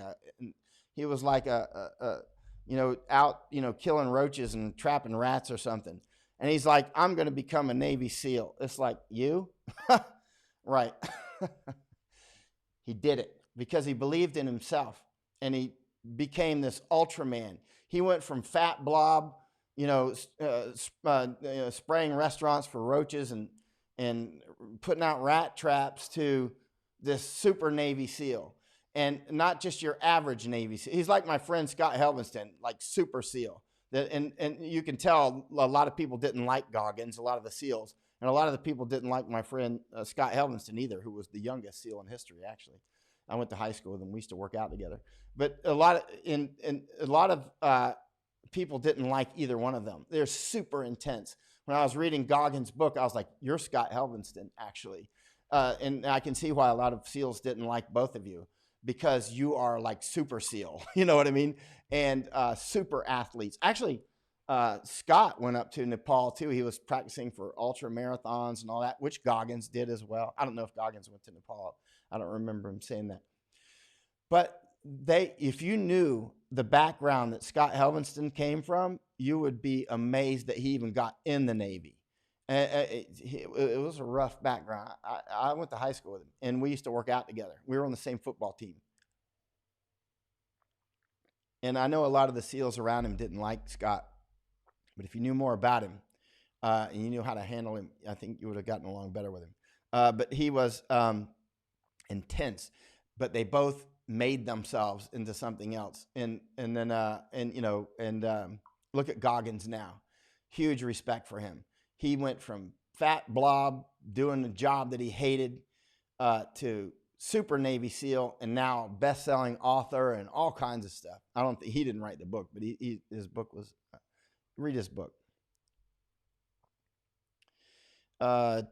out, killing roaches and trapping rats or something. And he's like, I'm going to become a Navy SEAL. It's like, you? Right. He did it because he believed in himself, and he became this Ultraman. He went from fat blob, spraying restaurants for roaches and putting out rat traps, to this super Navy SEAL. And not just your average Navy SEAL. He's like my friend Scott Helvenston, like super SEAL. And you can tell a lot of people didn't like Goggins, a lot of the SEALs. And a lot of the people didn't like my friend Scott Helvenston either, who was the youngest SEAL in history, actually. I went to high school with him. We used to work out together. But a lot of people didn't like either one of them. They're super intense. When I was reading Goggins' book, I was like, you're Scott Helvenston, actually. And I can see why a lot of SEALs didn't like both of you, because you are like super SEAL, you know what I mean? And super athletes. Actually, Scott went up to Nepal too. He was practicing for ultra marathons and all that, which Goggins did as well. I don't know if Goggins went to Nepal. I don't remember him saying that. But if you knew the background that Scott Helvenston came from, you would be amazed that he even got in the Navy. It was a rough background. I went to high school with him, and we used to work out together. We were on the same football team. And I know a lot of the SEALs around him didn't like Scott, but if you knew more about him and you knew how to handle him, I think you would have gotten along better with him. But he was intense, but they both made themselves into something else. And then look at Goggins now. huge respect for him. He went from fat blob doing a job that he hated to super Navy SEAL, and now best-selling author and all kinds of stuff. I don't think he didn't write the book, but his book was read his book.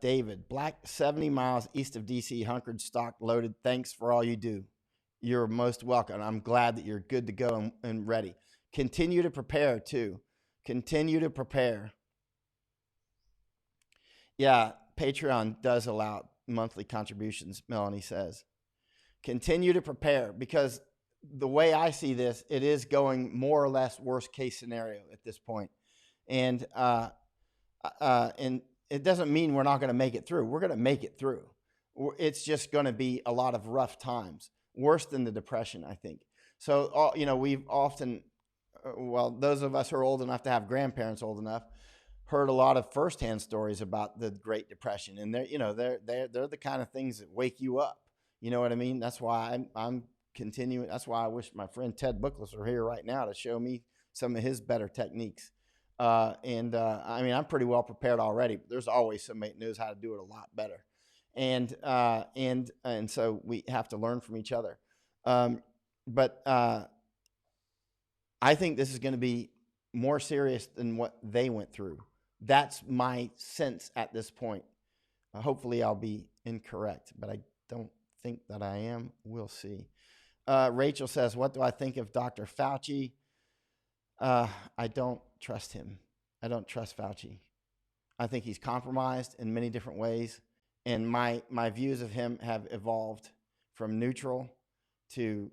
David, Black, 70 miles east of DC, hunkered, stocked, loaded. Thanks for all you do. You're most welcome. I'm glad that you're good to go and ready. Continue to prepare too. Continue to prepare. Yeah, Patreon does allow monthly contributions, Melanie says. Continue to prepare, because the way I see this, it is going more or less worst case scenario at this point. And it doesn't mean we're not going to make it through. We're going to make it through. It's just going to be a lot of rough times, worse than the Depression, I think. So, we've often, those of us who are old enough to have grandparents old enough, heard a lot of firsthand stories about the Great Depression, and they're the kind of things that wake you up. You know what I mean? That's why I'm continuing. That's why I wish my friend Ted Bookless were here right now to show me some of his better techniques. I mean, I'm pretty well prepared already, but there's always somebody that knows how to do it a lot better. And so we have to learn from each other. But I think this is going to be more serious than what they went through. That's my sense at this point. Hopefully I'll be incorrect, but I don't think that I am. We'll see. Rachel says, what do I think of Dr. Fauci? I don't trust him. I don't trust Fauci. I think he's compromised in many different ways. And my views of him have evolved from neutral to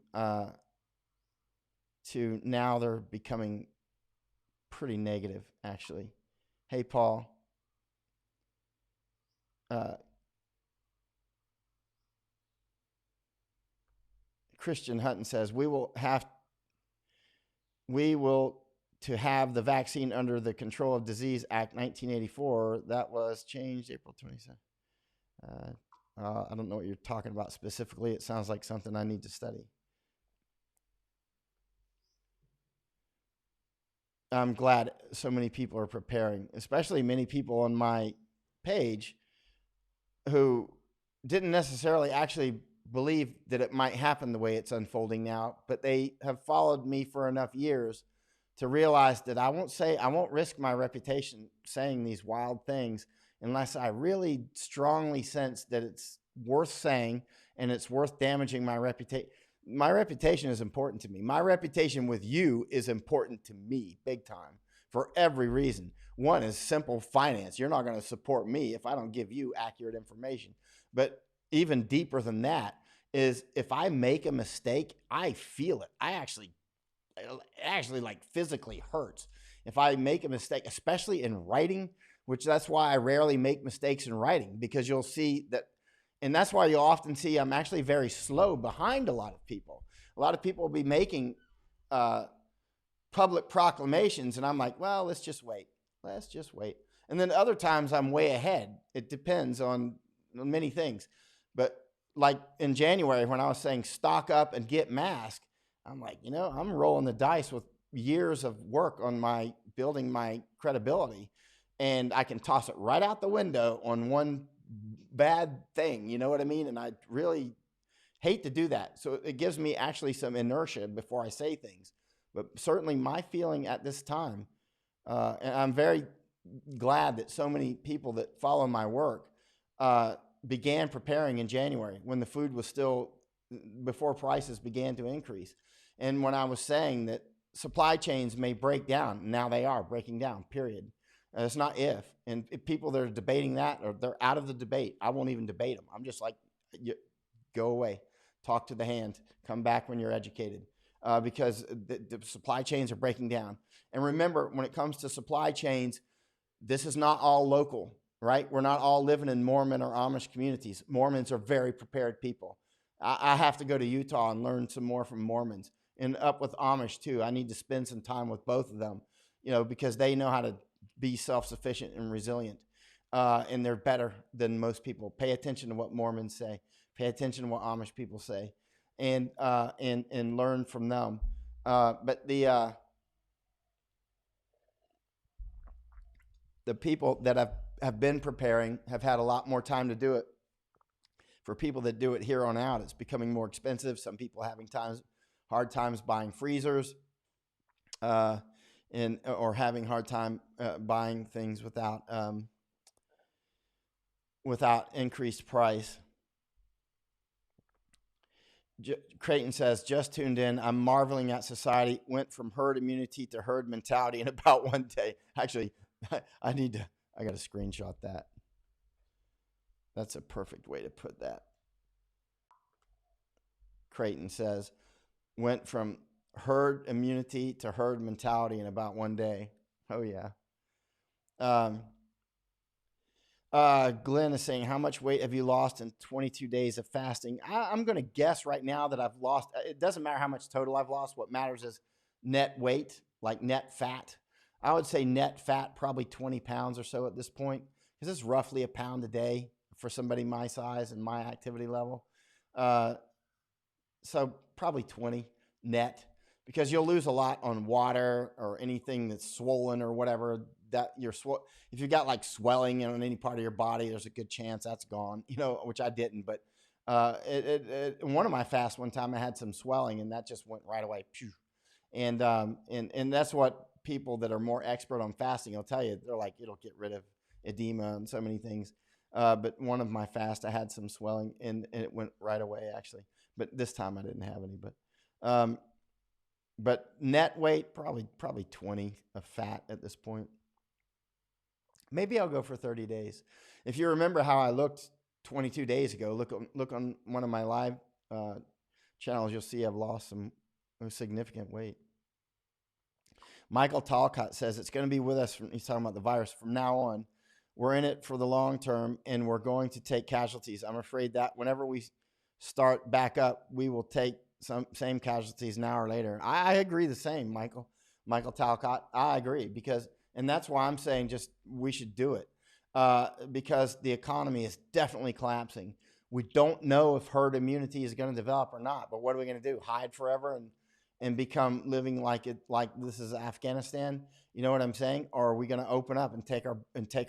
now they're becoming pretty negative, actually. Hey, Paul. Christian Hutton says, we will to have the vaccine under the Control of Disease Act 1984. That was changed April 27th. I don't know what you're talking about specifically. It sounds like something I need to study. I'm glad so many people are preparing, especially many people on my page who didn't necessarily actually believe that it might happen the way it's unfolding now, but they have followed me for enough years to realize that I won't risk my reputation saying these wild things unless I really strongly sense that it's worth saying and it's worth damaging my reputation. My reputation is important to me. My reputation with you is important to me big time for every reason. One is simple finance. You're not going to support me if I don't give you accurate information. But even deeper than that is if I make a mistake, I feel it. It actually like physically hurts. If I make a mistake, especially in writing, which that's why I rarely make mistakes in writing, because you'll see that. And that's why you'll often see I'm actually very slow behind a lot of people. A lot of people will be making public proclamations, and I'm like, well, let's just wait. Let's just wait. And then other times I'm way ahead. It depends on many things. But like in January when I was saying stock up and get masked, I'm like, I'm rolling the dice with years of work on building my credibility, and I can toss it right out the window on one bad thing. You know what I mean? And I really hate to do that. So it gives me actually some inertia before I say things. But certainly my feeling at this time, and I'm very glad that so many people that follow my work began preparing in January when the food was still, before prices began to increase. And when I was saying that supply chains may break down, now they are breaking down, period. It's not if. And if people that are debating that, or they're out of the debate, I won't even debate them. I'm just like, go away, talk to the hand, come back when you're educated, because the supply chains are breaking down. And remember, when it comes to supply chains, this is not all local, right? We're not all living in Mormon or Amish communities. Mormons are very prepared people. I have to go to Utah and learn some more from Mormons, and up with Amish too. I need to spend some time with both of them, because they know how to be self-sufficient and resilient. And they're better than most people. Pay attention to what Mormons say. Pay attention to what Amish people say, and learn from them. But the people that have been preparing have had a lot more time to do it. For people that do it here on out, it's becoming more expensive. Some people are having hard times buying freezers, or having hard time buying things without increased price. Creighton says, just tuned in. I'm marveling at society. Went from herd immunity to herd mentality in about one day. Actually, I got to screenshot that. That's a perfect way to put that. Creighton says, went from herd immunity to herd mentality in about one day. Oh, yeah. Glenn is saying, how much weight have you lost in 22 days of fasting? I'm going to guess right now that I've lost. It doesn't matter how much total I've lost. What matters is net weight, like net fat. I would say net fat, probably 20 pounds or so at this point, because it's roughly a pound a day for somebody my size and my activity level. So probably 20 net, because you'll lose a lot on water or anything that's swollen or whatever. That if you've got like swelling on any part of your body, there's a good chance that's gone, which I didn't. But one of my fasts one time, I had some swelling and that just went right away. And that's what people that are more expert on fasting will tell you. They're like, it'll get rid of edema and so many things. But one of my fasts, I had some swelling and it went right away actually. But this time I didn't have any. But net weight, probably 20 of fat at this point. Maybe I'll go for 30 days. If you remember how I looked 22 days ago, look on one of my live channels, you'll see I've lost some significant weight. Michael Talcott says it's going to be with us. He's talking about the virus from now on. We're in it for the long term, and we're going to take casualties. I'm afraid that whenever we start back up, we will take same casualties now or later. I agree the same, Michael Talcott. I agree and that's why I'm saying we should do it because the economy is definitely collapsing. We don't know if herd immunity is going to develop or not, but what are we going to do? Hide forever and become living like this is Afghanistan? You know what I'm saying? Or are we going to open up and take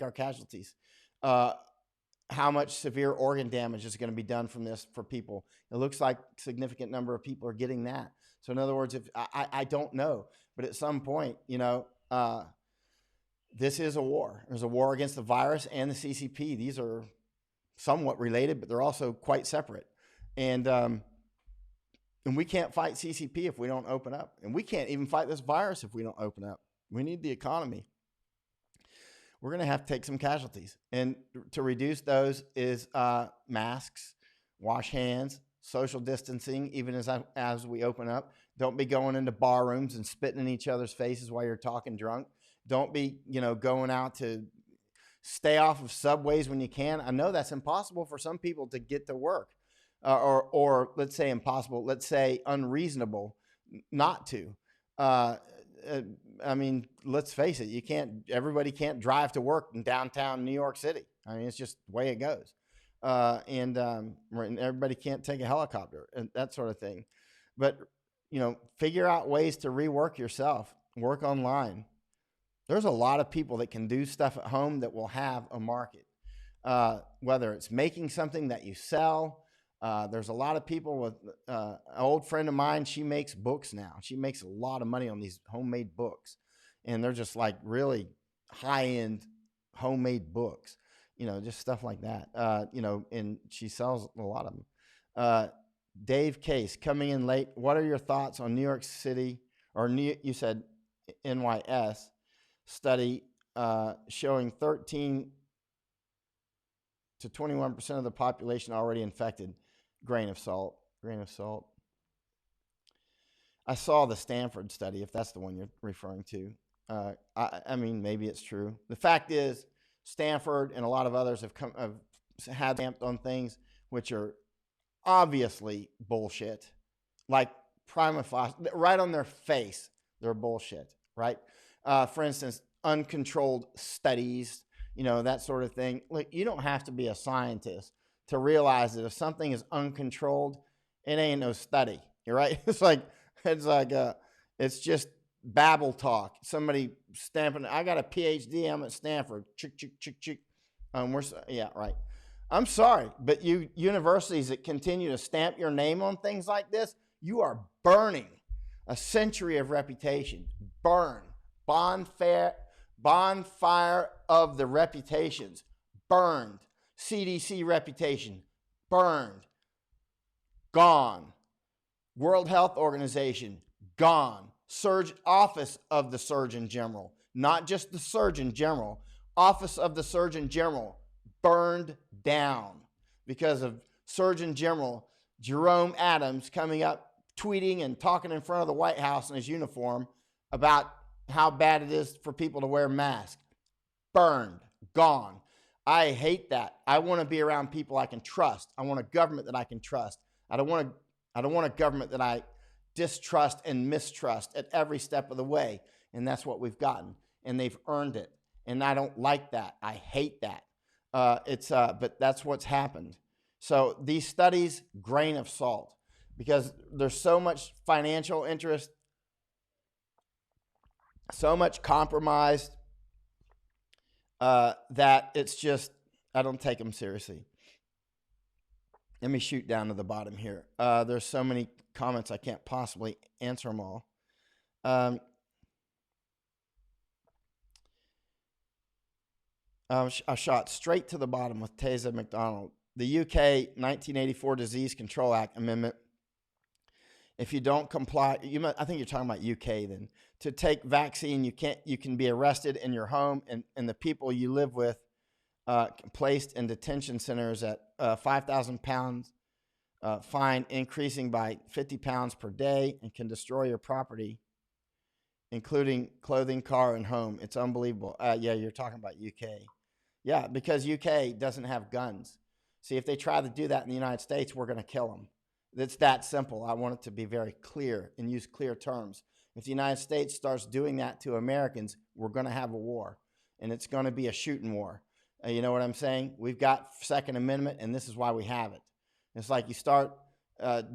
our casualties? How much severe organ damage is going to be done from this for people? It looks like a significant number of people are getting that. So in other words, I don't know, but at some point, this is a war. There's a war against the virus and the CCP. These are somewhat related, but they're also quite separate. And we can't fight CCP if we don't open up. And we can't even fight this virus if we don't open up. We need the economy. We're going to have to take some casualties. And to reduce those is masks, wash hands, social distancing, even as we open up. Don't be going into bar rooms and spitting in each other's faces while you're talking drunk. Don't be, going out to stay off of subways when you can. I know that's impossible for some people to get to work. Or let's say impossible, let's say unreasonable not to. I mean, let's face it, everybody can't drive to work in downtown New York City. I mean, it's just the way it goes. And everybody can't take a helicopter and that sort of thing. But, figure out ways to rework yourself, work online. There's a lot of people that can do stuff at home that will have a market, whether it's making something that you sell. There's a lot of people with an old friend of mine. She makes books now. She makes a lot of money on these homemade books, and they're just like really high-end homemade books, just stuff like that. And she sells a lot of them. Dave Case coming in late. What are your thoughts on New York City you said NYS study showing 13 to 21% of the population already infected? Grain of salt. I saw the Stanford study, if that's the one you're referring to. I mean, maybe it's true. The fact is, Stanford and a lot of others have had stamped on things which are obviously bullshit, like prima facie, right on their face, they're bullshit, right? For instance, uncontrolled studies, that sort of thing. Look, you don't have to be a scientist to realize that if something is uncontrolled, it ain't no study. You're right. It's just babble talk. Somebody stamping. I got a PhD. I'm at Stanford. Chick, chick, chick, chick. Yeah, right. I'm sorry, but you universities that continue to stamp your name on things like this, you are burning a century of reputation. Burn. Bonfire, bonfire of the reputations. Burned. CDC reputation. Burned. Gone. World Health Organization. Gone. Office of the Surgeon General. Not just the Surgeon General. Office of the Surgeon General burned down because of Surgeon General Jerome Adams coming up, tweeting and talking in front of the White House in his uniform about how bad it is for people to wear masks. Burned, gone. I hate that. I want to be around people I can trust. I want a government that I can trust. I don't want a government that I distrust and mistrust at every step of the way. And that's what we've gotten. And they've earned it. And I don't like that. I hate that. But that's what's happened. So these studies, grain of salt, because there's so much financial interest, so much compromised, that it's just, I don't take them seriously. Let me shoot down to the bottom here. There's so many comments I can't possibly answer them all. I shot straight to the bottom with Teza McDonald. The UK 1984 Disease Control Act Amendment. If you don't comply, I think you're talking about UK then. To take vaccine, you can be arrested in your home, and the people you live with placed in detention centers at £5,000 fine, increasing by £50 per day, and can destroy your property, including clothing, car, and home. It's unbelievable. Yeah, you're talking about UK. Yeah, because UK doesn't have guns. See, if they try to do that in the United States, we're going to kill them. It's that simple. I want it to be very clear and use clear terms. If the United States starts doing that to Americans, we're going to have a war, and it's going to be a shooting war. You know what I'm saying? We've got Second Amendment, and this is why we have it. It's like you start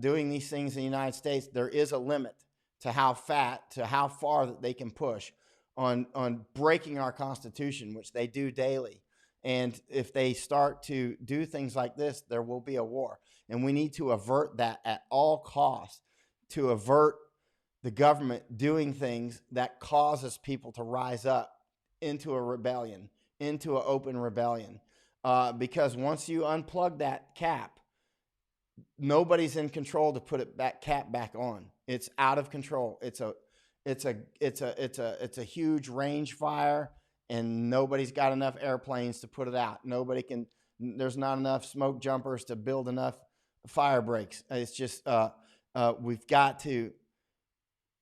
doing these things in the United States, there is a limit to how far that they can push on breaking our Constitution, which they do daily. And if they start to do things like this, there will be a war. And we need to avert that at all costs, to avert the government doing things that causes people to rise up into a rebellion, into an open rebellion. Because once you unplug that cap, nobody's in control to put that cap back on. It's out of control. It's a huge range fire, and nobody's got enough airplanes to put it out. There's not enough smoke jumpers to build enough fire breaks. It's just, we've got to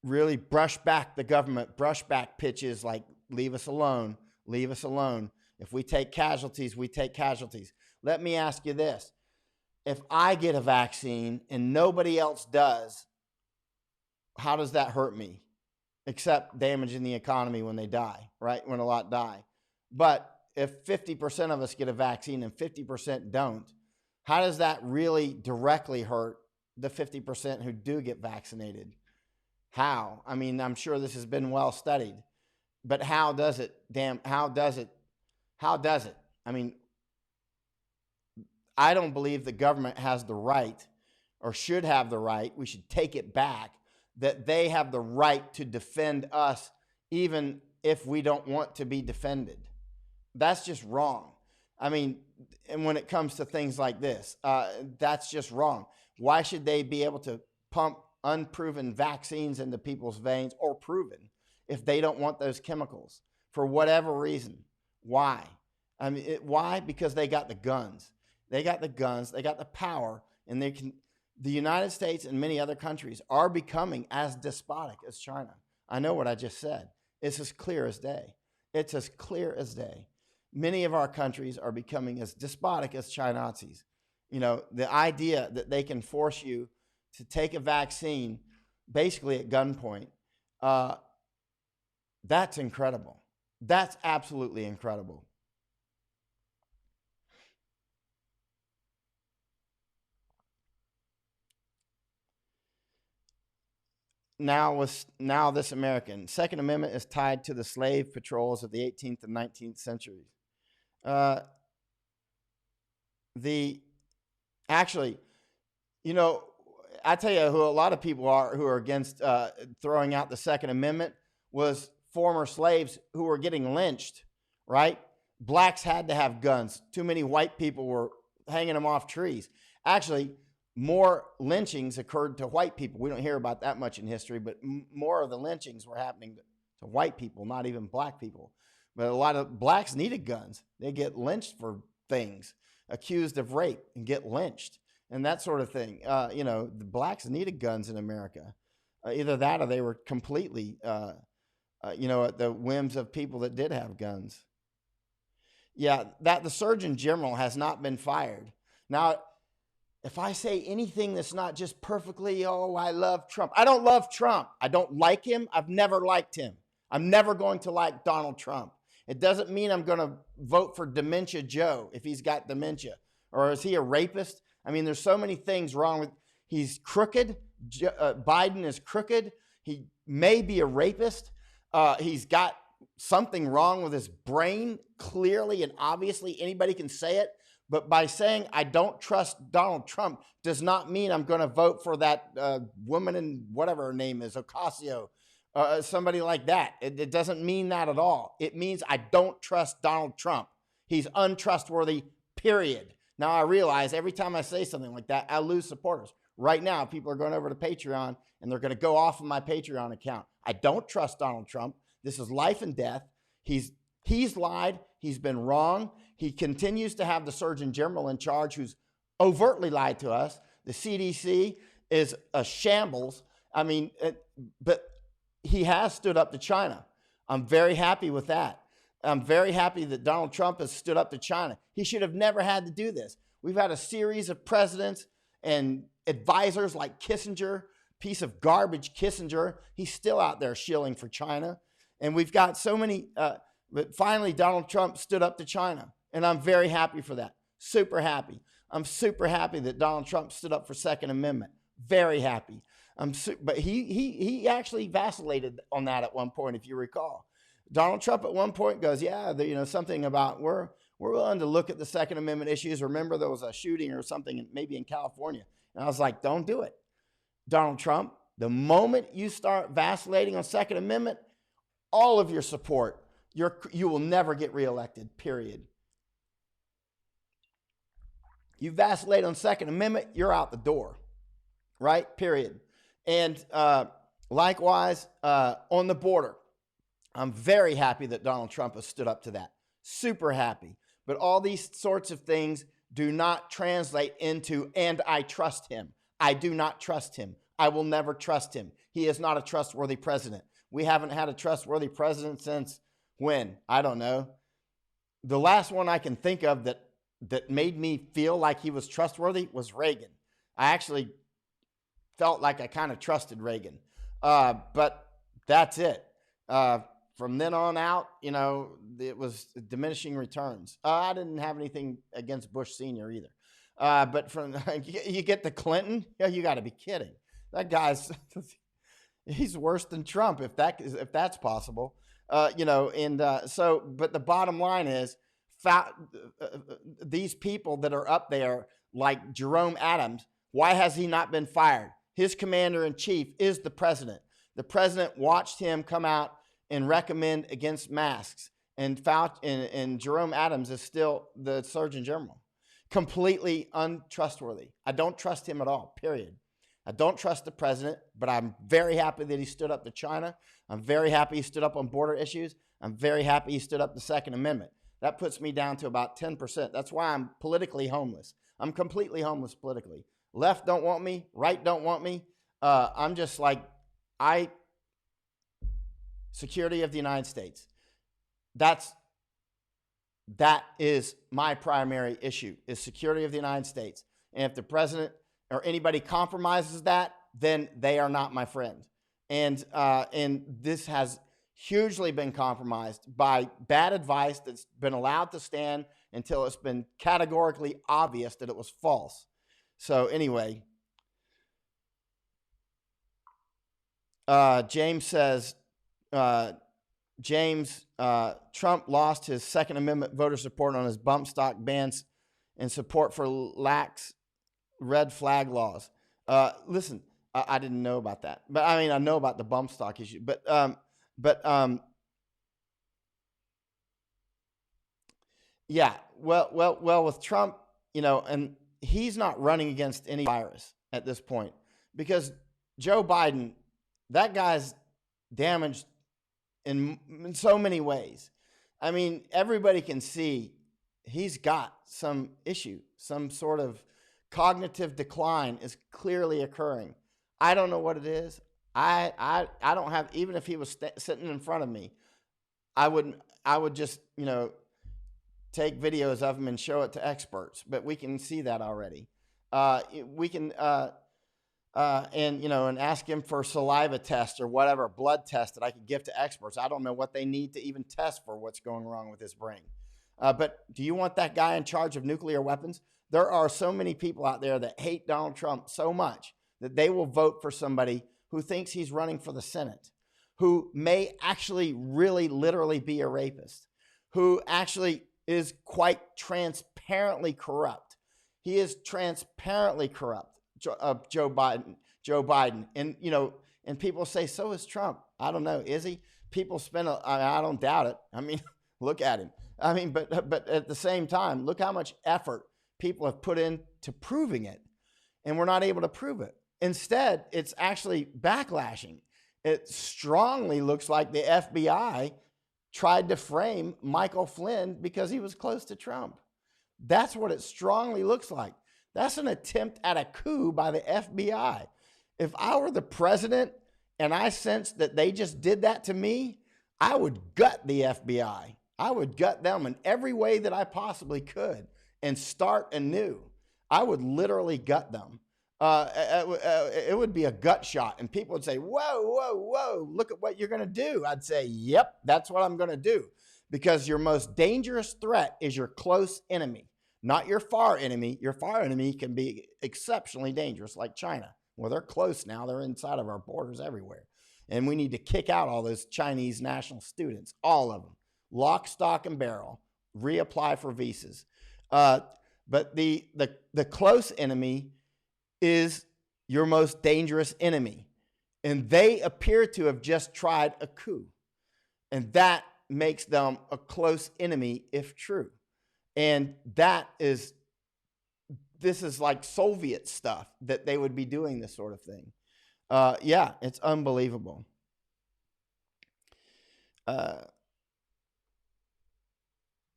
really brush back the government, brush back pitches like, leave us alone, leave us alone. If we take casualties, we take casualties. Let me ask you this. If I get a vaccine and nobody else does, how does that hurt me? Except damaging the economy when they die, right? When a lot die. But if 50% of us get a vaccine and 50% don't, how does that really directly hurt the 50% who do get vaccinated? How? I mean, I'm sure this has been well studied, but how does it? How does it? I mean, I don't believe the government has the right, or should have the right, we should take it back, that they have the right to defend us even if we don't want to be defended. That's just wrong. I mean, and when it comes to things like this, that's just wrong. Why should they be able to pump unproven vaccines into people's veins, or proven, if they don't want those chemicals for whatever reason? Why? I mean, why? Because they got the guns. They got the guns. They got the power, and they can. The United States and many other countries are becoming as despotic as China. I know what I just said. It's as clear as day. It's as clear as day. Many of our countries are becoming as despotic as Nazis. You know, the idea that they can force you to take a vaccine basically at gunpoint, that's incredible. That's absolutely incredible. now this American. Second Amendment is tied to the slave patrols of the 18th and 19th centuries. Uh, the actually, you know, I tell you who a lot of people are who are against throwing out the Second Amendment was former slaves who were getting lynched, right? Blacks had to have guns. Too many white people were hanging them off trees. Actually, more lynchings occurred to white people. We don't hear about that much in history, but more of the lynchings were happening to white people, not even black people. But a lot of blacks needed guns. They get lynched for things, accused of rape and get lynched and that sort of thing. The blacks needed guns in America. Either that or they were completely, at the whims of people that did have guns. Yeah, that the Surgeon General has not been fired. Now, if I say anything that's not just perfectly, oh, I love Trump. I don't love Trump. I don't like him. I've never liked him. I'm never going to like Donald Trump. It doesn't mean I'm going to vote for Dementia Joe if he's got dementia. Or is he a rapist? I mean, there's so many things wrong with, he's crooked. Biden is crooked. He may be a rapist. He's got something wrong with his brain, clearly and obviously. Anybody can say it. But by saying I don't trust Donald Trump does not mean I'm going to vote for that woman in whatever her name is, Ocasio, somebody like that. It doesn't mean that at all. It means I don't trust Donald Trump. He's untrustworthy, period. Now, I realize every time I say something like that, I lose supporters. Right now, people are going over to Patreon, and they're going to go off of my Patreon account. I don't trust Donald Trump. This is life and death. He's lied. He's been wrong. He continues to have the Surgeon General in charge who's overtly lied to us. The CDC is a shambles. I mean, but he has stood up to China. I'm very happy with that. I'm very happy that Donald Trump has stood up to China. He should have never had to do this. We've had a series of presidents and advisors like Kissinger, piece of garbage Kissinger. He's still out there shilling for China. And we've got so many, but finally Donald Trump stood up to China. And I'm very happy for that. Super happy. I'm super happy that Donald Trump stood up for Second Amendment. Very happy. But he actually vacillated on that at one point, if you recall. Donald Trump at one point goes, yeah, something about we're willing to look at the Second Amendment issues. Remember, there was a shooting or something maybe in California. And I was like, don't do it. Donald Trump, the moment you start vacillating on Second Amendment, all of your support, you will never get reelected, period. You vacillate on Second Amendment, you're out the door, right? Period. And likewise, on the border, I'm very happy that Donald Trump has stood up to that. Super happy. But all these sorts of things do not translate into, and I trust him. I do not trust him. I will never trust him. He is not a trustworthy president. We haven't had a trustworthy president since when? I don't know. The last one I can think of that made me feel like he was trustworthy was Reagan. I actually felt like I kind of trusted Reagan. But that's it. From then on out, it was diminishing returns. I didn't have anything against Bush Sr. either. But from you get to Clinton, you got to be kidding. That guy's he's worse than Trump if that's possible. But the bottom line is these people that are up there like Jerome Adams, why has he not been fired? His commander-in-chief is the president. The president watched him come out and recommend against masks. And Jerome Adams is still the Surgeon General. Completely untrustworthy. I don't trust him at all, period. I don't trust the president, but I'm very happy that he stood up to China. I'm very happy he stood up on border issues. I'm very happy he stood up to the Second Amendment. That puts me down to about 10%. That's why I'm politically homeless. I'm completely homeless politically. Left don't want me. Right don't want me. I'm just like, security of the United States. That is my primary issue, is security of the United States. And if the president or anybody compromises that, then they are not my friend. And this has hugely been compromised by bad advice that's been allowed to stand until it's been categorically obvious that it was false. So anyway, James says, uh, Trump lost his Second Amendment voter support on his bump stock bans and support for lax red flag laws. Listen, I didn't know about that, but I mean, I know about the bump stock issue, but yeah, well, with Trump, and he's not running against any virus at this point because Joe Biden, that guy's damaged in so many ways. I mean, everybody can see he's got some issue, some sort of cognitive decline is clearly occurring. I don't know what it is. I don't have, even if he was sitting in front of me, I would just take videos of him and show it to experts. But we can see that already. We can and ask him for saliva test or whatever blood test that I could give to experts. I don't know what they need to even test for what's going wrong with his brain. But do you want that guy in charge of nuclear weapons? There are so many people out there that hate Donald Trump so much that they will vote for somebody who thinks he's running for the Senate, who may actually really literally be a rapist, who actually is quite transparently corrupt. He is transparently corrupt. Joe Biden, and people say so is Trump. I don't know, is he? People spend. I don't doubt it. I mean, look at him. I mean, but at the same time, look how much effort people have put into proving it, and we're not able to prove it. Instead, it's actually backlashing. It strongly looks like the FBI tried to frame Michael Flynn because he was close to Trump. That's what it strongly looks like. That's an attempt at a coup by the FBI. If I were the president and I sensed that they just did that to me, I would gut the FBI. I would gut them in every way that I possibly could and start anew. I would literally gut them. It would be a gut shot, and people would say, whoa, look at what you're going to do. I'd say, yep, that's what I'm going to do, because your most dangerous threat is your close enemy, not your far enemy. Your far enemy can be exceptionally dangerous, like China. Well, they're close now. They're inside of our borders everywhere. And we need to kick out all those Chinese national students, all of them, lock, stock, and barrel, reapply for visas. But the close enemy is your most dangerous enemy. And they appear to have just tried a coup. And that makes them a close enemy if true. And this is like Soviet stuff that they would be doing this sort of thing. Yeah, it's unbelievable.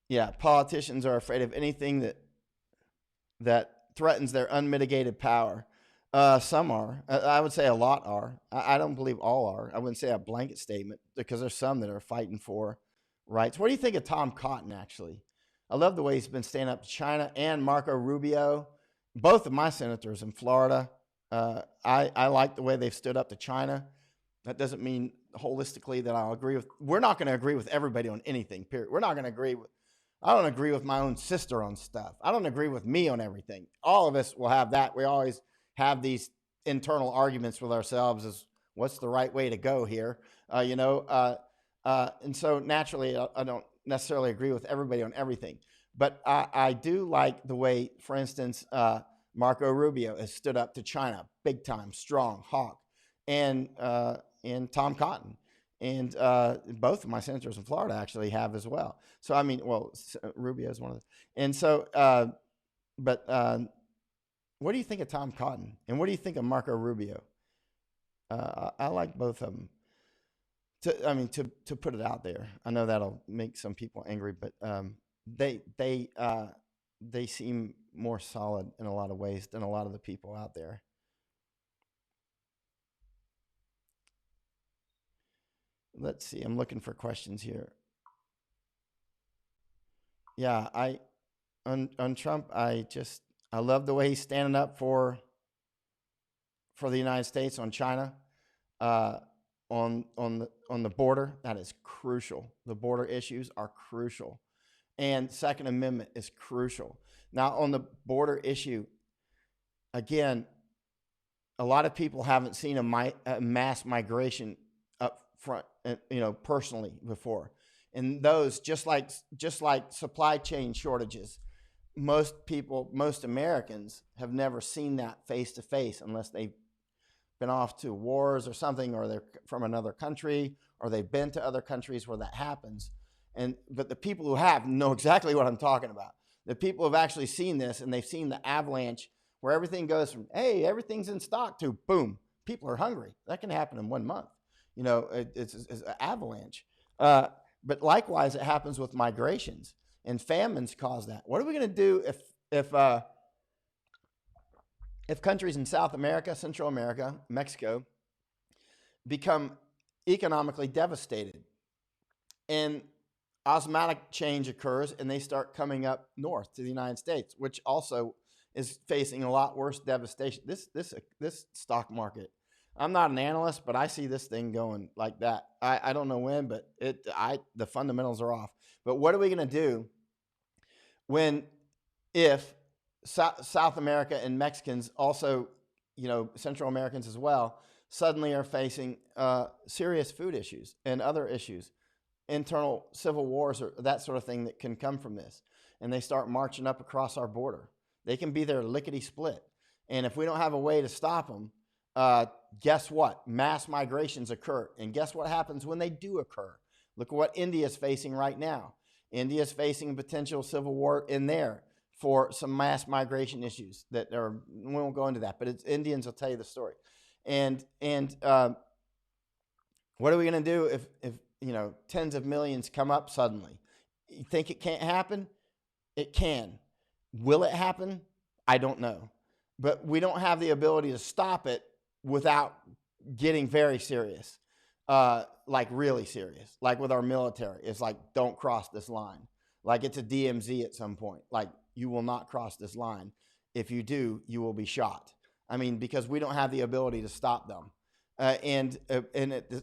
Yeah, politicians are afraid of anything that threatens their unmitigated power. Some are. I would say a lot are. I don't believe all are. I wouldn't say a blanket statement, because there's some that are fighting for rights. What do you think of Tom Cotton, actually? I love the way he's been standing up to China, and Marco Rubio, both of my senators in Florida. I like the way they've stood up to China. That doesn't mean holistically that I'll agree with. We're not going to agree with everybody on anything, period. We're not going to agree with. I don't agree with my own sister on stuff. I don't agree with me on everything. All of us will have that. We always have these internal arguments with ourselves as what's the right way to go here, and so naturally I don't necessarily agree with everybody on everything. But I do like the way, for instance, Marco Rubio has stood up to China, big time, strong, hawk, and Tom Cotton. And both of my senators in Florida actually have as well. So, I mean, well, Rubio is one of them. And so, what do you think of Tom Cotton? And what do you think of Marco Rubio? I like both of them. To put it out there, I know that'll make some people angry, but they seem more solid in a lot of ways than a lot of the people out there. Let's see. I'm looking for questions here. Yeah, on Trump, I love the way he's standing up for the United States on China, on the border. That is crucial. The border issues are crucial, and Second Amendment is crucial. Now, on the border issue, again, a lot of people haven't seen a mass migration up front, personally before. And those, just like supply chain shortages, most Americans have never seen that face to face unless they've been off to wars or something, or they're from another country, or they've been to other countries where that happens. But the people who have know exactly what I'm talking about. The people who have actually seen this, and they've seen the avalanche where everything goes from, hey, everything's in stock, to boom, people are hungry. That can happen in 1 month. It's an avalanche. But likewise, it happens with migrations, and famines cause that. What are we going to do if countries in South America, Central America, Mexico become economically devastated, and osmotic change occurs, and they start coming up north to the United States, which also is facing a lot worse devastation? This stock market, I'm not an analyst, but I see this thing going like that. I don't know when, but the fundamentals are off. But what are we going to do if South America and Mexicans also, Central Americans as well, suddenly are facing serious food issues and other issues, internal civil wars or that sort of thing that can come from this, and they start marching up across our border? They can be there lickety split. And if we don't have a way to stop them, guess what? Mass migrations occur. And guess what happens when they do occur? Look at what India is facing right now. India is facing a potential civil war in there for some mass migration issues we won't go into that, but Indians will tell you the story. And what are we going to do if tens of millions come up suddenly? You think it can't happen? It can. Will it happen? I don't know. But we don't have the ability to stop it without getting very serious, like really serious. Like with our military, it's like, don't cross this line. Like it's a DMZ at some point. Like, you will not cross this line. If you do, you will be shot. I mean, because we don't have the ability to stop them. And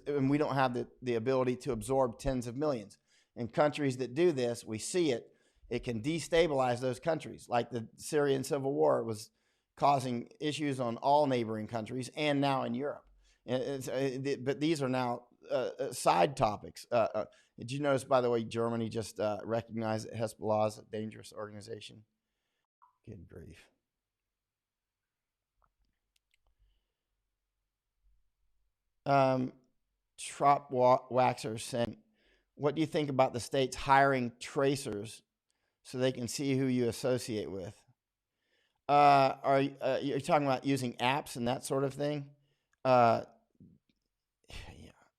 we don't have the ability to absorb tens of millions. And countries that do this, we see it. It can destabilize those countries. Like the Syrian civil war was causing issues on all neighboring countries, and now in Europe. But these are now side topics. Did you notice, by the way, Germany just recognized that Hezbollah is a dangerous organization? Good grief. Trop Waxer saying, what do you think about the states hiring tracers so they can see who you associate with? Are you talking about using apps and that sort of thing? Yeah,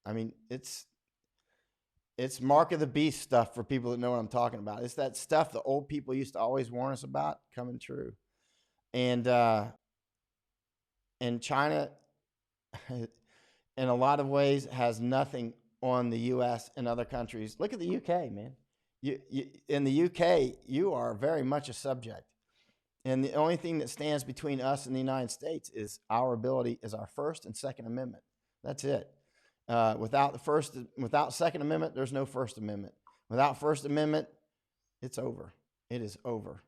I mean, it's mark of the beast stuff for people that know what I'm talking about. It's that stuff the old people used to always warn us about coming true. And China, in a lot of ways, has nothing on the U.S. and other countries. Look at the UK, man. In the UK, you are very much a subject. And the only thing that stands between us and the United States is our First and Second Amendment. That's it. Without Second Amendment, there's no First Amendment. Without First Amendment, it's over. It is over.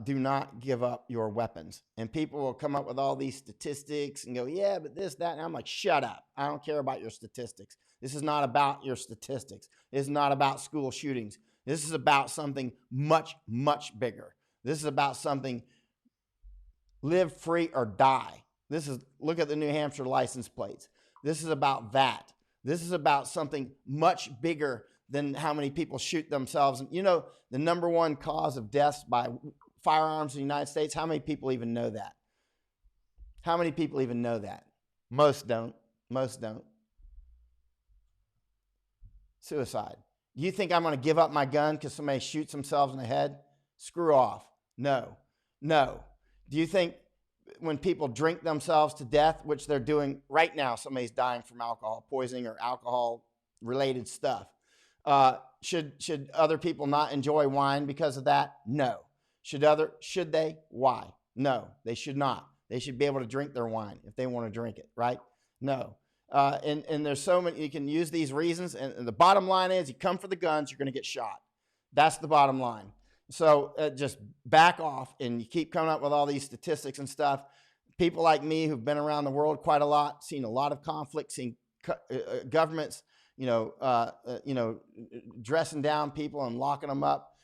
Do not give up your weapons. And people will come up with all these statistics and go, yeah, but this, that. And I'm like, shut up. I don't care about your statistics. This is not about your statistics. This is not about school shootings. This is about something much, much bigger. This is about something, live free or die. Look at the New Hampshire license plates. This is about that. This is about something much bigger than how many people shoot themselves. And the number one cause of deaths by firearms in the United States, how many people even know that? How many people even know that? Most don't. Suicide. Do you think I'm going to give up my gun because somebody shoots themselves in the head? Screw off. No. Do you think when people drink themselves to death, which they're doing right now, somebody's dying from alcohol poisoning or alcohol-related stuff, should other people not enjoy wine because of that? No. Should they? Why? No, they should not. They should be able to drink their wine if they want to drink it, right? No. And there's so many, you can use these reasons, and the bottom line is, you come for the guns, you're going to get shot. That's the bottom line. So just back off, and you keep coming up with all these statistics and stuff. people like me who've been around the world quite a lot, seen a lot of conflicts, seen governments, dressing down people and locking them up.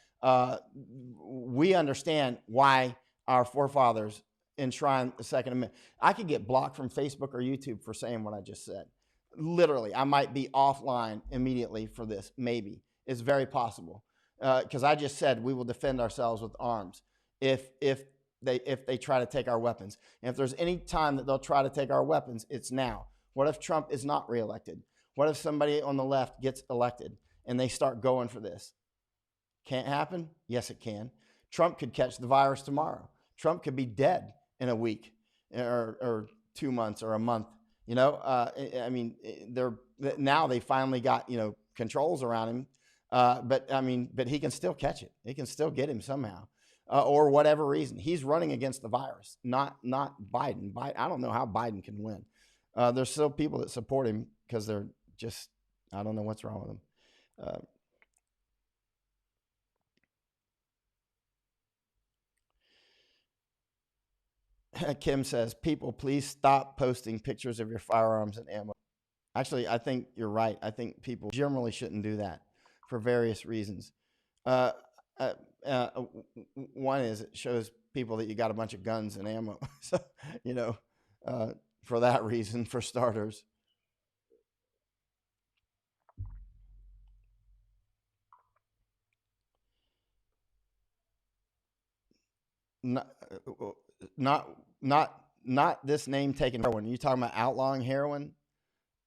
We understand why our forefathers enshrined the Second Amendment. I could get blocked from Facebook or YouTube for saying what I just said. Literally, I might be offline immediately for this. Maybe it's very possible because I just said we will defend ourselves with arms if they try to take our weapons. And if there's any time that they'll try to take our weapons, it's now. What if Trump is not reelected? What if somebody on the left gets elected and they start going for this? Can't happen? Yes, it can. Trump could catch the virus tomorrow. Trump could be dead in a week or 2 months or a month. Now they finally got, controls around him. But he can still catch it. He can still get him somehow. Or whatever reason. He's running against the virus, not Biden. I don't know how Biden can win. There's still people that support him because they're just, I don't know what's wrong with them. Kim says, people, please stop posting pictures of your firearms and ammo. Actually, I think you're right. I think people generally shouldn't do that for various reasons. One is it shows people that you got a bunch of guns and ammo. So, for that reason, for starters. Not this name taking heroin. You talking about outlawing heroin?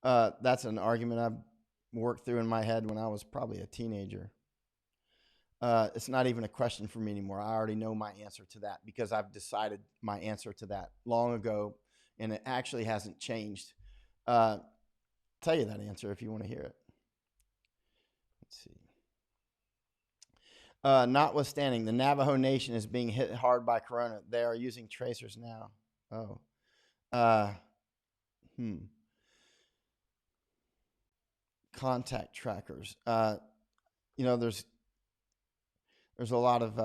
That's an argument I've worked through in my head when I was probably a teenager. It's not even a question for me anymore. I already know my answer to that because I've decided my answer to that long ago, and it actually hasn't changed. Tell you that answer if you want to hear it. Let's see. Notwithstanding, the Navajo Nation is being hit hard by corona. They are using tracers now. Contact trackers. There's a lot of.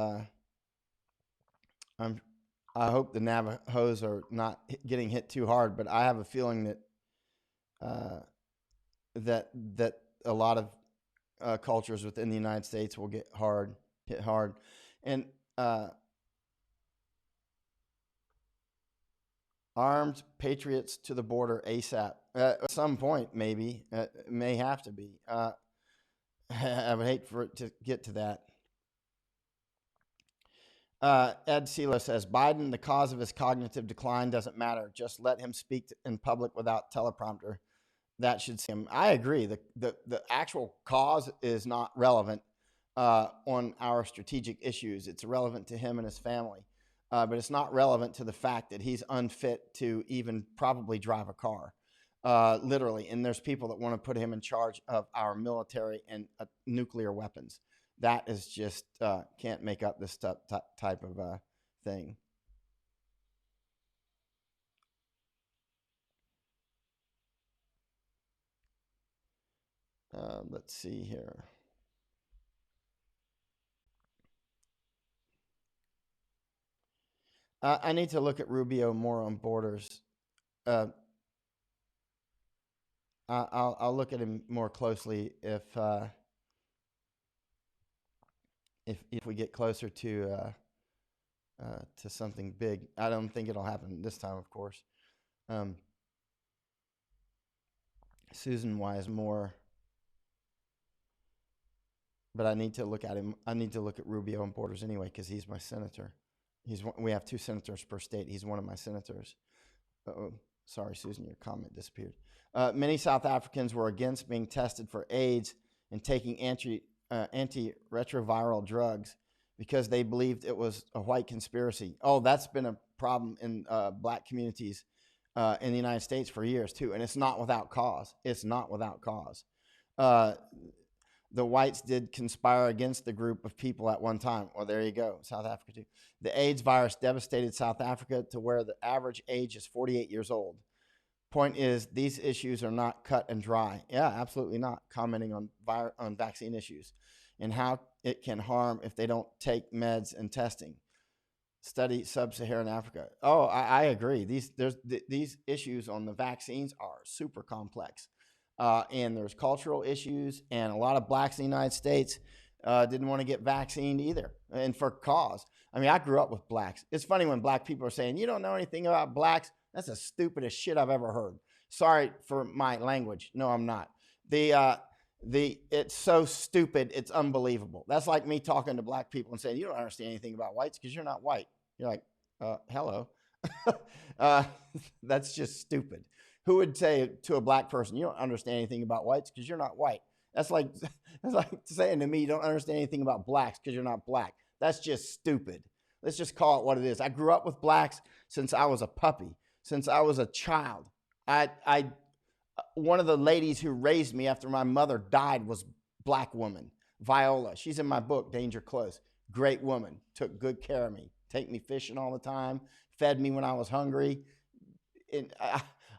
I hope the Navajos are not getting hit too hard, but I have a feeling that that a lot of cultures within the United States will get hit hard, and armed patriots to the border ASAP. At some point, maybe it may have to be. I would hate for it to get to that. Ed Silo says, Biden, the cause of his cognitive decline doesn't matter. Just let him speak in public without teleprompter. That should see him. I agree. The actual cause is not relevant on our strategic issues. It's relevant to him and his family. But it's not relevant to the fact that he's unfit to even probably drive a car, literally. And there's people that want to put him in charge of our military and nuclear weapons. That is just, can't make up this type of thing. Let's see here. I need to look at Rubio more on borders. I'll look at him more closely if we get closer to something big. I don't think it'll happen this time, of course. Susan Wise more, but I need to look at him. I need to look at Rubio and borders anyway because he's my senator. We have 2 senators per state. He's one of my senators. Sorry, Susan, your comment disappeared. Many South Africans were against being tested for AIDS and taking antiretroviral drugs because they believed it was a white conspiracy. Oh, that's been a problem in black communities in the United States for years too, and it's not without cause. It's not without cause. The whites did conspire against the group of people at one time. Well, there you go, South Africa too. The AIDS virus devastated South Africa to where the average age is 48 years old. Point is, these issues are not cut and dry. Yeah, absolutely not. Commenting on vaccine issues and how it can harm if they don't take meds and testing. Study sub-Saharan Africa. Oh, I agree. These issues on the vaccines are super complex, and there's cultural issues, and a lot of blacks in the United States didn't want to get vaccinated either, and for cause. I mean, I grew up with blacks. It's funny when black people are saying, "You don't know anything about blacks." That's the stupidest shit I've ever heard. Sorry for my language. No, I'm not. It's so stupid, it's unbelievable. That's like me talking to black people and saying, "You don't understand anything about whites because you're not white." You're like, hello. uh, that's just stupid. Who would say to a black person, "You don't understand anything about whites because you're not white"? That's like saying to me, "You don't understand anything about blacks because you're not black." That's just stupid. Let's just call it what it is. I grew up with blacks since I was a puppy, since I was a child. I One of the ladies who raised me after my mother died was black woman, Viola. She's in my book, Danger Close. Great woman, took good care of me, take me fishing all the time, fed me when I was hungry. And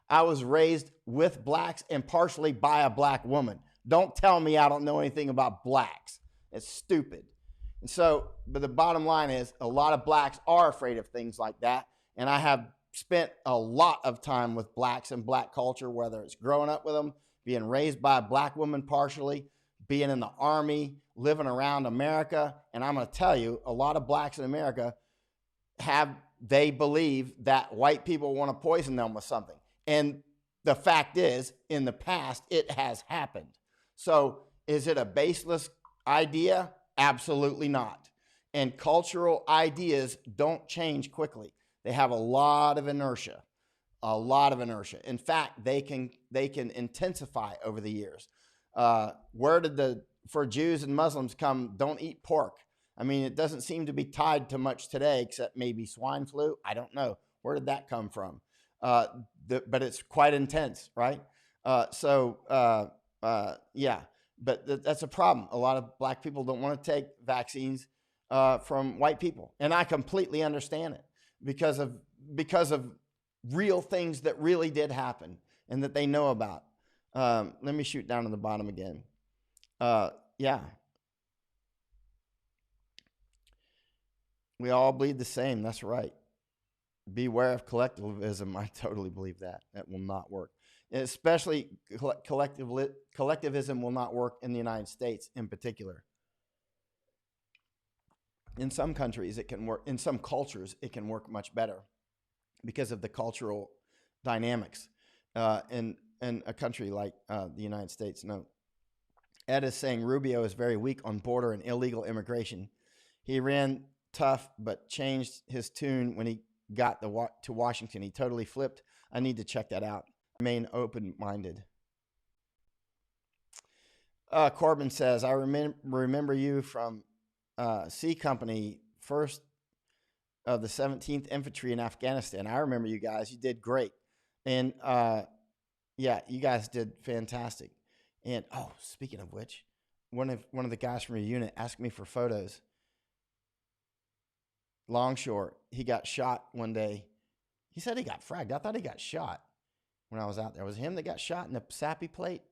I was raised with blacks and partially by a black woman. Don't tell me I don't know anything about blacks. It's stupid. And so, but the bottom line is a lot of blacks are afraid of things like that. And I have spent a lot of time with blacks and black culture, whether it's growing up with them, being raised by a black woman partially, being in the army, living around America. And I'm going to tell you, a lot of blacks in America they believe that white people want to poison them with something. And the fact is, in the past, it has happened. So is it a baseless idea? Absolutely not. And cultural ideas don't change quickly. They have a lot of inertia, a lot of inertia. In fact, they can intensify over the years. Where did for Jews and Muslims come, don't eat pork? I mean, it doesn't seem to be tied to much today, except maybe swine flu. I don't know. Where did that come from? But it's quite intense, right? Yeah, but that's a problem. A lot of black people don't want to take vaccines from white people, and I completely understand it because of real things that really did happen and that they know about. Let me shoot down to the bottom again. Yeah. We all bleed the same. That's right. Beware of collectivism. I totally believe that. That will not work. Especially collectivism will not work in the United States in particular. In some countries, it can work. In some cultures, it can work much better because of the cultural dynamics. In a country like the United States, no. Ed is saying Rubio is very weak on border and illegal immigration. He ran tough, but changed his tune when he got to Washington. He totally flipped. I need to check that out. Remain open-minded. Corbin says, I remember you from C Company, 1st of the 17th Infantry in Afghanistan. I remember you guys. You did great. And yeah, you guys did fantastic. And oh, speaking of which, one of the guys from your unit asked me for photos. Longshore, he got shot one day. He said he got fragged. I thought he got shot when I was out there. Was it him that got shot in the Sappy Plate?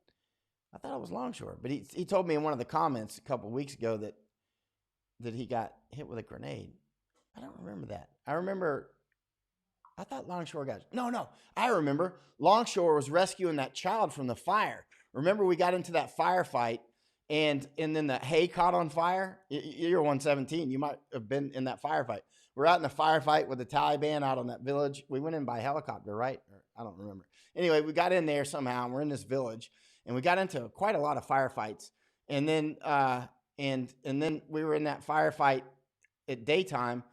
I thought it was Longshore. But he told me in one of the comments a couple of weeks ago that he got hit with a grenade. I don't remember that. I thought Longshore got... No. I remember. Longshore was rescuing that child from the fire. Remember we got into that firefight and then the hay caught on fire? You're 117. You might have been in that firefight. We're out in the firefight with the Taliban out on that village. We went in by helicopter, right? I don't remember. Anyway, we got in there somehow. And we're in this village, and we got into quite a lot of firefights. And then and then we were in that firefight at daytime,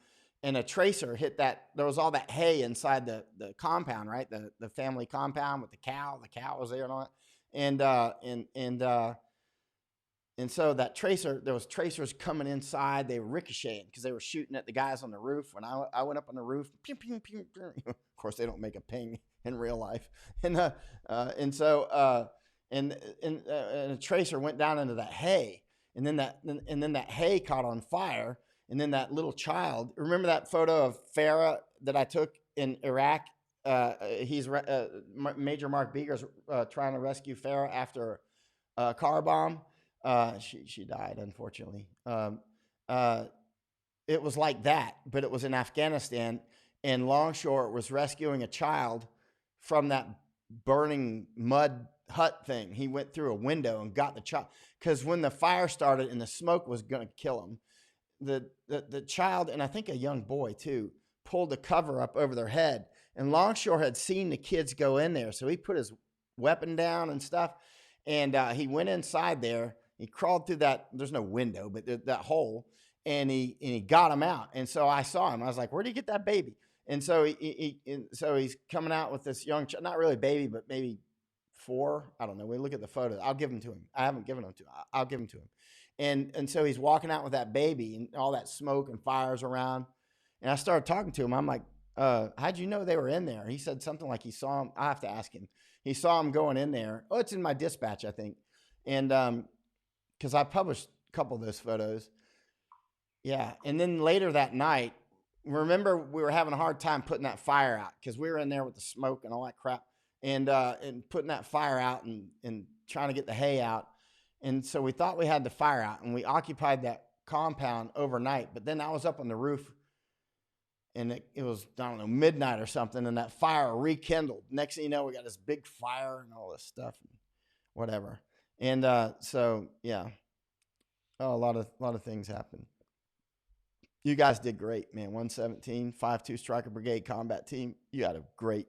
and a tracer hit that. There was all that hay inside the compound, right? The family compound with the cow. The cow was there and all that. And so that tracer, there was tracers coming inside. They were ricocheting because they were shooting at the guys on the roof. When I went up on the roof, pew, pew, pew, pew. Of course, they don't make a ping in real life. And a tracer went down into that hay, and then that hay caught on fire. And then that little child. Remember that photo of Farah that I took in Iraq? Major Mark Beeger's trying to rescue Farah after a car bomb. She died, unfortunately. it was like that, but it was in Afghanistan, and Longshore was rescuing a child from that burning mud hut thing. He went through a window and got the child, because when the fire started and the smoke was going to kill him, the child, and I think a young boy too, pulled the cover up over their head. And Longshore had seen the kids go in there, so he put his weapon down and stuff, and he went inside there. He crawled through that, there's no window, but that hole, and he got him out. And so I saw him. I was like, where did you get that baby? And so so he's coming out with this young, not really baby, but maybe 4. I don't know. We look at the photos. I'll give him to him. I haven't given him to him. I'll give him to him. And so he's walking out with that baby, and all that smoke and fires around. And I started talking to him. I'm like, how'd you know they were in there? He said something like he saw him. I have to ask him. He saw him going in there. Oh, it's in my dispatch, I think. And because I published a couple of those photos. Yeah. And then later that night, remember, we were having a hard time putting that fire out because we were in there with the smoke and all that crap, and putting that fire out and trying to get the hay out. And so we thought we had the fire out, and we occupied that compound overnight. But then I was up on the roof, and it was, I don't know, midnight or something, and that fire rekindled. Next thing you know, we got this big fire and all this stuff, and whatever. And so yeah, a lot of things happened. You guys did great, man. 117, 5-2 Striker Brigade combat team. You had a great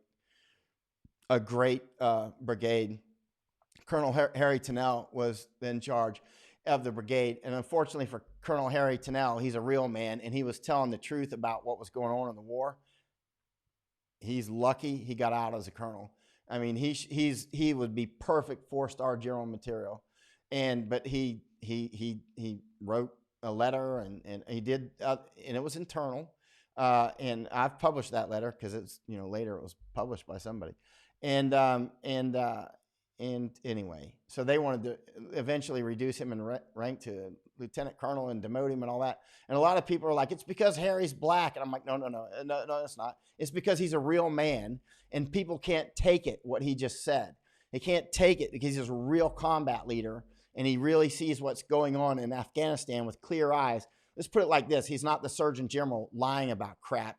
brigade. Colonel Harry Tennell was in charge of the brigade. And unfortunately for Colonel Harry Tennell, he's a real man, and he was telling the truth about what was going on in the war. He's lucky he got out as a colonel. I mean, he would be perfect 4-star general material. But he wrote a letter, and he did, and it was internal. And I've published that letter because it's, later it was published by somebody. And anyway, so they wanted to eventually reduce him in rank to lieutenant colonel and demote him and all that. And a lot of people are like, it's because Harry's black. And I'm like, no, it's not. It's because he's a real man, and people can't take it, what he just said. They can't take it because he's a real combat leader, and he really sees what's going on in Afghanistan with clear eyes. Let's put it like this. He's not the Surgeon General lying about crap.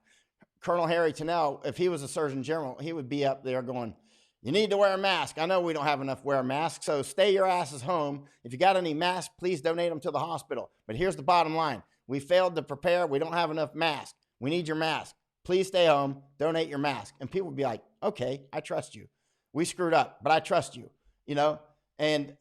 Colonel Harry Tennell, if he was a Surgeon General, he would be up there going, you need to wear a mask. I know we don't have enough wear masks, so stay your asses home. If you got any masks, please donate them to the hospital. But here's the bottom line. We failed to prepare. We don't have enough masks. We need your mask. Please stay home. Donate your mask. And people would be like, okay, I trust you. We screwed up, but I trust you, And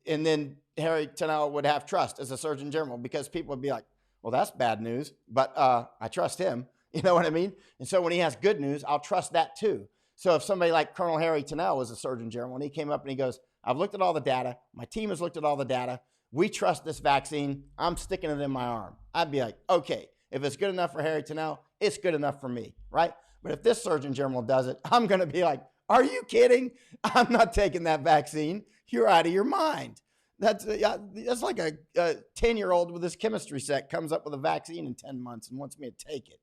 then Harry Tennell would have trust as a Surgeon General, because people would be like, well, that's bad news, but I trust him. You know what I mean? And so when he has good news, I'll trust that too. So if somebody like Colonel Harry Tennell was a Surgeon General, and he came up and he goes, I've looked at all the data. My team has looked at all the data. We trust this vaccine. I'm sticking it in my arm. I'd be like, okay, if it's good enough for Harry Tennell, it's good enough for me, right? But if this Surgeon General does it, I'm going to be like, are you kidding? I'm not taking that vaccine. You're out of your mind. That's like a 10-year-old with his chemistry set comes up with a vaccine in 10 months and wants me to take it.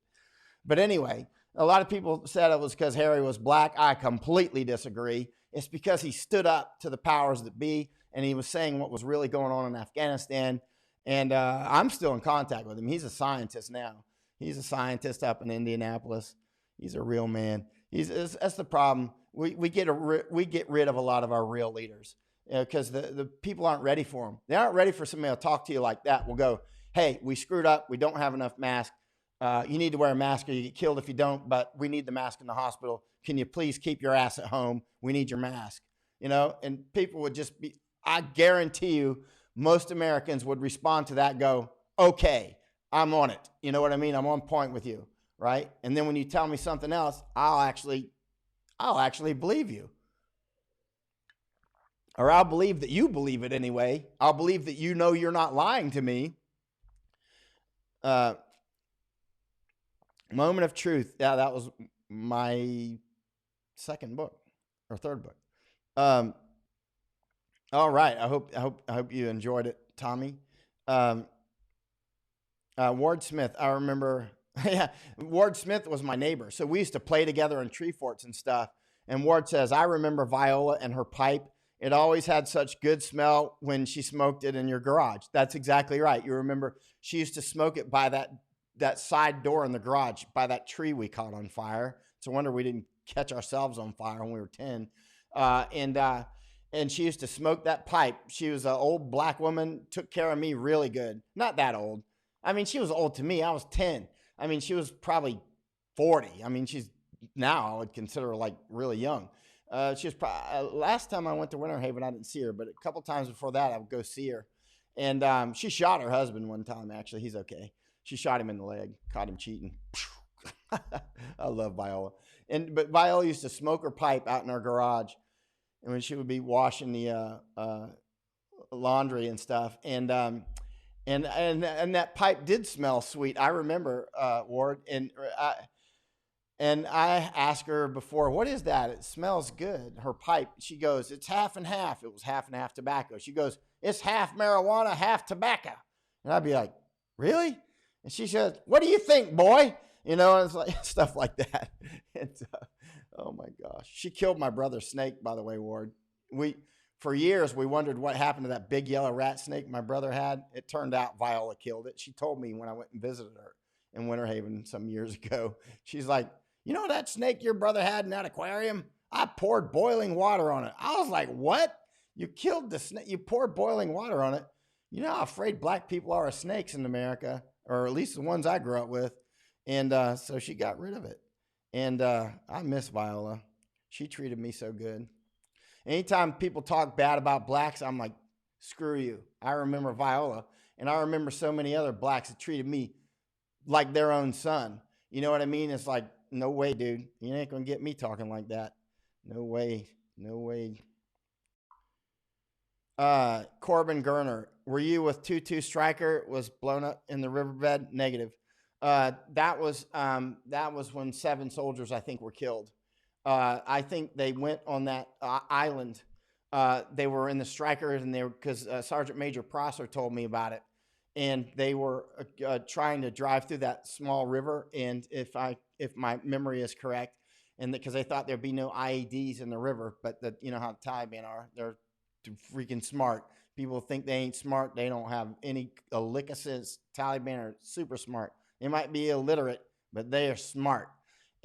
But anyway, a lot of people said it was because Harry was black. I completely disagree. It's because he stood up to the powers that be, and he was saying what was really going on in Afghanistan. And I'm still in contact with him. He's a scientist now. He's a scientist up in Indianapolis. He's a real man. That's the problem. We get rid of a lot of our real leaders, because the people aren't ready for them. They aren't ready for somebody to talk to you like that. We'll go, hey, we screwed up. We don't have enough masks. You need to wear a mask or you get killed if you don't, but we need the mask in the hospital. Can you please keep your ass at home? We need your mask. And people would just be, I guarantee you, most Americans would respond to that and go, okay, I'm on it. You know what I mean? I'm on point with you, right? And then when you tell me something else, I'll actually believe you. Or I'll believe that you believe it anyway. I'll believe that you're not lying to me. Moment of Truth. Yeah, that was my second book or third book. All right. I hope you enjoyed it, Tommy. Ward Smith. I remember. Yeah, Ward Smith was my neighbor, so we used to play together in tree forts and stuff. And Ward says, I remember Viola and her pipe. It always had such good smell when she smoked it in your garage. That's exactly right. You remember she used to smoke it by that that side door in the garage by that tree we caught on fire. It's a wonder we didn't catch ourselves on fire when we were 10. Uh, and uh, and she used to smoke that pipe. She was an old black woman, took care of me really good. Not that old. I mean, she was old to me. I was 10. I mean, she was probably 40. I mean, she's now I would consider her like really young. She was last time I went to Winter Haven, I didn't see her, but a couple times before that, I would go see her. And she shot her husband one time. Actually, he's okay. She shot him in the leg, caught him cheating. I love Viola. But Viola used to smoke her pipe out in our garage, and when she would be washing the laundry and stuff, and that pipe did smell sweet. I remember Ward, and I asked her before, what is that? It smells good. Her pipe. She goes, it's half and half. It was half and half tobacco. She goes, it's half marijuana, half tobacco. And I'd be like, really? And she says, what do you think, boy? You know, and it's like stuff like that. And, oh my gosh. She killed my brother's snake, by the way, Ward. For years, we wondered what happened to that big yellow rat snake my brother had. It turned out Viola killed it. She told me when I went and visited her in Winter Haven some years ago. She's like, you know that snake your brother had in that aquarium? I poured boiling water on it. I was like, what? You killed the snake? You poured boiling water on it? You know how afraid black people are of snakes in America, or at least the ones I grew up with. And so she got rid of it. And I miss Viola. She treated me so good. Anytime people talk bad about blacks, I'm like, screw you. I remember Viola, and I remember so many other blacks that treated me like their own son. You know what I mean? It's like, no way, dude. You ain't going to get me talking like that. No way. No way. Corbin Gerner, were you with 2-2 Striker was blown up in the riverbed? Negative. That was when 7 soldiers, I think, were killed. I think they went on that island. They were in the Strikers, and they were because Sergeant Major Prosser told me about it, and they were trying to drive through that small river. And if my memory is correct, and because they thought there'd be no IEDs in the river, but you know how the Taliban are, they're freaking smart. People think they ain't smart. They don't have a lick of sense. Taliban are super smart. They might be illiterate, but they are smart.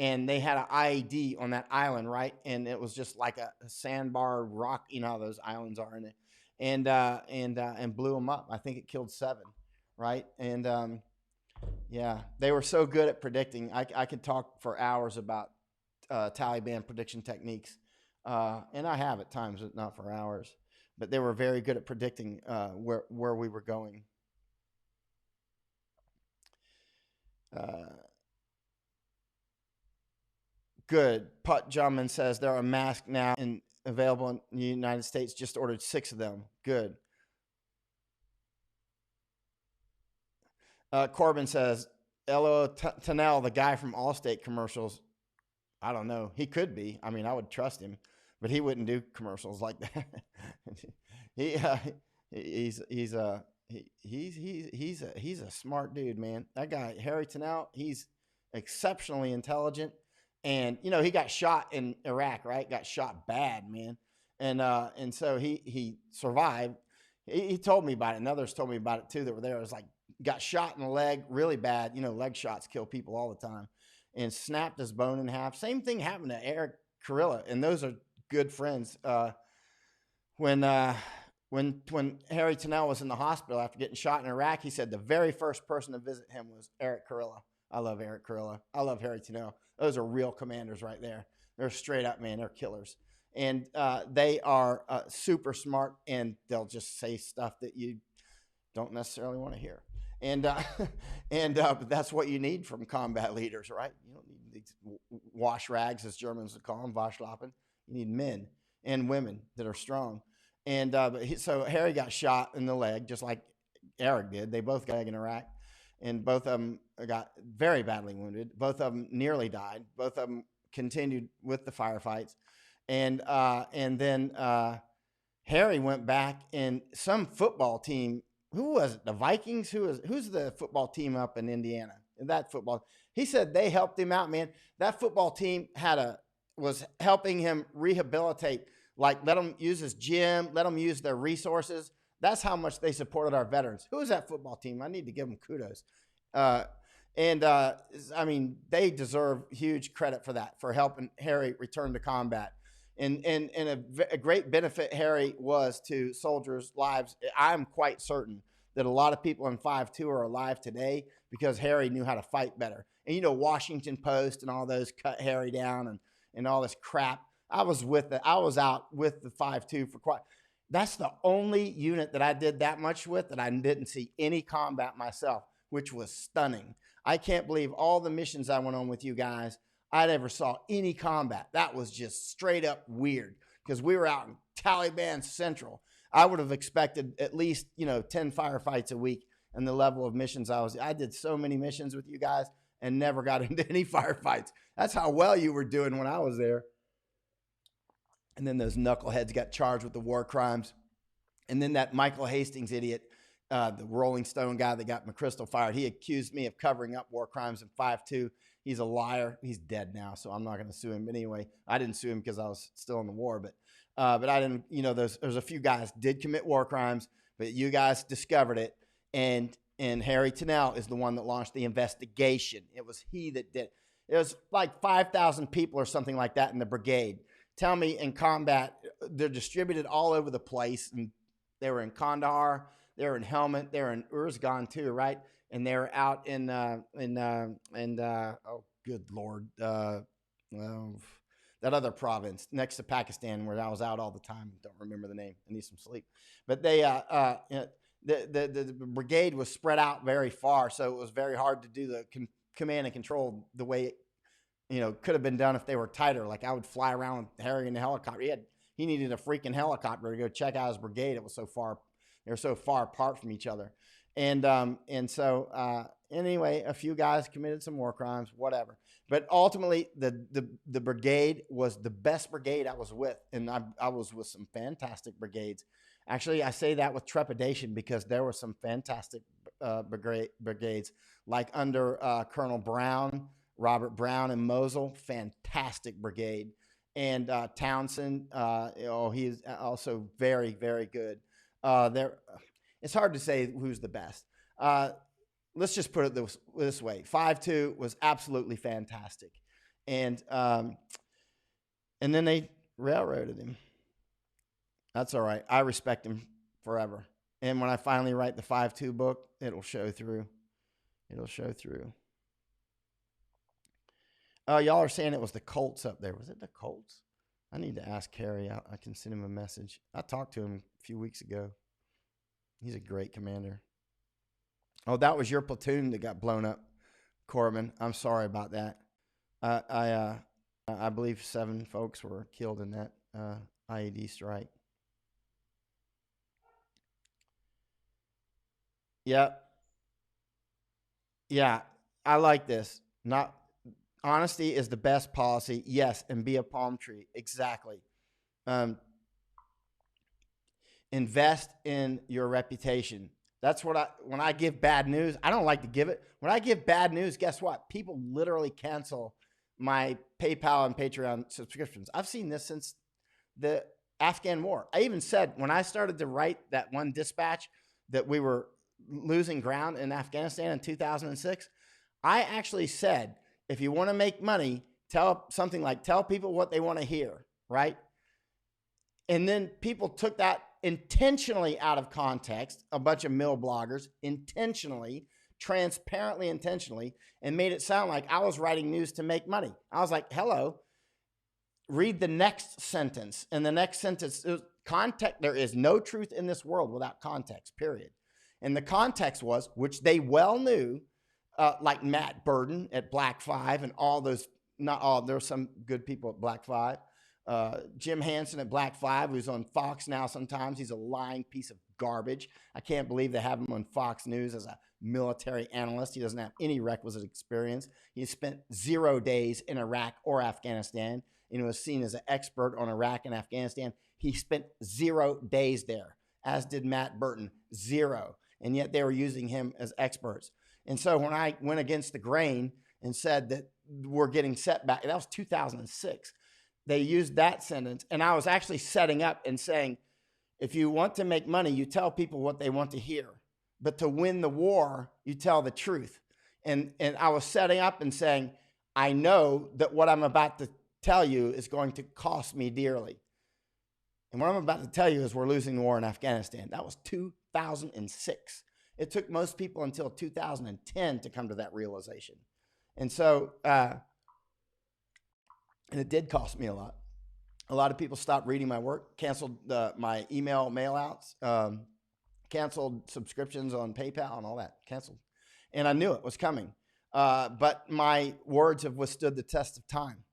And they had an IED on that island, right? And it was just like a sandbar rock, you know how those islands are in it, and blew them up. I think it killed 7, right? And yeah, they were so good at predicting. I could talk for hours about Taliban prediction techniques, and I have at times, but not for hours. But they were very good at predicting where we were going. Good. Putt Jumpman says there are masks now available in the United States. Just ordered 6 of them. Good. Corbin says, Elo Tennell, the guy from Allstate commercials. I don't know. He could be. I mean, I would trust him, but he wouldn't do commercials like that. He's a smart dude, man. That guy, Harry Tennell, he's exceptionally intelligent. And, you know, he got shot in Iraq, right? Got shot bad, man. And so he survived. He told me about it, and others told me about it too that were there. It was like, got shot in the leg really bad. You know, leg shots kill people all the time. And snapped his bone in half. Same thing happened to Eric Carilla, and those are good friends. When Harry Tennell was in the hospital after getting shot in Iraq, he said the very first person to visit him was Eric Carilla. I love Eric Carilla. I love Harry Tennell. Those are real commanders right there. They're straight up, man. They're killers. And they are super smart, and they'll just say stuff that you don't necessarily want to hear. And but that's what you need from combat leaders, right? You don't need these wash rags, as Germans would call them, Waschlappen. You need men and women that are strong. And so Harry got shot in the leg, just like Eric did. They both got in Iraq, and both of them got very badly wounded. Both of them nearly died. Both of them continued with the firefights, and then Harry went back, and some football team. Who was it? The Vikings? Who's the football team up in Indiana? That football. He said they helped him out, man. That football team was helping him rehabilitate. Like, let them use his gym, let them use their resources. That's how much they supported our veterans. Who is that football team? I need to give them kudos. And I mean, they deserve huge credit for that, for helping Harry return to combat. And a great benefit Harry was to soldiers' lives. I'm quite certain that a lot of people in 5-2 are alive today because Harry knew how to fight better. And you know, Washington Post and all those cut Harry down and all this crap. I was out with the 5-2 for quite. That's the only unit that I did that much with that I didn't see any combat myself, which was stunning. I can't believe all the missions I went on with you guys, I never saw any combat. That was just straight up weird because we were out in Taliban Central. I would have expected at least, 10 firefights a week, and the level of missions I did so many missions with you guys and never got into any firefights. That's how well you were doing when I was there. And then those knuckleheads got charged with the war crimes. And then that Michael Hastings idiot, the Rolling Stone guy that got McChrystal fired, he accused me of covering up war crimes in 5-2. He's a liar. He's dead now, so I'm not going to sue him. But anyway, I didn't sue him because I was still in the war. But I didn't, there's a few guys did commit war crimes, but you guys discovered it. And Harry Tennell is the one that launched the investigation. It was he that did. It was like 5,000 people or something like that in the brigade. Tell me, in combat, they're distributed all over the place. And they were in Kandahar, they were in Helmand, they were in Uruzgan too, right? And they were out in oh, good Lord, that other province next to Pakistan where I was out all the time. Don't remember the name. I need some sleep. But they, the brigade was spread out very far, so it was very hard to do the command and control the way it could have been done if they were tighter. Like I would fly around with Harry in the helicopter. He needed a freaking helicopter to go check out his brigade. It was so far, they were so far apart from each other. And so anyway, a few guys committed some war crimes, whatever. But ultimately, the brigade was the best brigade I was with, and I was with some fantastic brigades. Actually, I say that with trepidation because there were some fantastic brigades, like under Colonel Brown, Robert Brown in Mosul, fantastic brigade. And Townsend, he's also very, very good. It's hard to say who's the best. Let's just put it this way. 5-2 was absolutely fantastic. And then they railroaded him. That's all right. I respect him forever. And when I finally write the 5-2 book, it'll show through. It'll show through. Y'all are saying it was the Colts up there. Was it the Colts? I need to ask Harry. I can send him a message. I talked to him a few weeks ago. He's a great commander. Oh, that was your platoon that got blown up, Corbin. I'm sorry about that. I believe 7 folks were killed in that IED strike. Yep. Yeah, I like this. Honesty is the best policy. Yes, and be a palm tree. Exactly. Invest in your reputation. That's what when I give bad news, I don't like to give it. When I give bad news, guess what? People literally cancel my PayPal and Patreon subscriptions. I've seen this since the Afghan war. I even said when I started to write that one dispatch that we were losing ground in Afghanistan in 2006, I actually said, if you want to make money, tell people what they want to hear, right? And then people took that intentionally out of context, a bunch of mill bloggers, transparently intentionally, and made it sound like I was writing news to make money. I was like, hello, read the next sentence. And the next sentence, context, there is no truth in this world without context, period. And the context was, which they well knew, like Matt Burden at Black 5 and all those, not all, there's some good people at Black 5. Jim Hansen at Black 5, who's on Fox now sometimes. He's a lying piece of garbage. I can't believe they have him on Fox News as a military analyst. He doesn't have any requisite experience. He spent 0 days in Iraq or Afghanistan and was seen as an expert on Iraq and Afghanistan. He spent 0 days there, as did Matt Burton, 0. And yet they were using him as experts. And so when I went against the grain and said that we're getting set back, that was 2006. They used that sentence, and I was actually setting up and saying, if you want to make money, you tell people what they want to hear. But to win the war, you tell the truth. And I was setting up and saying, I know that what I'm about to tell you is going to cost me dearly. And what I'm about to tell you is we're losing the war in Afghanistan. That was 2006. It took most people until 2010 to come to that realization. And so, and it did cost me a lot. A lot of people stopped reading my work, canceled my email mailouts, canceled subscriptions on PayPal and all that, canceled. And I knew it was coming. But my words have withstood the test of time.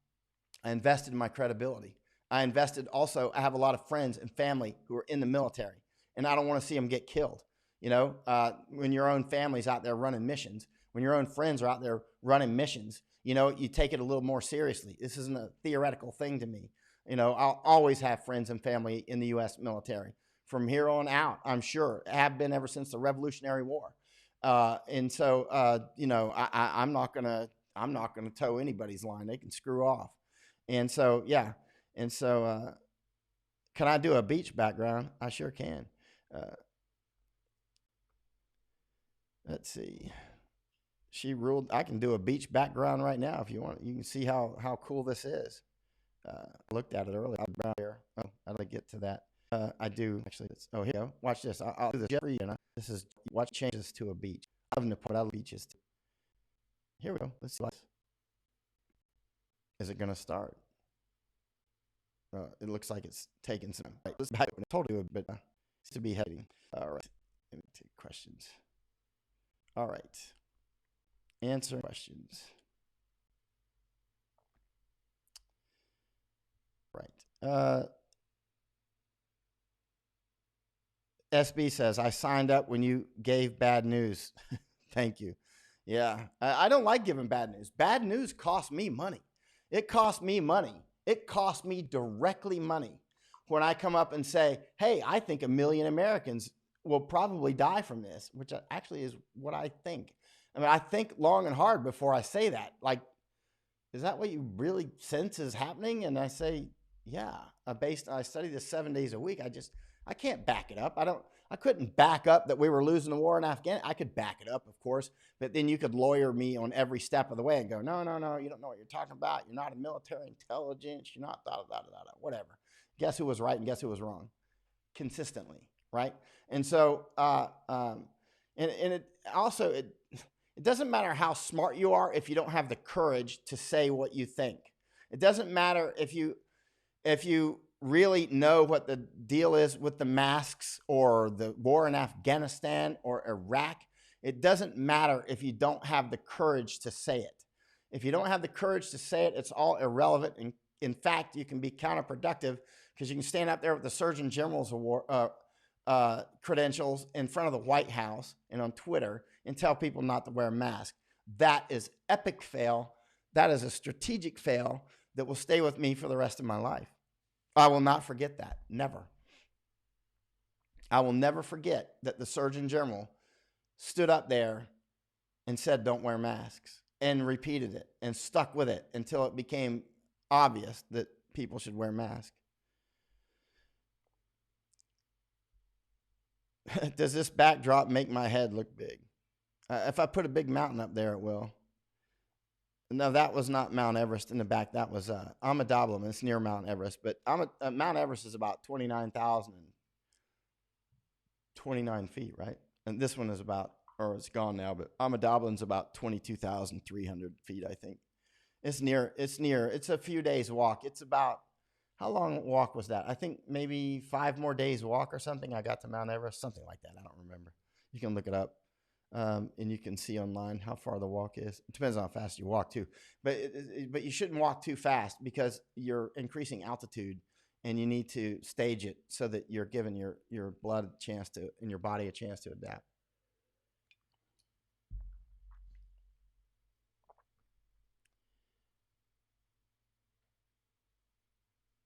I invested in my credibility. I have a lot of friends and family who are in the military, and I don't want to see them get killed. When your own family's out there running missions, when your own friends are out there running missions, you take it a little more seriously. This isn't a theoretical thing to me. I'll always have friends and family in the U.S. military from here on out. I'm sure have been ever since the Revolutionary War. And so, I'm not gonna toe anybody's line. They can screw off. And so, yeah. And so, can I do a beach background? I sure can. Let's see. She ruled. I can do a beach background right now if you want. You can see how cool this is. Looked at it earlier. Here. Oh, how did I get to that? I do actually. Oh, here you go. Watch this. I'll do this for you. This is watch changes to a beach. I love to put out beaches. Here we go. Let's see. Is it going to start? It looks like it's taking some. Right, let's back. Totally, but it's to be heading. All right. Let me take questions. All right. Answer questions. Right. SB says, I signed up when you gave bad news. Thank you. Yeah. I don't like giving bad news. Bad news costs me money. It costs me money. It costs me directly money when I come up and say, hey, I think 1 million Americans will probably die from this, which actually is what I think. I mean, I think long and hard before I say that. Like, is that what you really sense is happening? And I say, yeah, I study this 7 days a week. I can't back it up. I couldn't back up that we were losing the war in Afghanistan. I could back it up, of course, but then you could lawyer me on every step of the way and go, no, you don't know what you're talking about. You're not a military intelligence. You're not whatever. Guess who was right and guess who was wrong? Consistently, right? And so, and it also, it doesn't matter how smart you are if you don't have the courage to say what you think. It doesn't matter if you really know what the deal is with the masks or the war in Afghanistan or Iraq. It doesn't matter if you don't have the courage to say it. If you don't have the courage to say it, it's all irrelevant. And in fact, you can be counterproductive because you can stand up there with the Surgeon General's credentials in front of the White House and on Twitter and tell people not to wear a mask. That is epic fail. That is a strategic fail that will stay with me for the rest of my life. I will not forget that. Never. I will never forget that the Surgeon General stood up there and said, don't wear masks, and repeated it and stuck with it until it became obvious that people should wear masks. Does this backdrop make my head look big? If I put a big mountain up there, it will. No, that was not Mount Everest in the back. That was Amadablam. It's near Mount Everest. But Mount Everest is about 29,029 feet, right? And this one is about, or it's gone now, but Amadablam's about 22,300 feet, I think. It's near. It's a few days walk. It's about, how long a walk was that? I think maybe 5 more days walk or something. I got to Mount Everest, something like that. I don't remember. You can look it up. And you can see online how far the walk is. It depends on how fast you walk too, but you shouldn't walk too fast because you're increasing altitude, and you need to stage it so that you're giving your blood a chance to, and your body a chance to adapt.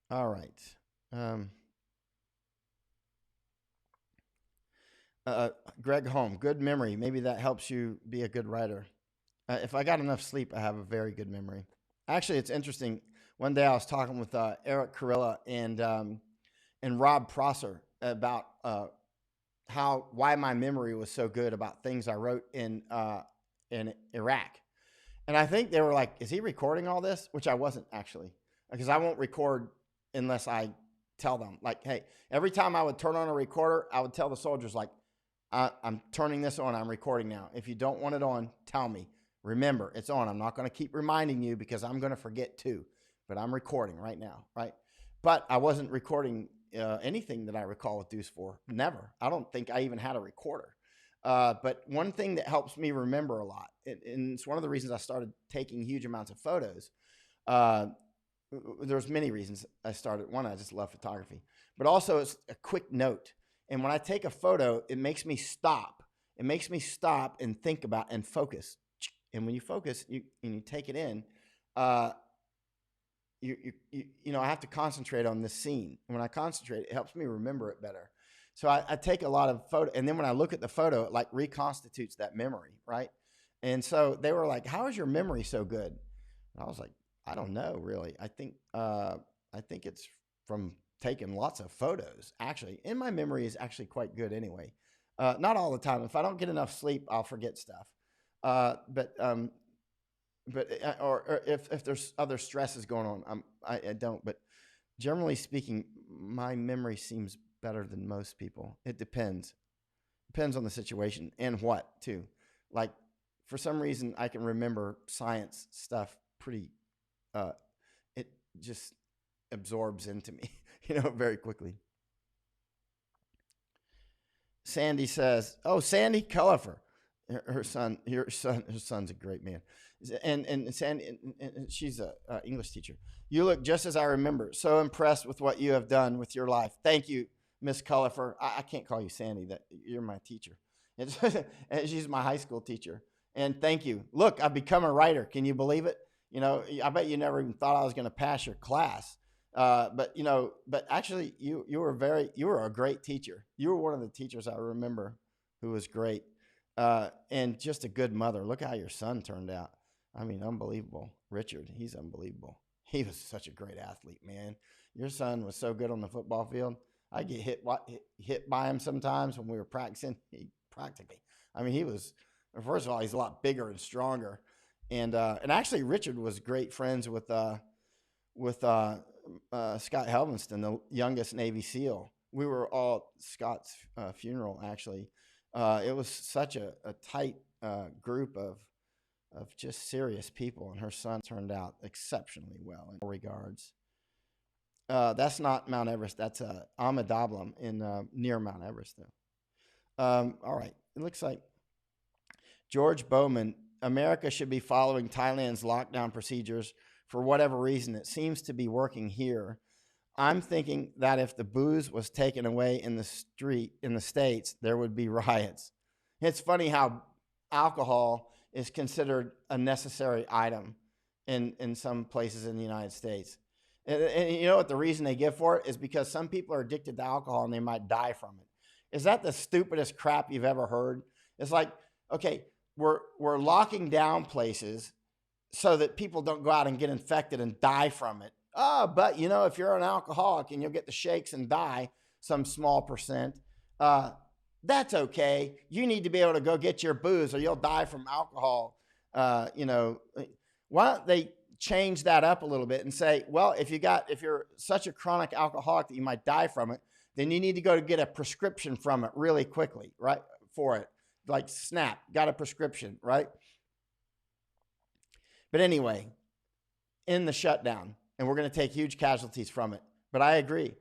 All right. Greg Holm, good memory. Maybe that helps you be a good writer. If I got enough sleep, I have a very good memory. Actually, it's interesting. One day I was talking with Eric Carilla and Rob Prosser about why my memory was so good about things I wrote in in Iraq. And I think they were like, is he recording all this? Which I wasn't actually, because I won't record unless I tell them. Like, hey, every time I would turn on a recorder, I would tell the soldiers, like, I'm turning this on. I'm recording now. If you don't want it on, tell me. Remember, it's on. I'm not going to keep reminding you because I'm going to forget too. But I'm recording right now, right? But I wasn't recording anything that I recall with Deuce 4. Never. I don't think I even had a recorder. But one thing that helps me remember a lot, and it's one of the reasons I started taking huge amounts of photos. There's many reasons I started. One, I just love photography, but also it's a quick note. And when I take a photo, it makes me stop. It makes me stop and think about and focus. And when you focus, and you take it in, you know, I have to concentrate on this scene. And when I concentrate, it helps me remember it better. So I take a lot of photo, and then when I look at the photo, it like reconstitutes that memory, right? And so they were like, "How is your memory so good?" And I was like, "I don't know, really. I think it's from taking lots of photos, actually. And my memory is actually quite good anyway. Not all the time. If I don't get enough sleep, I'll forget stuff. But if there's other stresses going on, I don't. But generally speaking, my memory seems better than most people. It depends on the situation and what too. Like for some reason, I can remember science stuff pretty. It just absorbs into me, you know, very quickly. Sandy says, "Oh, Sandy Cullifer, her son's a great man, and Sandy, and she's a English teacher. You look just as I remember. So impressed with what you have done with your life. Thank you, Miss Cullifer. I can't call you Sandy. That you're my teacher. And she's my high school teacher. And thank you. Look, I've become a writer. Can you believe it? You know, I bet you never even thought I was going to pass your class. But you know, but actually, you were a great teacher. You were one of the teachers I remember who was great, and just a good mother. Look how your son turned out. I mean, unbelievable. Richard, he's unbelievable. He was such a great athlete, man. Your son was so good on the football field. I get hit by him sometimes when we were practicing. I mean, he was. First of all, he's a lot bigger and stronger, and actually, Richard was great friends with Scott Helvenston, the youngest Navy SEAL. We were all Scott's funeral. Actually, it was such a tight group of just serious people, and her son turned out exceptionally well in all regards. That's not Mount Everest. That's Amadablam in near Mount Everest, though. All right. It looks like George Bowman, America should be following Thailand's lockdown procedures for whatever reason. It seems to be working here. I'm thinking that if the booze was taken away in the street in the States, there would be riots. It's funny how alcohol is considered a necessary item in some places in the United States. And you know what the reason they give for it is because some people are addicted to alcohol and they might die from it. Is that the stupidest crap you've ever heard? It's like, okay, we're locking down places so that people don't go out and get infected and die from it. Oh, but you know, if you're an alcoholic and you'll get the shakes and die, some small percent, that's okay. You need to be able to go get your booze or you'll die from alcohol. You know, why don't they change that up a little bit and say, well, if you're such a chronic alcoholic that you might die from it, then you need to go to get a prescription from it really quickly, right? For it. Like snap, got a prescription, right? But anyway, in the shutdown, and we're going to take huge casualties from it. But I agree.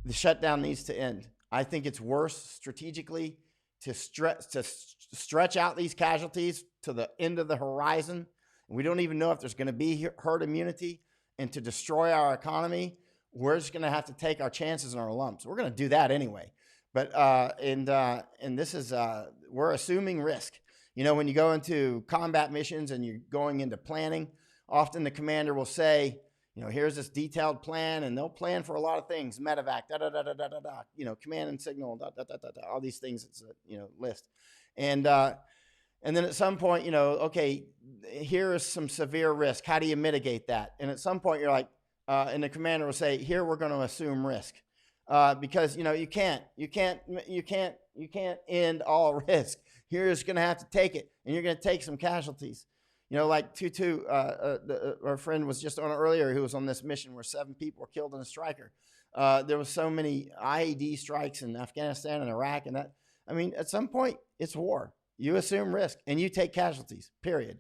The shutdown needs to end. I think it's worse strategically to stretch out these casualties to the end of the horizon. We don't even know if there's going to be herd immunity, and to destroy our economy, we're just going to have to take our chances and our lumps. We're going to do that anyway. But and this is we're assuming risk. You know, when you go into combat missions and you're going into planning, often the commander will say, you know, here's this detailed plan, and they'll plan for a lot of things, medevac, you know, command and signal, all these things. It's a, you know, list, and then at some point, you know, okay, here is some severe risk. How do you mitigate that? And at some point, you're like, and the commander will say, here we're going to assume risk, because you know you can't You can't end all risk. You're just going to have to take it, and you're going to take some casualties. You know, like Tutu, our friend was just on earlier, who was on this mission where 7 people were killed in a striker. There was so many IED strikes in Afghanistan and Iraq, and that. I mean, at some point, it's war. You assume risk, and you take casualties. Period.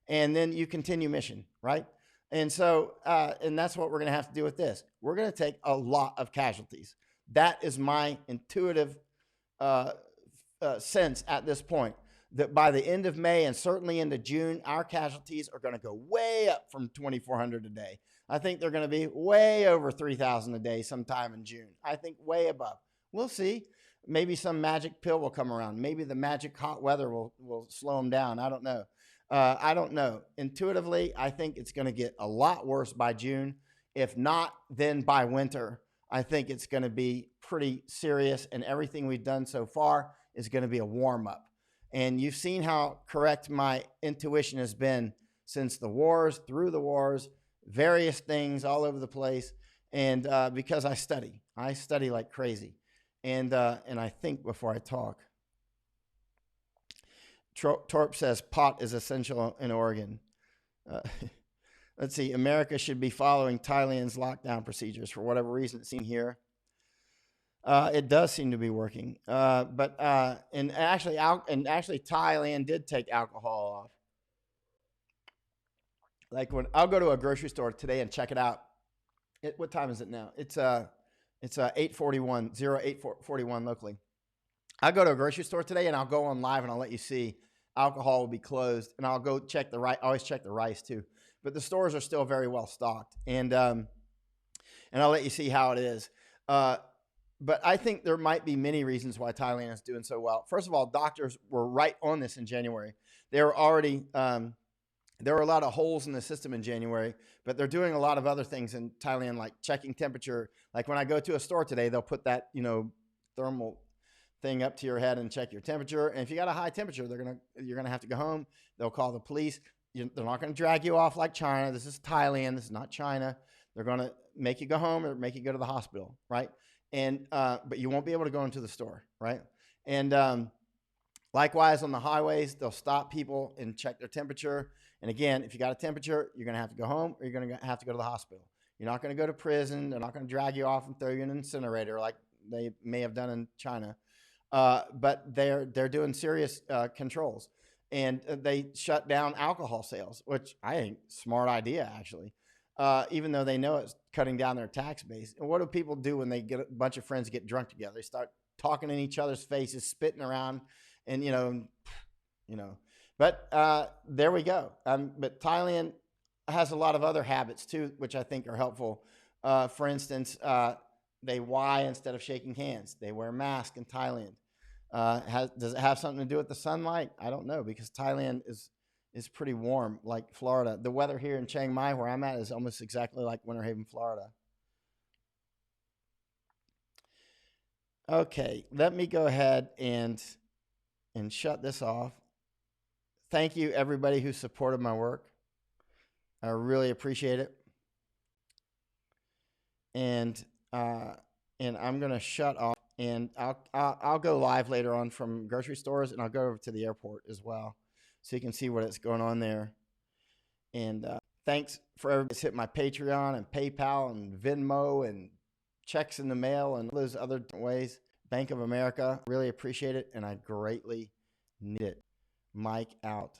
And then you continue mission, right? And so, and that's what we're going to have to do with this. We're going to take a lot of casualties. That is my intuitive sense at this point, that by the end of May and certainly into June, our casualties are going to go way up from 2,400 a day. I think they're going to be way over 3,000 a day sometime in June. I think way above. We'll see. Maybe some magic pill will come around. Maybe the magic hot weather will slow them down. I don't know. I don't know. Intuitively, I think it's going to get a lot worse by June. If not, then by winter, I think it's going to be pretty serious, and everything we've done so far is going to be a warm-up. And you've seen how correct my intuition has been since the wars, through the wars, various things all over the place. And because I study like crazy. And I think before I talk. Torp says pot is essential in Oregon. Let's see. America should be following Thailand's lockdown procedures for whatever reason it seems here. It does seem to be working. But actually Thailand did take alcohol off. Like when I'll go to a grocery store today and check it out. What time is it now? It's 8:41, 08:41 locally. I'll go to a grocery store today and I'll go on live and I'll let you see alcohol will be closed, and I'll go check the rice. I always check the rice too, but the stores are still very well stocked, and I'll let you see how it is. But I think there might be many reasons why Thailand is doing so well. First of all, doctors were right on this in January. They were already there were a lot of holes in the system in January, but they're doing a lot of other things in Thailand, like checking temperature. Like when I go to a store today, they'll put that thermal thing up to your head and check your temperature. And if you got a high temperature, you're gonna have to go home. They'll call the police. They're not gonna drag you off like China. This is Thailand. This is not China. They're gonna make you go home or make you go to the hospital, right? And but you won't be able to go into the store, right? And likewise on the highways, they'll stop people and check their temperature. And again, if you got a temperature, you're gonna have to go home or you're gonna have to go to the hospital. You're not gonna go to prison. They're not gonna drag you off and throw you in an incinerator like they may have done in China. But they're doing serious controls, and they shut down alcohol sales, which I think smart idea actually. Even though they know it's cutting down their tax base. And what do people do when they get a bunch of friends get drunk together? They start talking in each other's faces, spitting around, and But there we go. But Thailand has a lot of other habits too, which I think are helpful. For instance, they Y instead of shaking hands. They wear masks in Thailand. Does it have something to do with the sunlight? I don't know, because Thailand is pretty warm, like Florida. The weather here in Chiang Mai, where I'm at, is almost exactly like Winter Haven, Florida. Okay, let me go ahead and shut this off. Thank you, everybody who supported my work. I really appreciate it. And I'm gonna shut off, and I'll go live later on from grocery stores, and I'll go over to the airport as well, so you can see what's going on there. And thanks for everybody that's hit my Patreon and PayPal and Venmo and checks in the mail and those other ways. Bank of America, really appreciate it, and I greatly need it. Mike out.